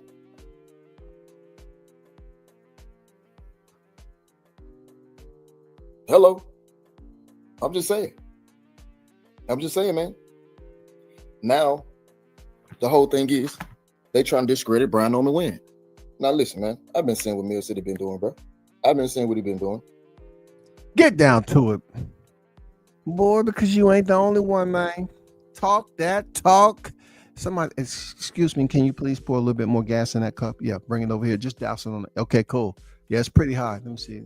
Hello. I'm just saying, man. Now, the whole thing is they trying to discredit Brian Norman win. Now, listen, man. I've been seeing what Mill City been doing, bro. I've been seeing what he been doing. Get down to it, boy, because you ain't the only one, man. Talk that talk. Somebody, excuse me, can you please pour a little bit more gas in that cup? Yeah, bring it over here. Just douse it on it. Okay, cool. Yeah, it's pretty high. Let me see.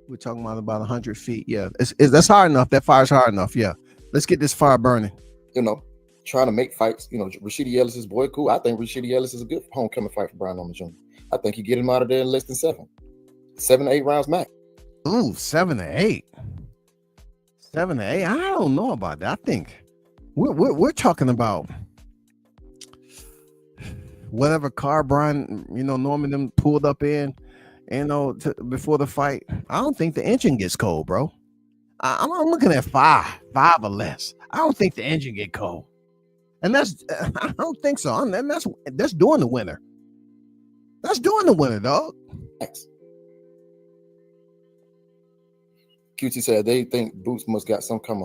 We're talking about 100 feet. Yeah, that's hard enough. That fire's hard enough. Yeah, let's get this fire burning. You know, trying to make fights. You know, Rashidi Ellis' boy, cool. I think Rashidi Ellis is a good homecoming fight for Brian Norman Jr. I think he get him out of there in less than 7 to 8 rounds max. Ooh, 7 to 8. 7 to 8. I don't know about that. I think we're talking about whatever car Brian, Norman them pulled up in. Before the fight, I don't think the engine gets cold, bro. I'm looking at 5 or less. I don't think the engine get cold, and I don't think so. And that's doing the winner. That's doing the winner, dog. Thanks. QT said they think Boots must got some kind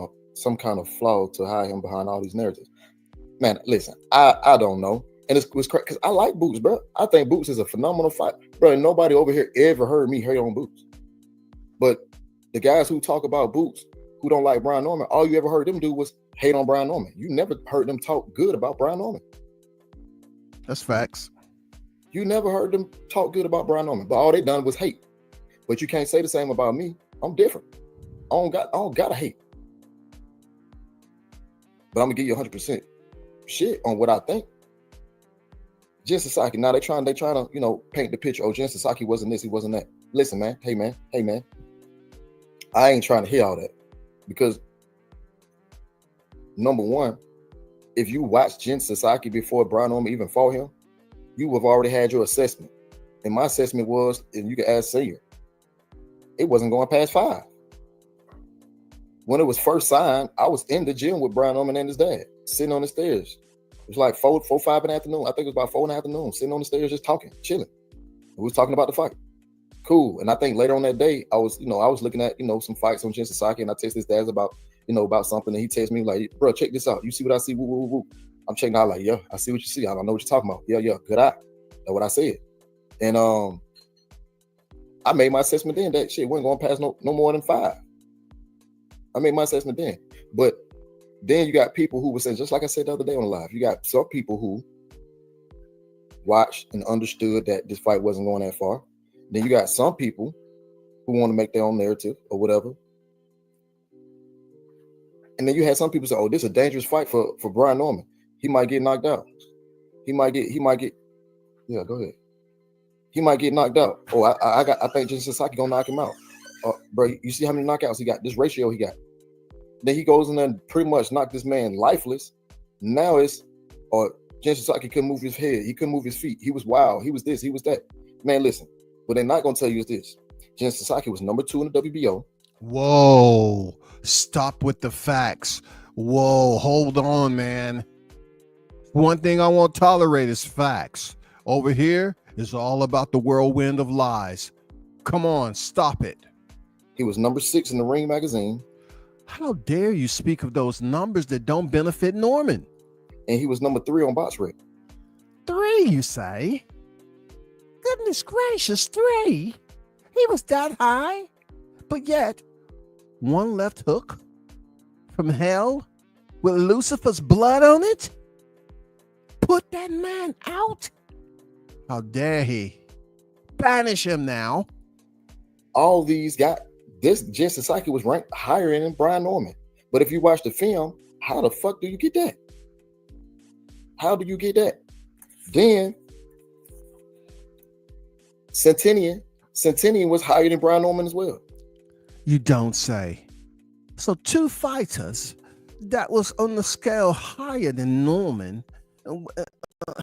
of flaw to hide him behind all these narratives. Man, listen, I don't know. And it's crazy because I like Boots, bro. I think Boots is a phenomenal fighter, bro. And nobody over here ever heard me hate on Boots. But the guys who talk about Boots, who don't like Brian Norman, all you ever heard them do was hate on Brian Norman. You never heard them talk good about Brian Norman. That's facts. You never heard them talk good about Brian Norman, but all they done was hate. But you can't say the same about me. I'm different. I don't gotta hate. But I'm gonna give you 100% shit on what I think. Jen Psaki, now they trying to, you know, paint the picture. Oh, Jen Psaki wasn't this, he wasn't that. Listen, man. Hey, man. I ain't trying to hear all that, because number one, if you watched Jen Psaki before Brian Norman even fought him, you have already had your assessment. And my assessment was, and you can ask Sayer, it wasn't going past 5. When it was first signed, I was in the gym with Brian Norman and his dad, sitting on the stairs. It was like 4, 5 in the afternoon. I think it was about 4 in the afternoon, sitting on the stairs, just talking, chilling. We was talking about the fight. Cool. And I think later on that day, I was looking at, you know, some fights on Jen Psaki, and I texted his dad about something, and he texted me like, bro, check this out. You see what I see? Woo, woo, woo. I'm checking out like, yeah, I see what you see. I don't know what you're talking about. Yeah, good eye. That's what I said. And I made my assessment then that shit wasn't going past no more than 5. I made my assessment then. But then you got people who were saying, just like I said the other day on the live, you got some people who watched and understood that this fight wasn't going that far. Then you got some people who want to make their own narrative or whatever. And then you had some people say, oh, this is a dangerous fight for Brian Norman. He might get knocked out. He might get, yeah, go ahead. He might get knocked out. Oh, I think Jen Psaki gonna knock him out. Bro, you see how many knockouts he got? This ratio he got. Then he goes in there and pretty much knocked this man lifeless. Now it's, Jen Psaki couldn't move his head. He couldn't move his feet. He was wild. He was this. He was that. Man, listen. What they're not gonna tell you is this: Jen Psaki was number 2 in the WBO. Whoa! Stop with the facts. Whoa! Hold on, man. One thing I won't tolerate is facts. Over here is all about the whirlwind of lies. Come on, stop it. He was number 6 in the Ring magazine. How dare you speak of those numbers that don't benefit Norman? And he was number 3 on BoxRec. 3, you say? Goodness gracious, 3? He was that high? But yet, one left hook from hell with Lucifer's blood on it? Put that man out? How dare he? Banish him now. All these got this. Jen Psaki was ranked higher than Brian Norman. But if you watch the film, how the fuck do you get that? How do you get that? Then Centennial was higher than Brian Norman as well. You don't say. So 2 fighters that was on the scale higher than Norman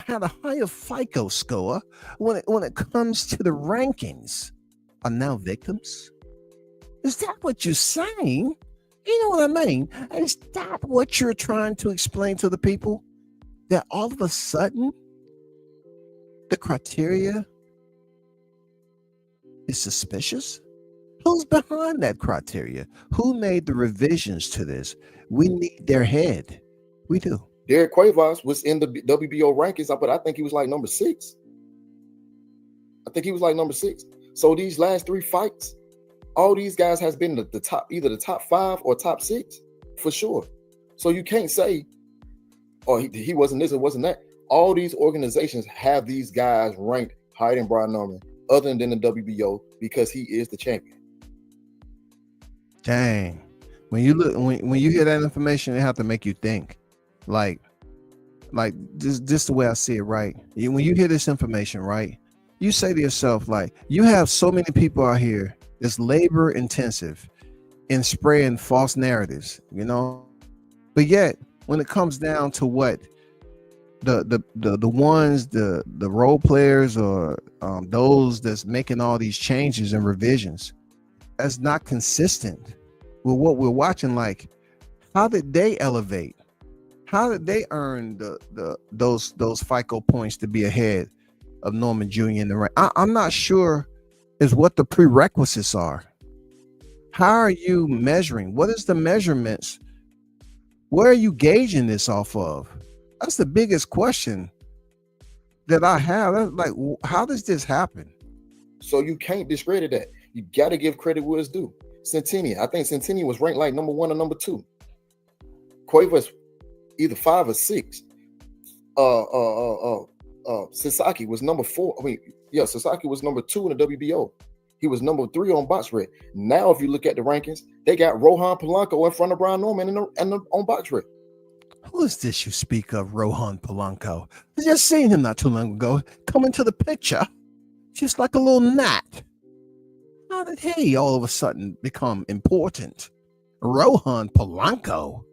had a higher FICO score when it comes to the rankings are now victims? Is that what you're saying? You know what I mean? Is that what you're trying to explain to the people? That all of a sudden the criteria is suspicious? Who's behind that criteria? Who made the revisions to this? We need their head. We do. Derek Cuevas was in the WBO rankings, but I think he was like number 6. So these last 3 fights, all these guys has been the top, either the top 5 or top 6 for sure. So you can't say, oh, he wasn't this or wasn't that. All these organizations have these guys ranked higher than Brian Norman, other than the WBO, because he is the champion. Dang. When you look, when you hear that information, it have to make you think. Like this the way I see it, right? When you hear this information, right, you say to yourself, like, you have so many people out here that's labor intensive in spreading false narratives, you know, but yet when it comes down to what the role players or those that's making all these changes and revisions, that's not consistent with what we're watching. Like, how did they elevate? How did they earn those FICO points to be ahead of Norman Jr. in the rank? I'm not sure is what the prerequisites are. How are you measuring? What is the measurements? Where are you gauging this off of? That's the biggest question that I have. That's like, how does this happen? So you can't discredit that. You got to give credit where it's due. Centennial, I think Centennial was ranked like number 1 or number 2. Cuevas either 5 or 6. Sasaki was number 4. Sasaki was number 2 in the WBO. He was number 3 on box rate. Now, if you look at the rankings, they got Rohan Polanco in front of Brian Norman on box rate. Who is this you speak of, Rohan Polanco? I just seen him not too long ago come into the picture, just like a little gnat. How did he all of a sudden become important? Rohan Polanco?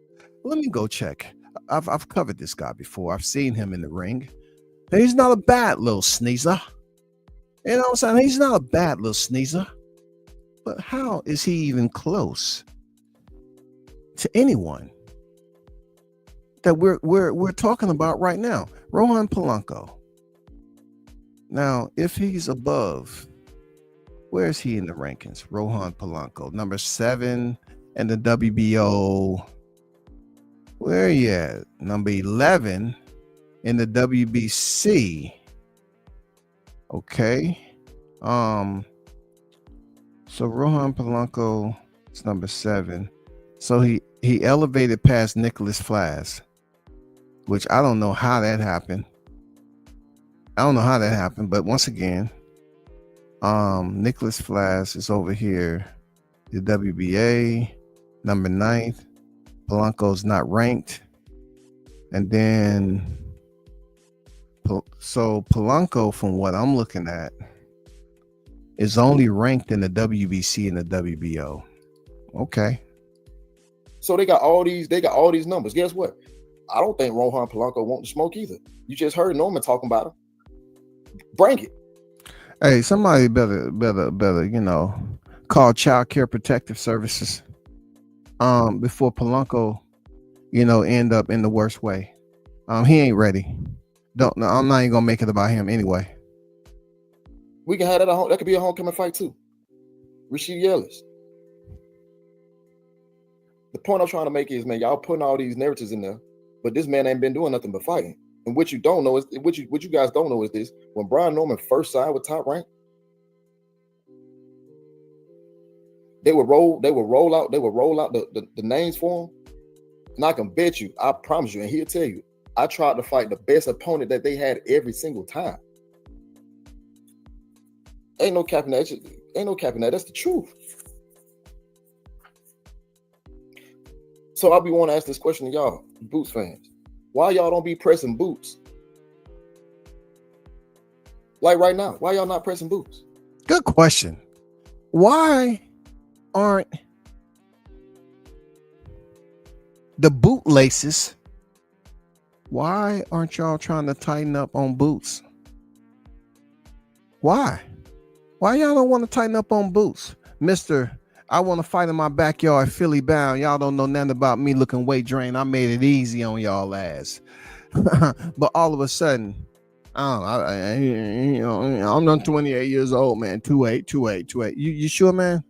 Let me go check. I've covered this guy before. I've seen him in the ring. He's not a bad little sneezer. You know what I'm saying? He's not a bad little sneezer. But how is he even close to anyone that we're talking about right now? Rohan Polanco. Now, if he's above, where is he in the rankings? Rohan Polanco, number 7 in the WBO. Where are you at? Number 11 in the WBC. Okay. So Rohan Polanco is number 7. So he elevated past Nicholas Flass, which I don't know how that happened. But once again, Nicholas Flass is over here, the WBA, number 9th. Polanco's not ranked. And then, so Polanco, from what I'm looking at, is only ranked in the WBC and the WBO. Okay. So they got all these numbers. Guess what? I don't think Rohan Polanco wants to smoke either. You just heard Norman talking about him. Bring it. Hey, somebody better, call Child Care Protective Services before Polanco, end up in the worst way. He ain't ready. I'm not even gonna make it about him anyway. We can have that at home. That could be a homecoming fight too. Rashid Ellis. The point I'm trying to make is, man, y'all putting all these narratives in there, but this man ain't been doing nothing but fighting. And what you don't know is what you guys don't know is this: when Brian Norman first signed with Top Rank, they would roll out the names for him. And I can bet you, I promise you, and he'll tell you, I tried to fight the best opponent that they had every single time. Ain't no capping that. That's the truth. So I'll be wanting to ask this question to y'all, Boots fans. Why y'all don't be pressing Boots? Like right now, why y'all not pressing Boots? Good question. Why aren't the bootlaces? Why aren't y'all trying to tighten up on Boots? Why? Why y'all don't want to tighten up on Boots? Mr. I want to fight in my backyard, Philly bound. Y'all don't know nothing about me looking weight drained. I made it easy on y'all ass. But all of a sudden, I'm done 28 years old, man. 28. You sure, man?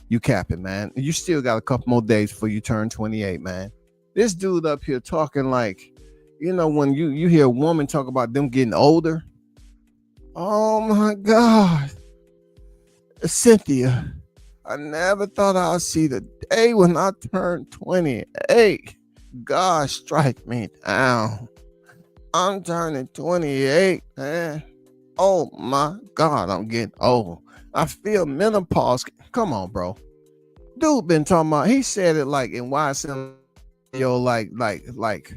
You capping, man. You still got a couple more days before you turn 28, man. This dude up here talking like, when you hear a woman talk about them getting older. Oh my God. Cynthia, I never thought I'd see the day when I turned 28. God strike me down. I'm turning 28, man. Oh my God, I'm getting old. I feel menopause. Come on, bro. Dude been talking about, he said it like in YSM, like,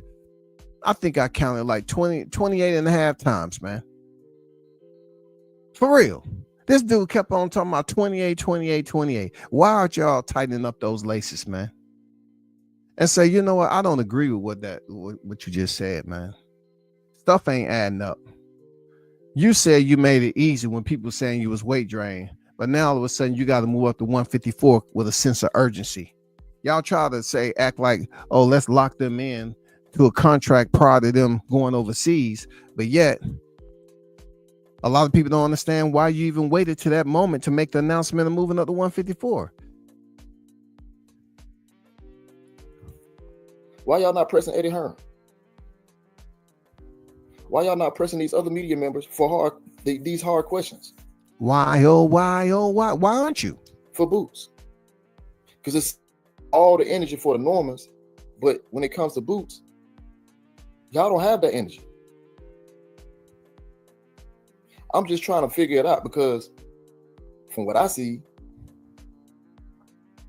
I think I counted like 28 and a half times, man. For real. This dude kept on talking about 28. Why aren't y'all tightening up those laces, man? And say, you know what? I don't agree with what you just said, man. Stuff ain't adding up. You said you made it easy when people saying you was weight drained, but now all of a sudden you got to move up to 154 with a sense of urgency. Y'all try to act like, oh, let's lock them in to a contract prior to them going overseas, but yet a lot of people don't understand why you even waited to that moment to make the announcement of moving up to 154. Why y'all not pressing Eddie Hearn? Why y'all not pressing these other media members for these hard questions? Why aren't you? For Boots. Because it's all the energy for the Normans, but when it comes to Boots, y'all don't have that energy. I'm just trying to figure it out because from what I see,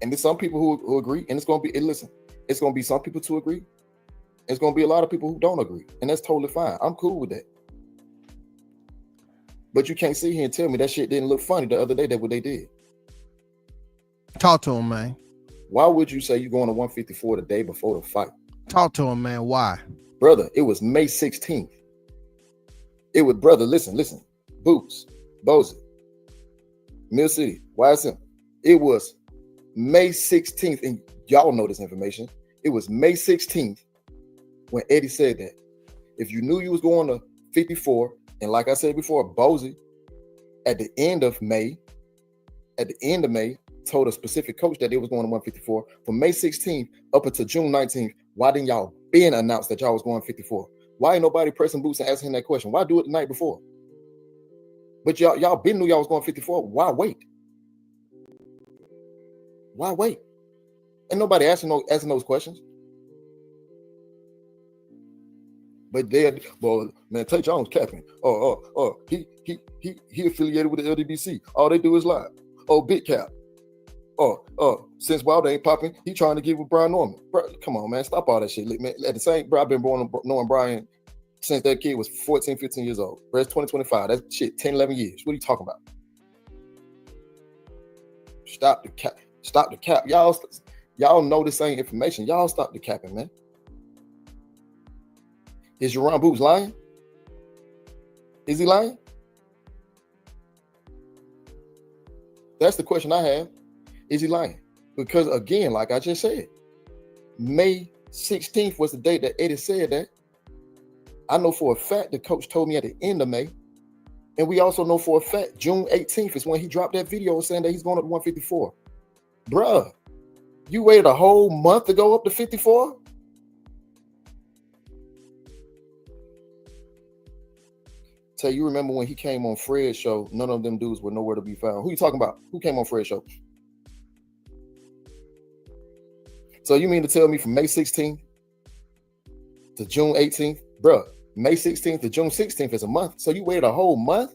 and there's some people who agree, and it's gonna be, listen, it's gonna be some people to agree. It's gonna be a lot of people who don't agree, and that's totally fine. I'm cool with that. But you can't sit here and tell me that shit didn't look funny the other day, that what they did. Talk to him, man. Why would you say you're going to 154 the day before the fight? Talk to him, man. Why? Brother, it was May 16th. It was, brother, listen. Boots, Bozy, Mill City, YSM. It was May 16th, and y'all know this information. It was May 16th when Eddie said that. If you knew you was going to 54, and like I said before, Bozy, at the end of May, told a specific coach that they was going to 154. From May 16th up until June 19th, why didn't y'all been announced that y'all was going 54? Why ain't nobody pressing Boots and asking him that question? Why do it the night before? But y'all been knew y'all was going 54. Why wait? Why wait? Ain't nobody asking those questions. But well, man, Tay Jones capping. He affiliated with the LDBC. All they do is lie. Oh, big cap. Since Wilder ain't popping, he trying to get with Brian Norman. Bro, come on, man, stop all that shit. Man, at the same, bro, I've been knowing Brian since that kid was 14, 15 years old. Bro, it's 2025. That's shit, 10, 11 years. What are you talking about? Stop the cap. Stop the cap. Y'all know this ain't information. Y'all stop the capping, man. Is Jerron Boots lying? Is he lying? That's the question I have. Is he lying? Because again, like I just said, May 16th was the date that Eddie said that. I know for a fact the coach told me at the end of May. And we also know for a fact June 18th is when he dropped that video saying that he's going up to 154. Bruh, you waited a whole month to go up to 54? Tell you remember when he came on Fred's show, none of them dudes were nowhere to be found. Who you talking about? Who came on Fred's show? So you mean to tell me from May 16th to June 18th, bruh, May 16th to June 16th is a month. So you waited a whole month?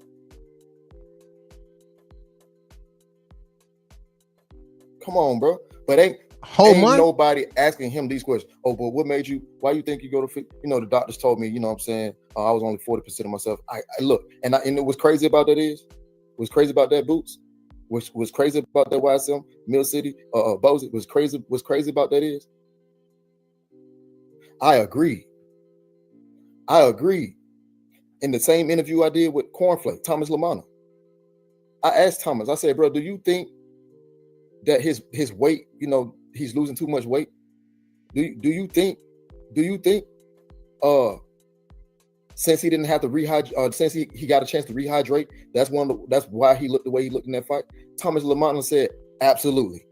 Come on, bro. But ain't nobody asking him these questions. Oh, but what made you, why you think you go to, the doctors told me, you know what I'm saying, I was only 40% of myself. I look, and it was crazy about that was crazy about that Boots, was crazy about that YSM, Mill City, Bozy, was crazy about that is. I agree. In the same interview I did with Cornflake, Thomas Lamana, I asked Thomas, I said, bro, do you think that his weight, he's losing too much weight? Do you think since he didn't have to rehydrate, since he got a chance to rehydrate, that's why he looked the way he looked in that fight? Thomas Lamana said, absolutely.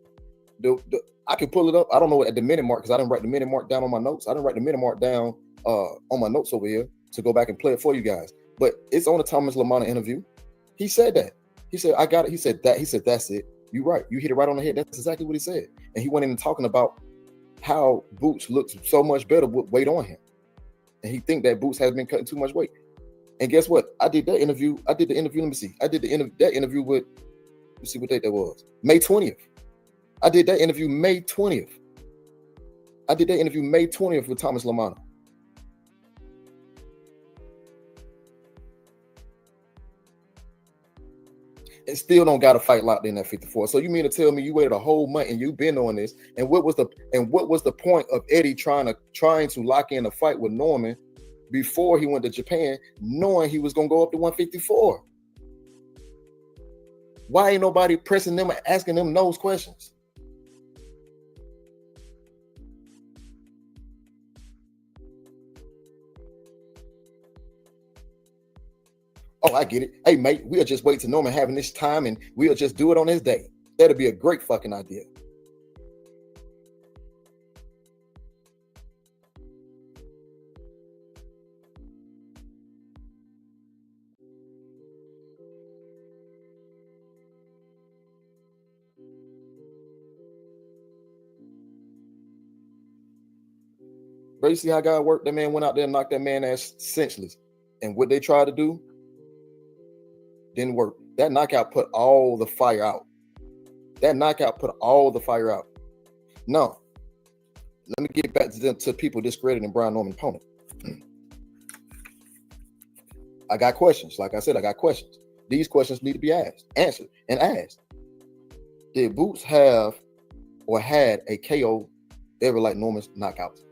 I can pull it up. I don't know at the minute mark because I didn't write the minute mark down on my notes. I didn't write the minute mark down on my notes over here to go back and play it for you guys. But it's on the Thomas Lamana interview. He said that. He said, I got it. He said, that's it. You're right. You hit it right on the head. That's exactly what he said. And he went in and talking about how Boots looks so much better with weight on him. And he think that Boots has been cutting too much weight. And guess what? I did that interview. Let me see. I did that interview with, let's see what date that was. May 20th. I did that interview May 20th. With Thomas Lamana. And still don't got a fight locked in at 54. So you mean to tell me you waited a whole month and you've been on this? And what was the point of Eddie trying to lock in a fight with Norman before he went to Japan, knowing he was gonna go up to 154? Why ain't nobody pressing them and asking them those questions? Oh, I get it. Hey, mate, we'll just wait till Norman having this time and we'll just do it on his day. That'd be a great fucking idea. Bro, you see how God worked? That man went out there and knocked that man ass senseless. And what they tried to do, Didn't work. That knockout put all the fire out. No. Let me get back to people discrediting Brian Norman's opponent. I got questions. Like I said, I got questions. These questions need to be answered. Did Boots have or had a KO ever like Norman's knockouts?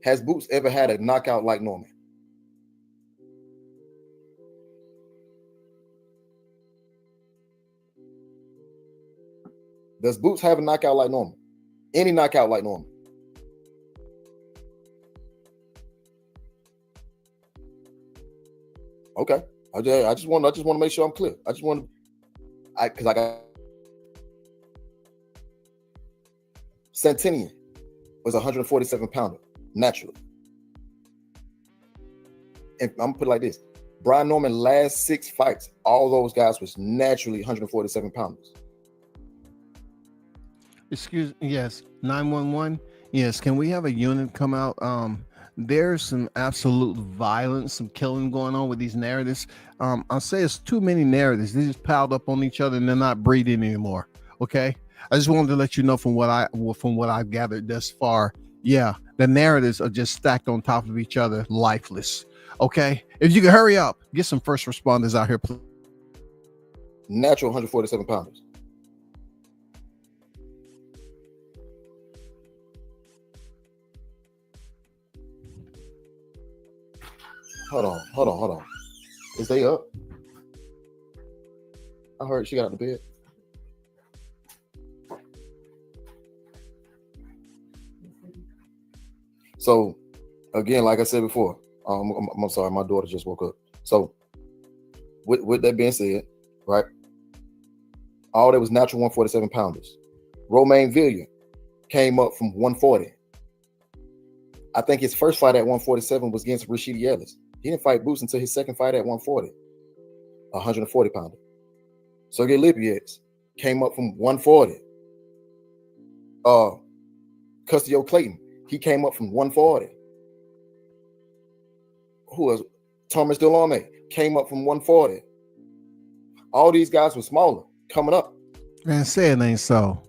Has Boots ever had a knockout like Norman? Does Boots have a knockout like Norman? Any knockout like Norman? Okay. I just want to make sure I'm clear. Because I got Santinian was a 147 pounder naturally. And I'm gonna put it like this: Brian Norman last 6 fights, all those guys was naturally 147 pounders. Excuse me, yes, 911. Yes, can we have a unit come out? There's some absolute violence, some killing going on with these narratives. I'll say it's too many narratives. They just piled up on each other and they're not breathing anymore. Okay. I just wanted to let you know from what I've gathered thus far. Yeah, the narratives are just stacked on top of each other, lifeless. Okay. If you can hurry up, get some first responders out here, please. Natural 147 pounders. Hold on. Is they up? I heard she got out of bed. So, again, like I said before, I'm sorry, my daughter just woke up. So, with that being said, right, all that was natural 147 pounders. Romain Villiers came up from 140. I think his first fight at 147 was against Rashidi Ellis. He didn't fight Boots until his second fight at 140, 140 pounder. Sergey Lipiex came up from 140. Custio Clayton, he came up from 140. Who was Thomas Delorme came up from 140. All these guys were smaller coming up. Man, say it ain't so.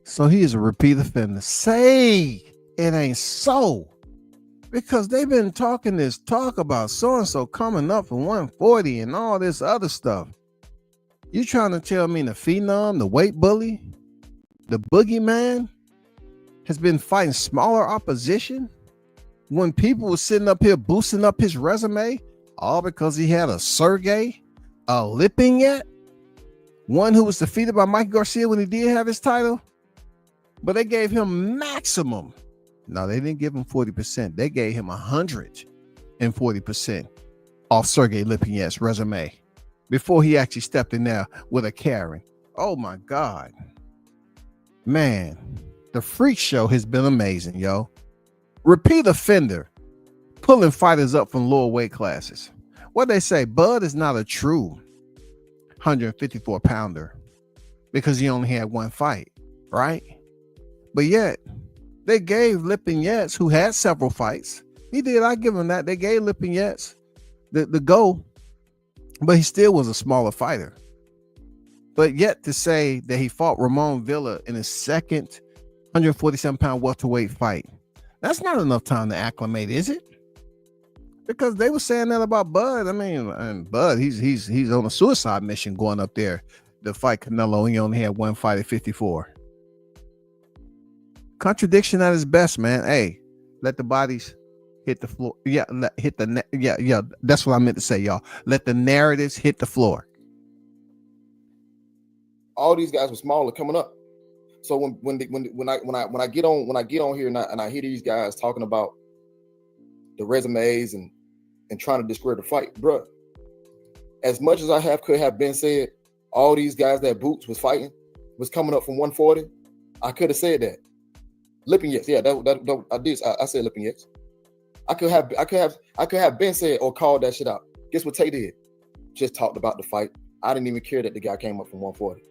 So he is a repeat offender. Say it ain't so. Because they've been talking this talk about so-and-so coming up from 140 and all this other stuff. You trying to tell me the phenom, the weight bully, the boogeyman has been fighting smaller opposition when people were sitting up here boosting up his resume, all because he had a Sergey, a Lipinets, one who was defeated by Mike Garcia when he did have his title, but they gave him maximum. No, they didn't give him 40%. They gave him 140% off Sergey Lipinets' resume before he actually stepped in there with a Karen. Oh my God. Man, the freak show has been amazing, yo. Repeat offender, pulling fighters up from lower weight classes. What they say, Bud is not a true 154 pounder because he only had one fight, right? But yet, They gave Lipinets, who had several fights. He did. I give him that. They gave Lipinets the go, but he still was a smaller fighter. But yet to say that he fought Ramon Villa in his second 147-pound welterweight fight, that's not enough time to acclimate, is it? Because they were saying that about Bud. I mean, and Bud, he's on a suicide mission going up there to fight Canelo. He only had one fight at 54. Contradiction at its best, man. Hey, let the bodies hit the floor. Yeah, yeah. That's what I meant to say, y'all. Let the narratives hit the floor. All these guys were smaller coming up. So when I get on here and I hear these guys talking about the resumes and trying to discredit the fight, bruh. As much as could have been said, all these guys that Boots was fighting was coming up from 140. I could have said that. Lipinets, yeah, that I did. I said Lipinets. I could have been said or called that shit out. Guess what Tay did? Just talked about the fight. I didn't even care that the guy came up from 140.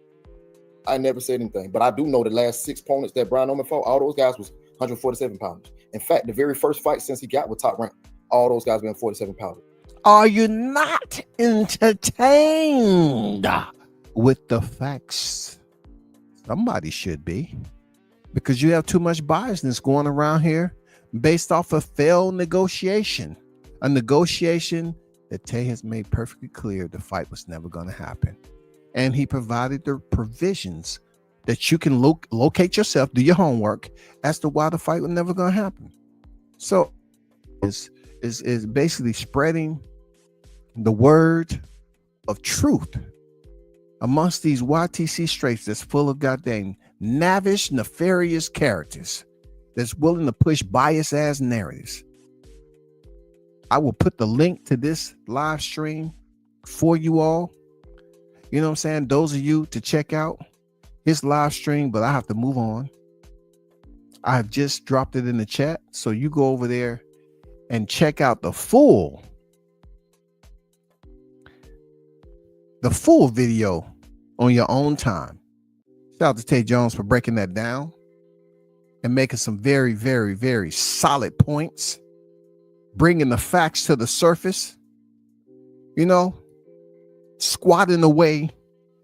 I never said anything, but I do know the last 6 opponents that Brian Norman fought, all those guys was 147 pounders. In fact, the very first fight since he got with Top Rank, all those guys been 47 pounders. Are you not entertained with the facts? Somebody should be, because you have too much biasness going around here based off a failed negotiation, a negotiation that Tay has made perfectly clear the fight was never going to happen. And he provided the provisions that you can locate yourself, do your homework as to why the fight was never going to happen. So is basically spreading the word of truth amongst these YTC straights that's full of goddamn navish, nefarious characters that's willing to push bias ass narratives. I will put the link to this live stream for you all. You know what I'm saying? Those of you to check out his live stream, but I have to move on. I have just dropped it in the chat. So you go over there and check out the full video on your own time. Shout out to Tay Jones for breaking that down and making some very, very, very solid points, bringing the facts to the surface, you know, squatting away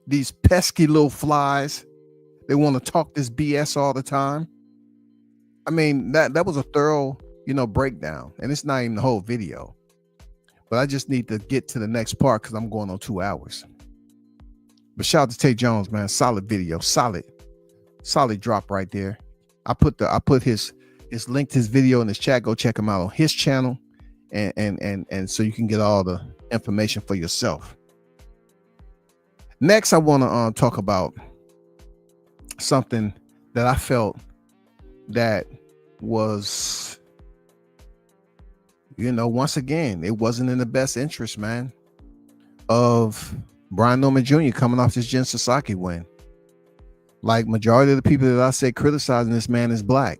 these pesky little flies. They want to talk this BS all the time. I mean, that was a thorough, breakdown, and it's not even the whole video, but I just need to get to the next part because I'm going on 2 hours. But shout out to Tay Jones, man. Solid video, solid drop right there. I put his link to his video in his chat. Go check him out on his channel, and so you can get all the information for yourself. Next, I want to talk about something that I felt that was, once again, it wasn't in the best interest, man, of Brian Norman Jr. coming off this Jen Sasaki win. Like, majority of the people that I say criticizing this man is black.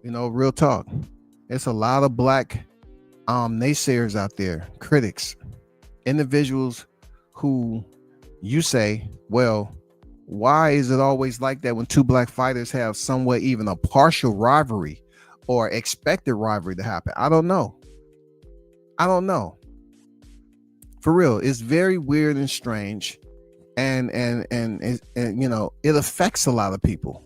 Real talk. It's a lot of black naysayers out there, critics, individuals who you say, well, why is it always like that when two black fighters have somewhat even a partial rivalry or expected rivalry to happen? I don't know. For real, it's very weird and strange, and it affects a lot of people.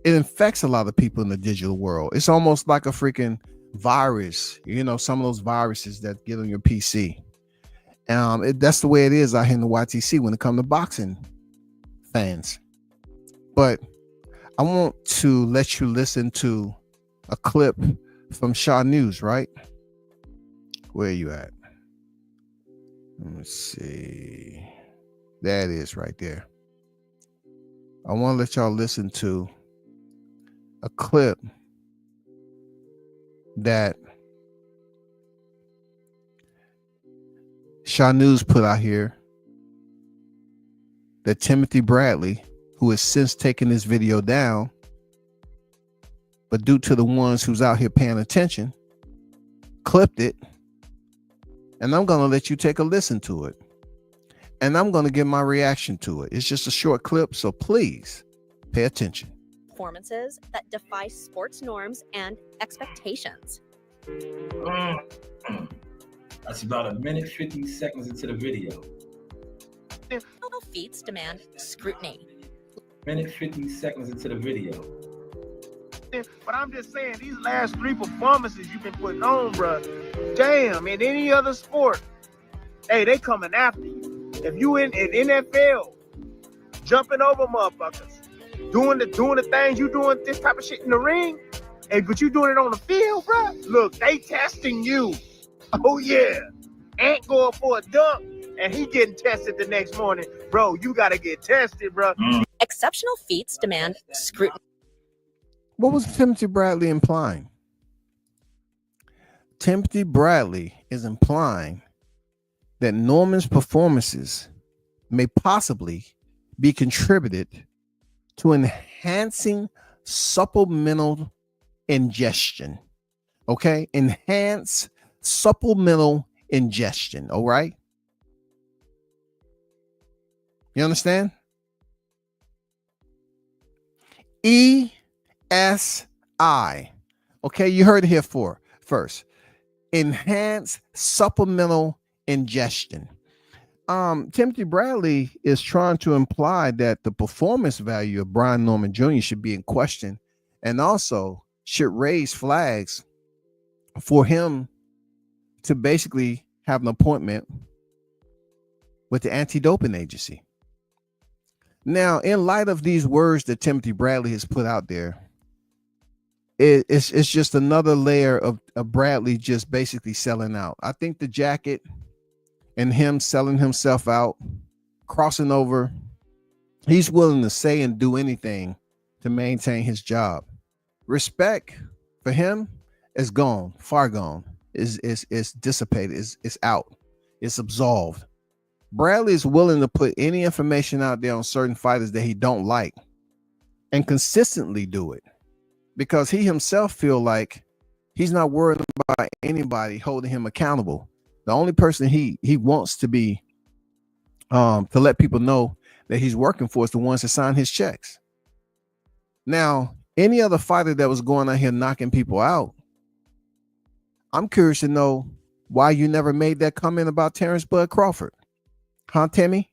It infects a lot of people in the digital world. It's almost like a freaking virus. Some of those viruses that get on your PC. That's the way it is out here in the YTC when it comes to boxing fans. But I want to let you listen to a clip from Shaw News, right? Where are you at? Let me see. That is right there. I want to let y'all listen to a clip that Shaw News put out here that Timothy Bradley, who has since taken this video down, but due to the ones who's out here paying attention, clipped it, and I'm going to let you take a listen to it, and I'm going to give my reaction to it. It's just a short clip, so please pay attention. performances that defy sports norms and expectations. That's about a minute 50 seconds into the video. Feats demand scrutiny. Minute 50 seconds into the video. But I'm just saying, these last 3 performances you've been putting on, bro, damn, in any other sport, hey, they coming after you. If you in NFL, jumping over motherfuckers, doing the things you doing, this type of shit in the ring, but you doing it on the field, bro, look, they testing you. Oh, yeah. Ant going for a dunk, and he getting tested the next morning. Bro, you got to get tested, bro. Exceptional feats demand scrutiny. What was Timothy Bradley implying? Timothy Bradley is implying that Norman's performances may possibly be contributed to enhancing supplemental ingestion. Okay? Enhance supplemental ingestion. All right? You understand? ESI. Okay, you heard it here first. Enhance supplemental ingestion. Timothy Bradley is trying to imply that the performance value of Brian Norman Jr. should be in question and also should raise flags for him to basically have an appointment with the anti-doping agency. Now, in light of these words that Timothy Bradley has put out there, it's just another layer of Bradley just basically selling out. I think the jacket and him selling himself out, crossing over, he's willing to say and do anything to maintain his job. Respect for him is gone, far gone. Is dissipated, it's out, it's absolved. Bradley is willing to put any information out there on certain fighters that he don't like and consistently do it because he himself feel like he's not worried about anybody holding him accountable. The only person he wants to be to let people know that he's working for is the ones that sign his checks. Now, any other fighter that was going out here knocking people out, I'm curious to know why you never made that comment about Terrence Bud Crawford. Huh, Timmy?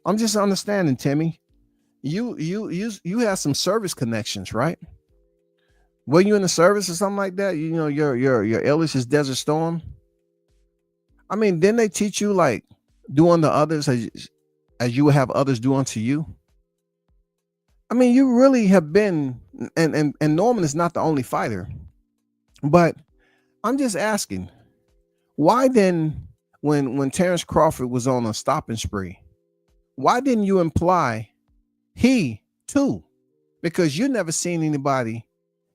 I'm just understanding, Timmy. You have some service connections, right? Were you in the service or something like that? You know, your alias is Desert Storm. I mean, didn't they teach you like do unto others as you would have others do unto you? I mean, you really have been, and Norman is not the only fighter, but I'm just asking, why then? When Terrence Crawford was on a stopping spree, why didn't you imply he too? Because you never seen anybody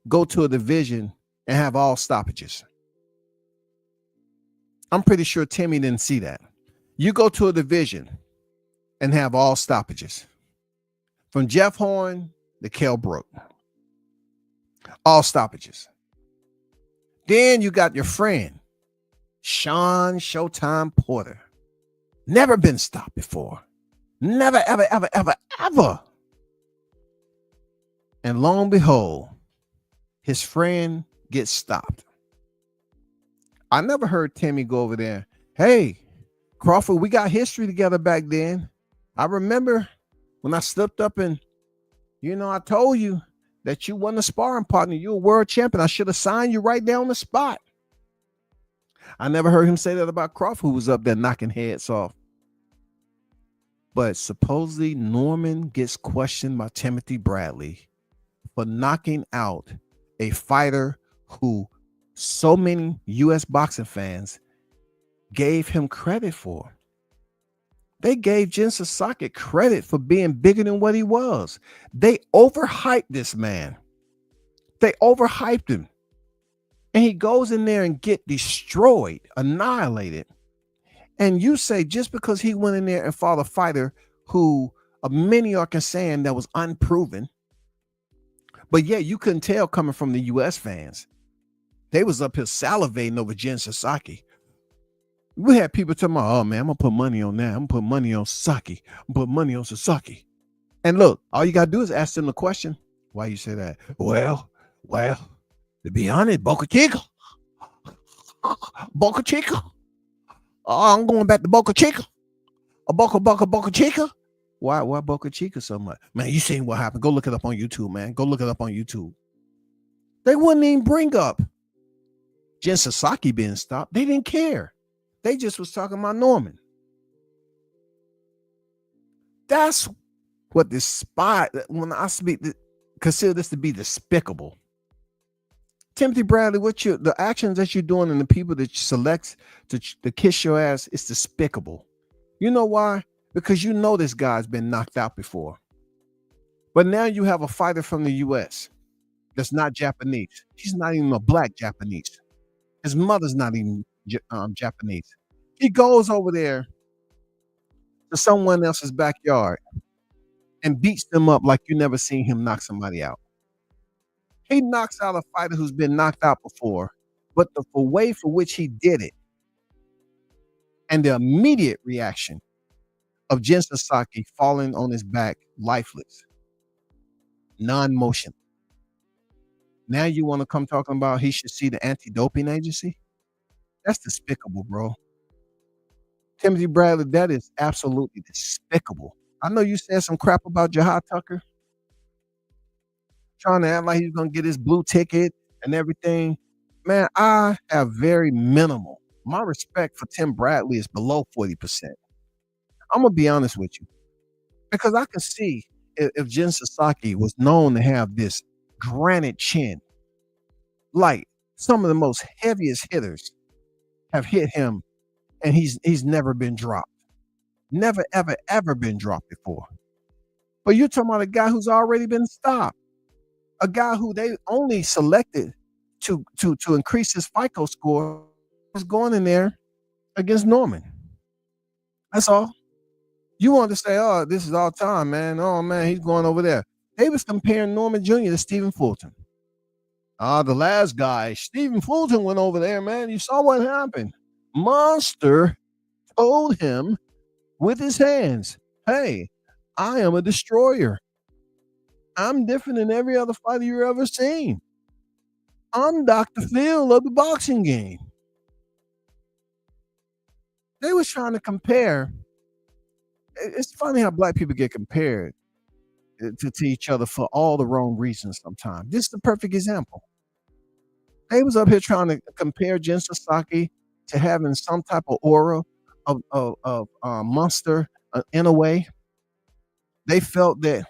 go to a division and have all stoppages. I'm pretty sure Timmy didn't see that. You go to a division and have all stoppages. From Jeff Horn to Kell Brook. All stoppages. Then you got your friend, Sean Showtime Porter. Never been stopped before. Never, ever, ever, ever, ever. And lo and behold, his friend gets stopped. I never heard Timmy go over there. Hey, Crawford, we got history together back then. I remember when I slipped up and, I told you that you wasn't a sparring partner. You were a world champion. I should have signed you right there on the spot. I never heard him say that about Crawford, who was up there knocking heads off. But supposedly Norman gets questioned by Timothy Bradley for knocking out a fighter who so many U.S. boxing fans gave him credit for. They gave Jin Sasaki credit for being bigger than what he was. They overhyped this man. They overhyped him. And he goes in there and get destroyed, annihilated. And you say just because he went in there and fought a fighter who many are saying that was unproven, but yeah, you couldn't tell coming from the U.S. fans. They was up here salivating over Jin Sasaki. We had people talking about, oh man, I'm gonna put money on that. I'm gonna put money on Sasaki. I'm gonna put money on Sasaki. And look, all you gotta do is ask them the question, Why you say that? Well, to be honest, Boca Chica. Boca Chica. Oh, I'm going back to Boca Chica. Boca Chica. Why Boca Chica so much? Man, you seen what happened. Go look it up on YouTube, man. Go look it up on YouTube. They wouldn't even bring up Jen Sasaki being stopped. They didn't care. They just was talking about Norman. That's what this spy, when I speak, consider this to be despicable. Timothy Bradley, the actions that you're doing and the people that you select to kiss your ass is despicable. You know why? Because you know this guy's been knocked out before. But now you have a fighter from the U.S. that's not Japanese. He's not even a black Japanese. His mother's not even Japanese. He goes over there to someone else's backyard and beats them up like you never seen him knock somebody out. He knocks out a fighter who's been knocked out before, but the way for which he did it and the immediate reaction of Jen Sasaki falling on his back, lifeless, non-motion. Now you want to come talking about he should see the anti-doping agency? That's despicable, bro. Timothy Bradley, that is absolutely despicable. I know you said some crap about Jahad Tucker, trying to act like he's going to get his blue ticket and everything. Man, I have very minimal. My respect for Tim Bradley is below 40%. I'm going to be honest with you. Because I can see if Jen Sasaki was known to have this granite chin, like some of the most heaviest hitters have hit him, and he's never been dropped. Never, ever, ever been dropped before. But you're talking about a guy who's already been stopped. A guy who they only selected to increase his FICO score is going in there against Norman. That's all. You want to say, oh, this is all time, man. Oh, man, he's going over there. They was comparing Norman Jr. to Stephen Fulton. The last guy, Stephen Fulton, went over there, man. You saw what happened. Monster told him with his hands, hey, I am a destroyer. I'm different than every other fighter you've ever seen. I'm Dr. Phil of the boxing game. They was trying to compare. It's funny how black people get compared to each other for all the wrong reasons sometimes. This is the perfect example. They was up here trying to compare Jen Sasaki to having some type of aura of monster in a way. They felt that,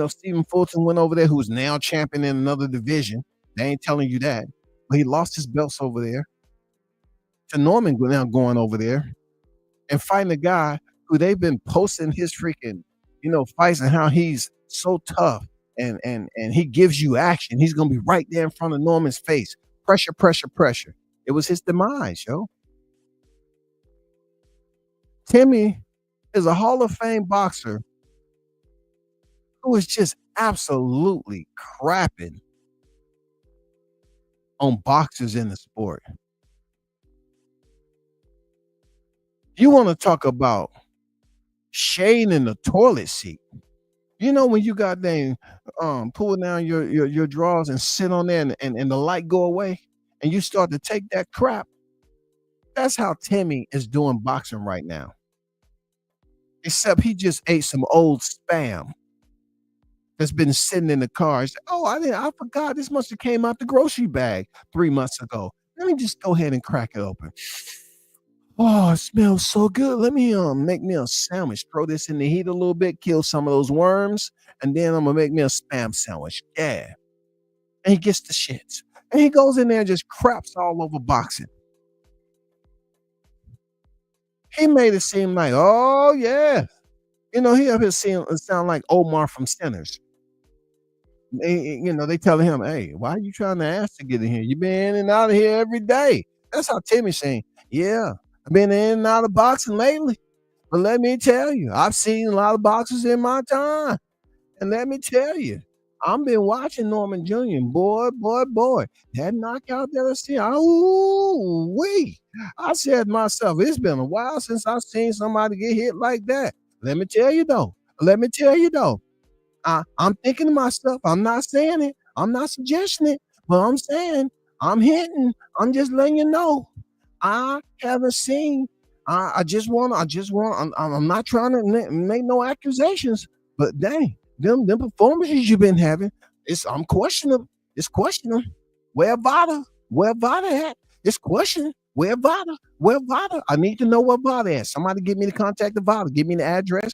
Stephen Fulton went over there, who's now champion in another division. They ain't telling you that. But he lost his belts over there to Norman now going over there and fighting a guy who they've been posting his freaking, fights and how he's so tough and he gives you action. He's going to be right there in front of Norman's face. Pressure, pressure, pressure. It was his demise, yo. Timmy is a Hall of Fame boxer who is just absolutely crapping on boxers in the sport. You want to talk about shade in the toilet seat? When you got pull down your drawers and sit on there and the light go away and you start to take that crap. That's how Timmy is doing boxing right now. Except he just ate some old spam that's been sitting in the car. He said, I forgot this must have came out the grocery bag 3 months ago. Let me just go ahead and crack it open. Oh, it smells so good. Let me make me a sandwich. Throw this in the heat a little bit, kill some of those worms, and then I'm gonna make me a spam sandwich. Yeah. And he gets the shits. And he goes in there and just craps all over boxing. He made it seem like, oh yeah. He up here sound like Omar from Sinners. They telling him, hey, why are you trying to ask to get in here? You been in and out of here every day. That's how Timmy's saying, yeah. I've been in and out of boxing lately, but let me tell you, I've seen a lot of boxers in my time. And let me tell you, I've been watching Norman Jr. Boy, that knockout that I seen, I said to myself, it's been a while since I've seen somebody get hit like that. Let me tell you though, I'm thinking to myself, I'm not saying it, I'm not suggesting it, but I'm saying, I'm hinting, I'm just letting you know. I haven't seen. I just want. I'm not trying to make no accusations, but dang, them performances you've been having, I'm questioning. It's questioning. Where Vada? Where Vada at? It's questioning. Where Vada? Where Vada? I need to know where Vada at. Somebody give me the contact of Vada. Give me the address.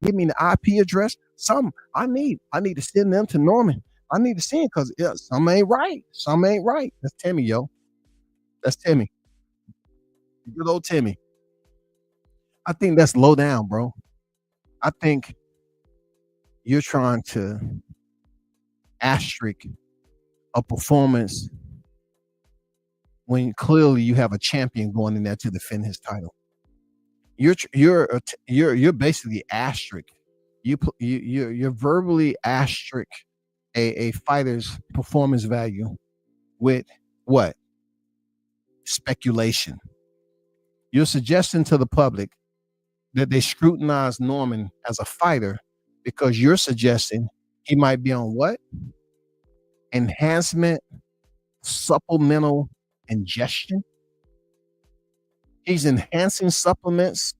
Give me the IP address. Some I need to send them to Norman. I need to see it because some ain't right. Some ain't right. That's Timmy, yo. That's Timmy. Good old Timmy. I think that's low down, bro. I think you're trying to asterisk a performance when clearly you have a champion going in there to defend his title. You're basically asterisk. You're verbally asterisk a fighter's performance value with what? Speculation. You're suggesting to the public that they scrutinize Norman as a fighter because you're suggesting he might be on what? Enhancement, supplemental ingestion. He's enhancing supplements.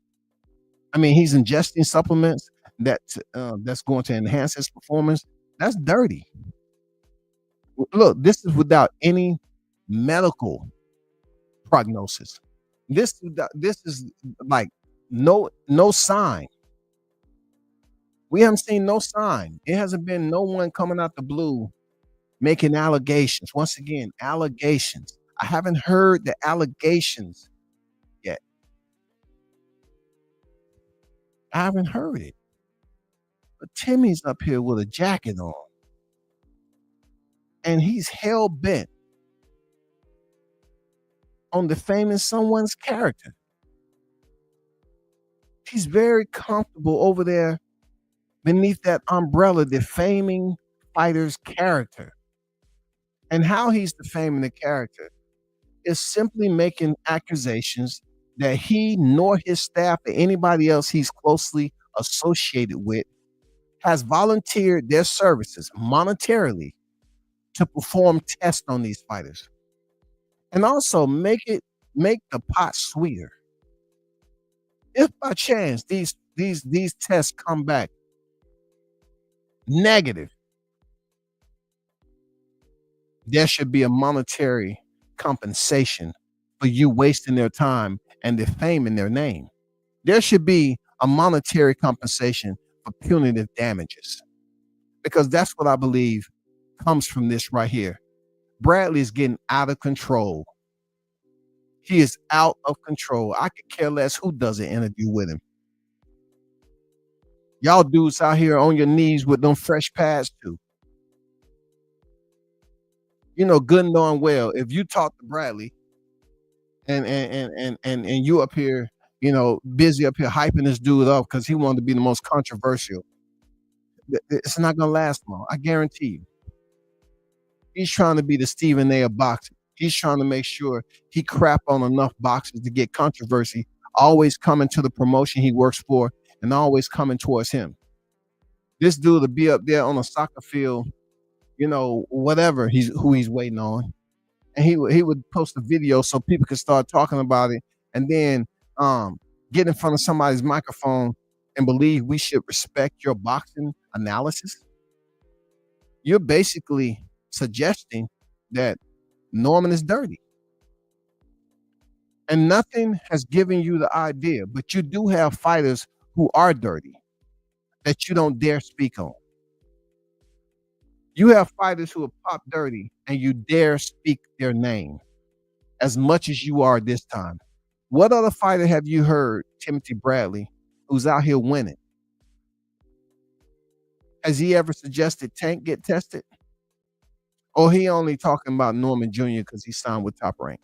He's ingesting supplements that's going to enhance his performance. That's dirty. Look, this is without any medical prognosis. This is like no sign. We haven't seen no sign. It hasn't been no one coming out the blue making allegations. Once again, allegations. I haven't heard the allegations yet. I haven't heard it. But Timmy's up here with a jacket on. And he's hell bent on defaming someone's character. He's very comfortable over there beneath that umbrella defaming fighter's character. And how he's defaming the character is simply making accusations that he nor his staff or anybody else he's closely associated with has volunteered their services monetarily to perform tests on these fighters. And also make the pot sweeter. If by chance these tests come back negative, there should be a monetary compensation for you wasting their time and defaming their name. There should be a monetary compensation for punitive damages, because that's what I believe comes from this right here. Bradley is getting out of control. He is out of control. I could care less who does an interview with him. Y'all dudes out here on your knees with them fresh pads too. You know good and darn well, if you talk to Bradley and you up here, busy up here hyping this dude up because he wanted to be the most controversial, it's not gonna last long. I guarantee you. He's trying to be the Stephen A. of boxing. He's trying to make sure he crap on enough boxers to get controversy, always coming to the promotion he works for and always coming towards him. This dude will be up there on a soccer field, whatever who he's waiting on. And he would post a video so people could start talking about it, and then get in front of somebody's microphone and believe we should respect your boxing analysis. You're basically suggesting that Norman is dirty. And nothing has given you the idea, but you do have fighters who are dirty that you don't dare speak on. You have fighters who have popped dirty and you dare speak their name as much as you are this time. What other fighter have you heard, Timothy Bradley, who's out here winning? Has he ever suggested Tank get tested? Or he only talking about Norman Jr. because he signed with Top Rank?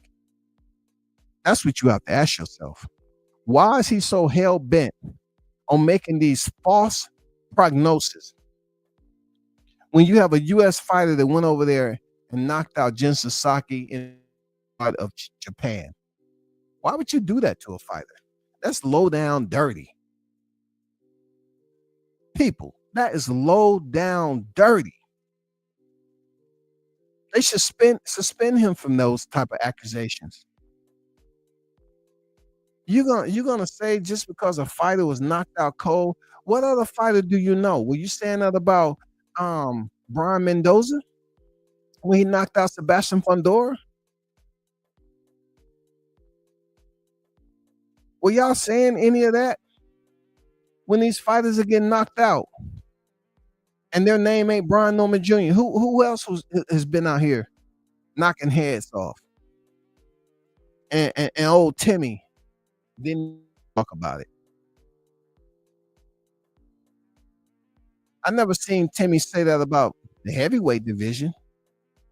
That's what you have to ask yourself. Why is he so hell-bent on making these false prognoses when you have a U.S. fighter that went over there and knocked out Jin Sasaki in of Japan? Why would you do that to a fighter? That's low down dirty. People, That is low down dirty. They should suspend him from those type of accusations. You're gonna say just because a fighter was knocked out cold? What other fighter do you know? Were you saying that about Brian Mendoza when he knocked out Sebastian Fundora? Were y'all saying any of that when these fighters are getting knocked out and their name ain't Brian Norman Jr.? Who else has been out here knocking heads off? And old Timmy didn't talk about it. I never seen Timmy say that about the heavyweight division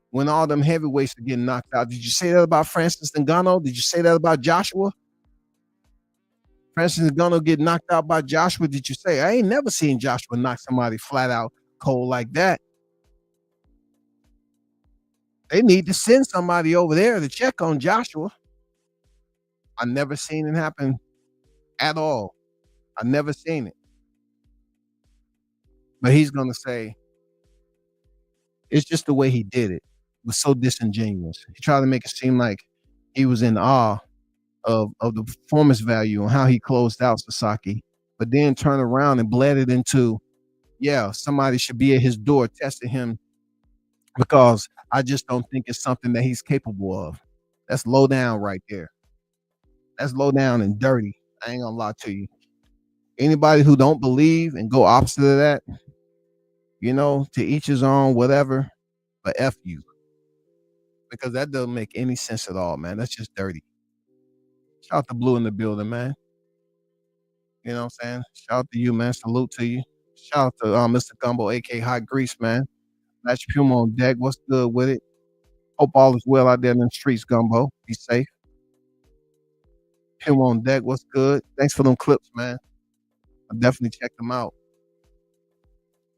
when all them heavyweights are getting knocked out. Did you say that about Francis Ngannou? Did you say that about Joshua? Francis Ngannou get knocked out by Joshua. Did you say? I ain't never seen Joshua knock somebody flat out cold like that. They need to send somebody over there to check on Joshua. I never seen it happen at all. I never seen it. But he's going to say, it's just the way he did it. It was so disingenuous. He tried to make it seem like he was in awe of the performance value and how he closed out Sasaki, but then turned around and bled it into, yeah, somebody should be at his door testing him because I just don't think it's something that he's capable of. That's low down right there. That's low down and dirty. I ain't gonna lie to you. Anybody who don't believe and go opposite of that, you know, to each his own, whatever, but F you. Because that doesn't make any sense at all, man. That's just dirty. Shout out to Blue in the building, man. You know what I'm saying? Shout out to you, man. Salute to you. Shout out to Mr. Gumbo, a.k.a. Hot Grease, man. Match Puma on deck. What's good with it? Hope all is well out there in the streets, Gumbo. Be safe. Puma on deck. What's good? Thanks for them clips, man. I definitely check them out.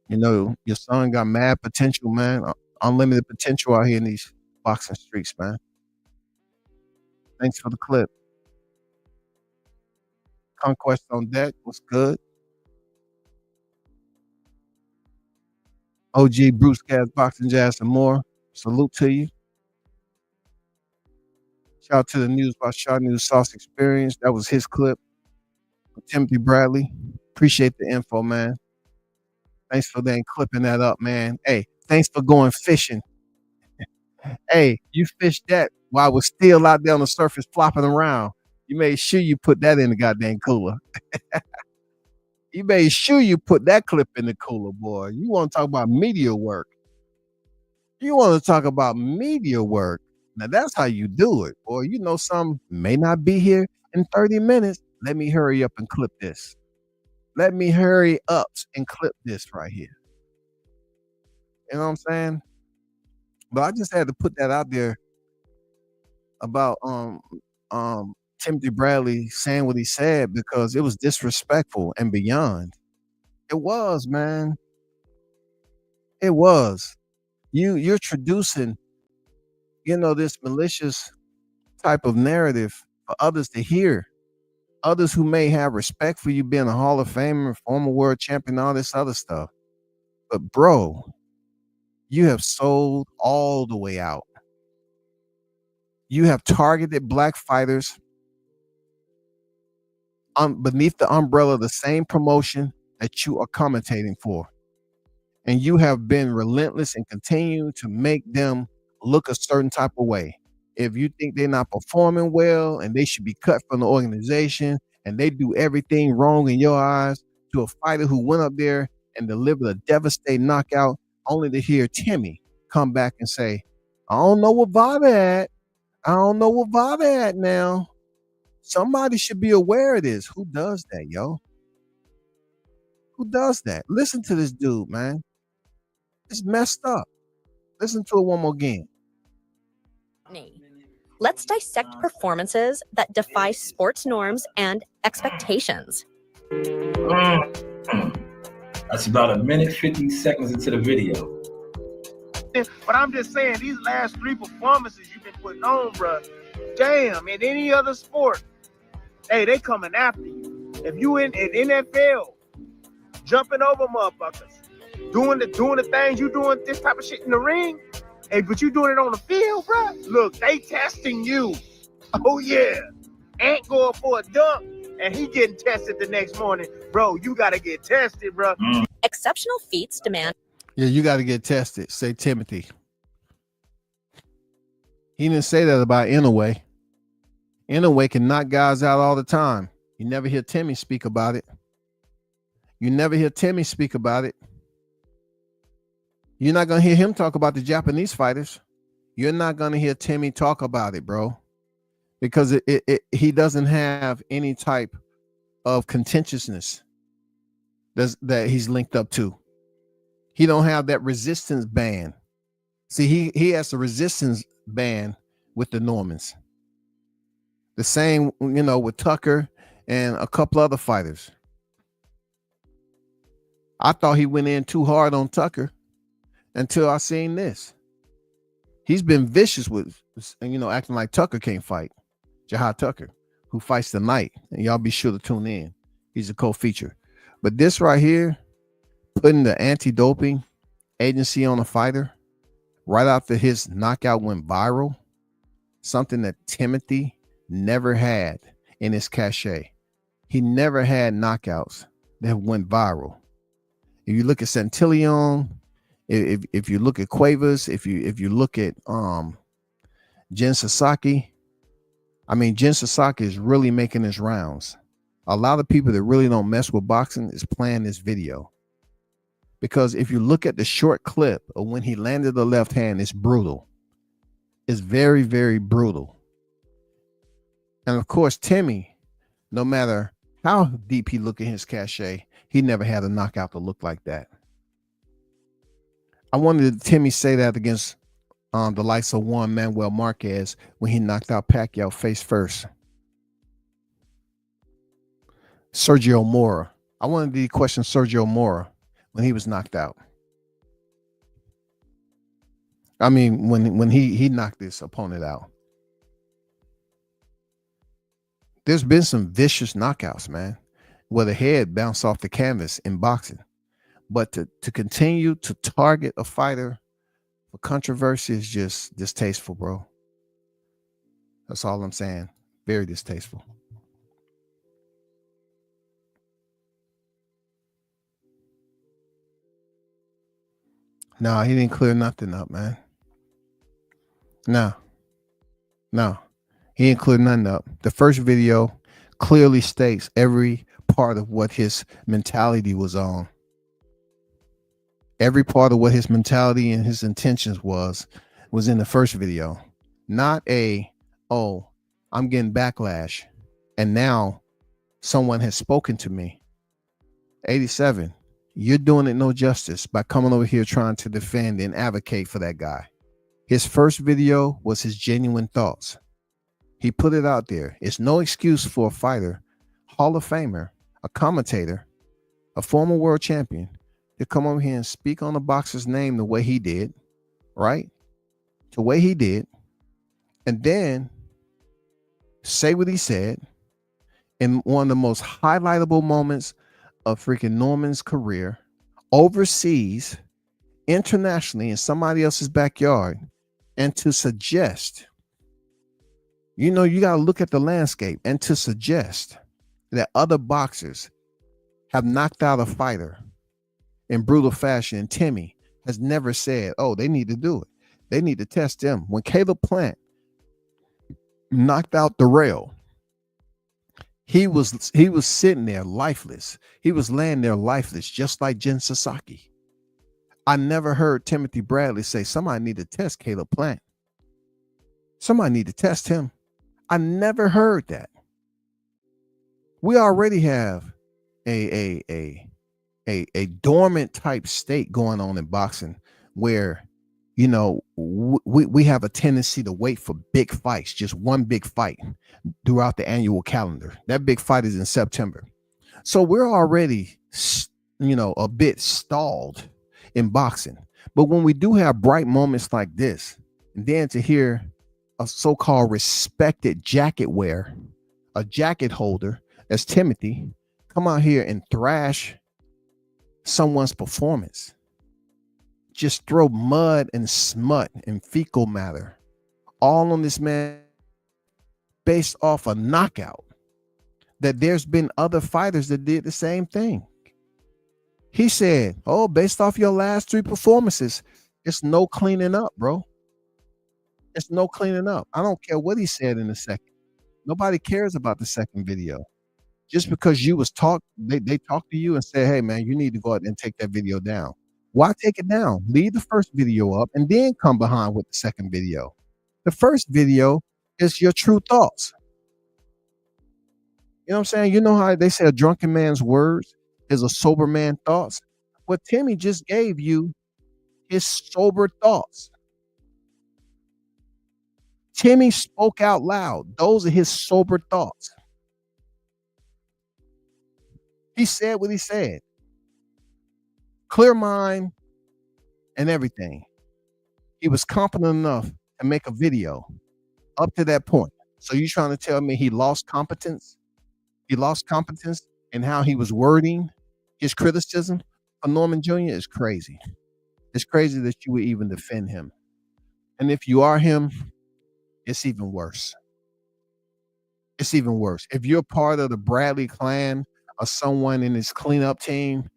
You know, your son got mad potential, man. Unlimited potential out here in these boxing streets, man. Thanks for the clip. Conquest on deck. What's good? OG Bruce Cats, Boxing Jazz, and more. Salute to you. Shout out to the News by Shot News Sauce Experience. That was his clip. Timothy Bradley. Appreciate the info, man. Thanks for then clipping that up, man. Hey, thanks for going fishing. Hey, you fished that while it was still out there on the surface flopping around. You made sure you put that in the goddamn cooler. You made sure you put that clip in the cooler, boy. You want to talk about media work. You want to talk about media work. Now, that's how you do it, boy. You know some may not be here in 30 minutes. Let me hurry up and clip this. Let me hurry up and clip this right here. You know what I'm saying? But I just had to put that out there about Timothy Bradley saying what he said because it was disrespectful and beyond. It was, man. It was. You're introducing, you know, this malicious type of narrative for others to hear. Others who may have respect for you being a Hall of Famer, former world champion, all this other stuff. But bro, you have sold all the way out. You have targeted black fighters beneath the umbrella of the same promotion that you are commentating for. And you have been relentless and continue to make them look a certain type of way. If you think they're not performing well and they should be cut from the organization and they do everything wrong in your eyes, to a fighter who went up there and delivered a devastating knockout, only to hear Timmy come back and say, I don't know what Vada at. I don't know what Vada at now. Somebody should be aware of this. Who does that, yo? Who does that? Listen to this dude, man. It's messed up. Listen to it one more again. Let's dissect performances that defy sports norms and expectations. That's about 1:50 into the video. But I'm just saying, these last 3 performances you've been putting on, bro, damn, in any other sport, hey, they coming after you. If you in NFL, jumping over motherfuckers, doing the things you doing, this type of shit in the ring, hey, but you doing it on the field, bro. Look, they testing you. Oh yeah, Ant going for a dunk and he getting tested the next morning, bro. You gotta get tested, bro. Exceptional feats demand. Yeah, you got to get tested. Say Timothy. He didn't say that about Inouye. Inouye can knock guys out all the time. You never hear Timmy speak about it. You never hear Timmy speak about it. You're not going to hear him talk about the Japanese fighters. You're not going to hear Timmy talk about it, bro. Because he doesn't have any type of contentiousness that he's linked up to. He don't have that resistance band. See, he has the resistance band with the Normans. The same, with Tucker and a couple other fighters. I thought he went in too hard on Tucker until I seen this. He's been vicious with, acting like Tucker can't fight. Jahad Tucker, who fights tonight. And y'all be sure to tune in. He's a co-feature. But this right here, putting the anti-doping agency on a fighter right after his knockout went viral, something that Timothy never had in his cachet. He never had knockouts that went viral. If you look at Santillion, if you look at Cuevas, if you look at Jin Sasaki, Jin Sasaki is really making his rounds. A lot of people that really don't mess with boxing is playing this video. Because if you look at the short clip of when he landed the left hand, it's brutal. It's very, very brutal. And of course, Timmy, no matter how deep he look in his cachet, he never had a knockout to look like that. I wanted Timmy say that against the likes of Juan Manuel Marquez when he knocked out Pacquiao face first. Sergio Mora. I wanted to question Sergio Mora when he was knocked out. When he knocked his opponent out. There's been some vicious knockouts, man, where the head bounced off the canvas in boxing. But to continue to target a fighter for controversy is just distasteful, bro. That's all I'm saying. Very distasteful. No, he didn't clear nothing up, man. No, he didn't clear nothing up. The first video clearly states every part of what his mentality was on. Every part of what his mentality and his intentions was in the first video. Not I'm getting backlash and now someone has spoken to me. 87, you're doing it no justice by coming over here trying to defend and advocate for that guy. His first video was his genuine thoughts. He put it out there. It's no excuse for a fighter, Hall of Famer, a commentator, a former world champion, to come over here and speak on the boxer's name the way he did, right? The way he did, and then say what he said in one of the most highlightable moments of freaking Norman's career, overseas, internationally, in somebody else's backyard, and to suggest, you got to look at the landscape, and to suggest that other boxers have knocked out a fighter in brutal fashion. And Timmy has never said, they need to do it. They need to test them. When Caleb Plant knocked out Darrell, he was sitting there lifeless. He was laying there lifeless, just like Jin Sasaki. I never heard Timothy Bradley say somebody need to test Caleb Plant. Somebody need to test him. I never heard that. We already have a dormant type state going on in boxing where, we have a tendency to wait for big fights, just one big fight throughout the annual calendar. That big fight is in September. So we're already, a bit stalled in boxing. But when we do have bright moments like this, and then to hear a so-called respected jacket wearer, a jacket holder as Timothy, come out here and thrash someone's performance, just throw mud and smut and fecal matter all on this man based off a knockout, that there's been other fighters that did the same thing. He said, oh, based off your last 3 performances, it's no cleaning up, bro. It's no cleaning up. I don't care what he said in the second. Nobody cares about the second video. Just because you was talked, they talked to you and said, hey, man, you need to go out and take that video down. Why take it down? Leave the first video up and then come behind with the second video. The first video is your true thoughts. You know what I'm saying? You know how they say a drunken man's words is a sober man's thoughts? Well, Timmy just gave you his sober thoughts. Timmy spoke out loud. Those are his sober thoughts. He said what he said. Clear mind and everything. He was competent enough to make a video up to that point. So you trying to tell me he lost competence? He lost competence in how he was wording his criticism of Norman Jr. is crazy. It's crazy that you would even defend him. And if you are him, it's even worse. It's even worse. If you're part of the Bradley clan or someone in his cleanup team,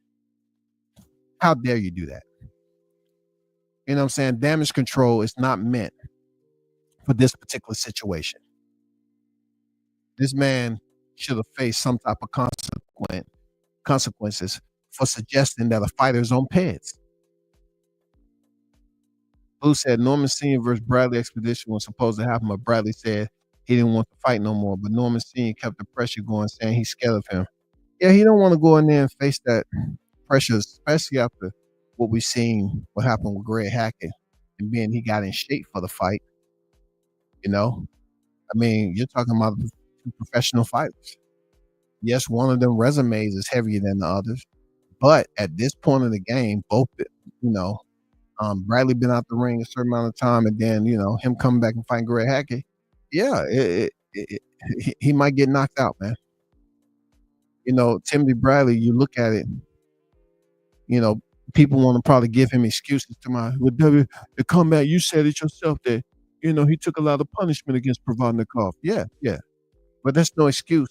how dare you do that? You know what I'm saying? Damage control is not meant for this particular situation. This man should have faced some type of consequences for suggesting that a fighter's on PEDs. Blue said Norman Sr. versus Bradley expedition was supposed to happen, but Bradley said he didn't want to fight no more. But Norman Sr. kept the pressure going, saying he's scared of him. Yeah, he don't want to go in there and face that pressure, especially after what we've seen, what happened with Greg Hackett and being he got in shape for the fight. You know, I mean, you're talking about 2 professional fighters. Yes, one of them resumes is heavier than the others, but at this point in the game, both, Bradley been out the ring a certain amount of time, and then him coming back and fighting Greg Hackett. Yeah, he might get knocked out, man. Timothy Bradley, you look at it, people want to probably give him excuses the comeback. You said it yourself that, he took a lot of punishment against Provodnikov. Yeah. But that's no excuse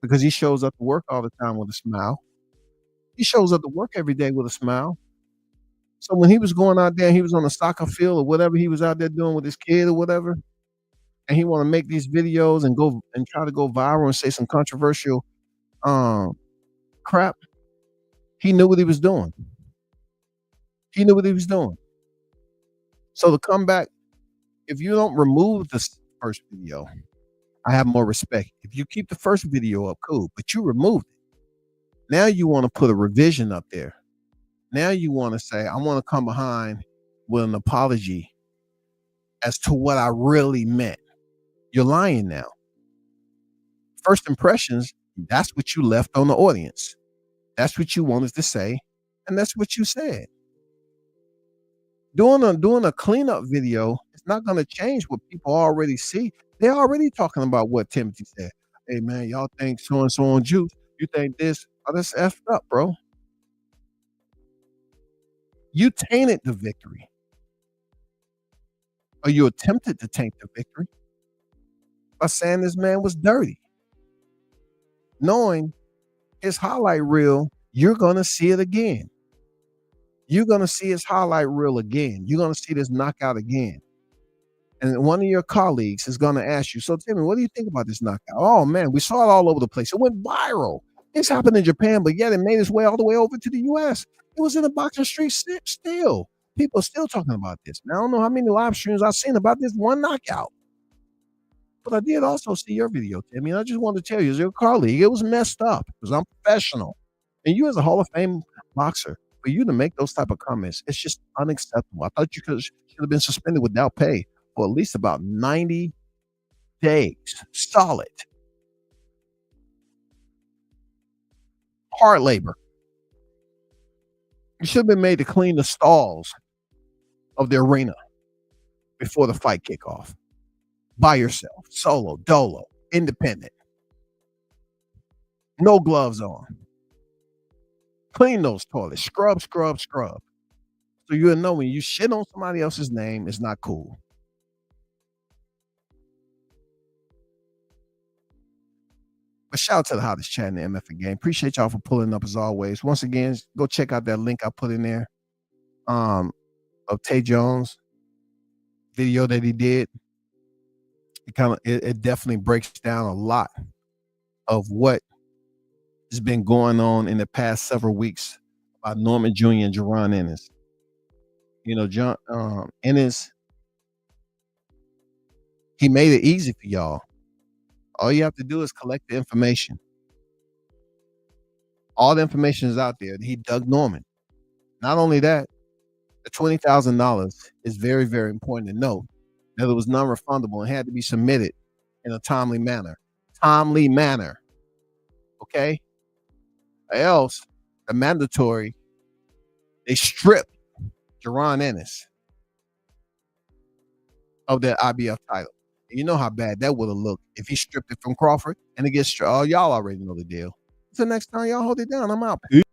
because he shows up to work all the time with a smile. He shows up to work every day with a smile. So when he was going out there, he was on the soccer field or whatever he was out there doing with his kid or whatever, and he want to make these videos and go and try to go viral and say some controversial crap. He knew what he was doing. So the comeback, if you don't remove the first video, I have more respect. If you keep the first video up, cool, but you removed it. Now you want to put a revision up there. Now you want to say, I want to come behind with an apology as to what I really meant. You're lying now. First impressions, that's what you left on the audience. That's what you wanted to say, and that's what you said. Doing a cleanup video is not going to change what people already see. They're already talking about what Timothy said. Hey, man, y'all think so-and-so on juice. You think this? Oh, that's effed up, bro. You tainted the victory. Or you attempted to taint the victory by saying this man was dirty. Knowing his highlight reel, you're going to see it again. You're going to see his highlight reel again. You're going to see this knockout again. And one of your colleagues is going to ask you, so Timmy, what do you think about this knockout? Oh, man, we saw it all over the place. It went viral. This happened in Japan, but yet it made its way all the way over to the U.S. It was in the boxing street still. People are still talking about this. Now, I don't know how many live streams I've seen about this one knockout. But I did also see your video, Timmy. And I just wanted to tell you, as your colleague, it was messed up because I'm professional. And you as a Hall of Fame boxer, for you to make those type of comments, it's just unacceptable. I thought you should have been suspended without pay for at least about 90 days. Solid. Hard labor. You should have been made to clean the stalls of the arena before the fight kickoff. By yourself, solo, dolo, independent. No gloves on. Clean those toilets. Scrub. So you'll know when you shit on somebody else's name, it's not cool. But shout out to the hottest chat in the MFA game. Appreciate y'all for pulling up as always. Once again, go check out that link I put in there of Tay Jones video that he did. It definitely breaks down a lot of what has been going on in the past several weeks about Norman Jr. and Jaron Ennis. You know, John Ennis, he made it easy for y'all. All you have to do is collect the information. All the information is out there. He dug Norman. Not only that, the $20,000 is very, very important to know that it was non-refundable and had to be submitted in a timely manner. Okay? Or else, the mandatory, they stripped Jaron Ennis of that IBF title. And you know how bad that would have looked if he stripped it from Crawford and it gets stripped. Oh, y'all already know the deal. Until next time, y'all hold it down. I'm out. Peace.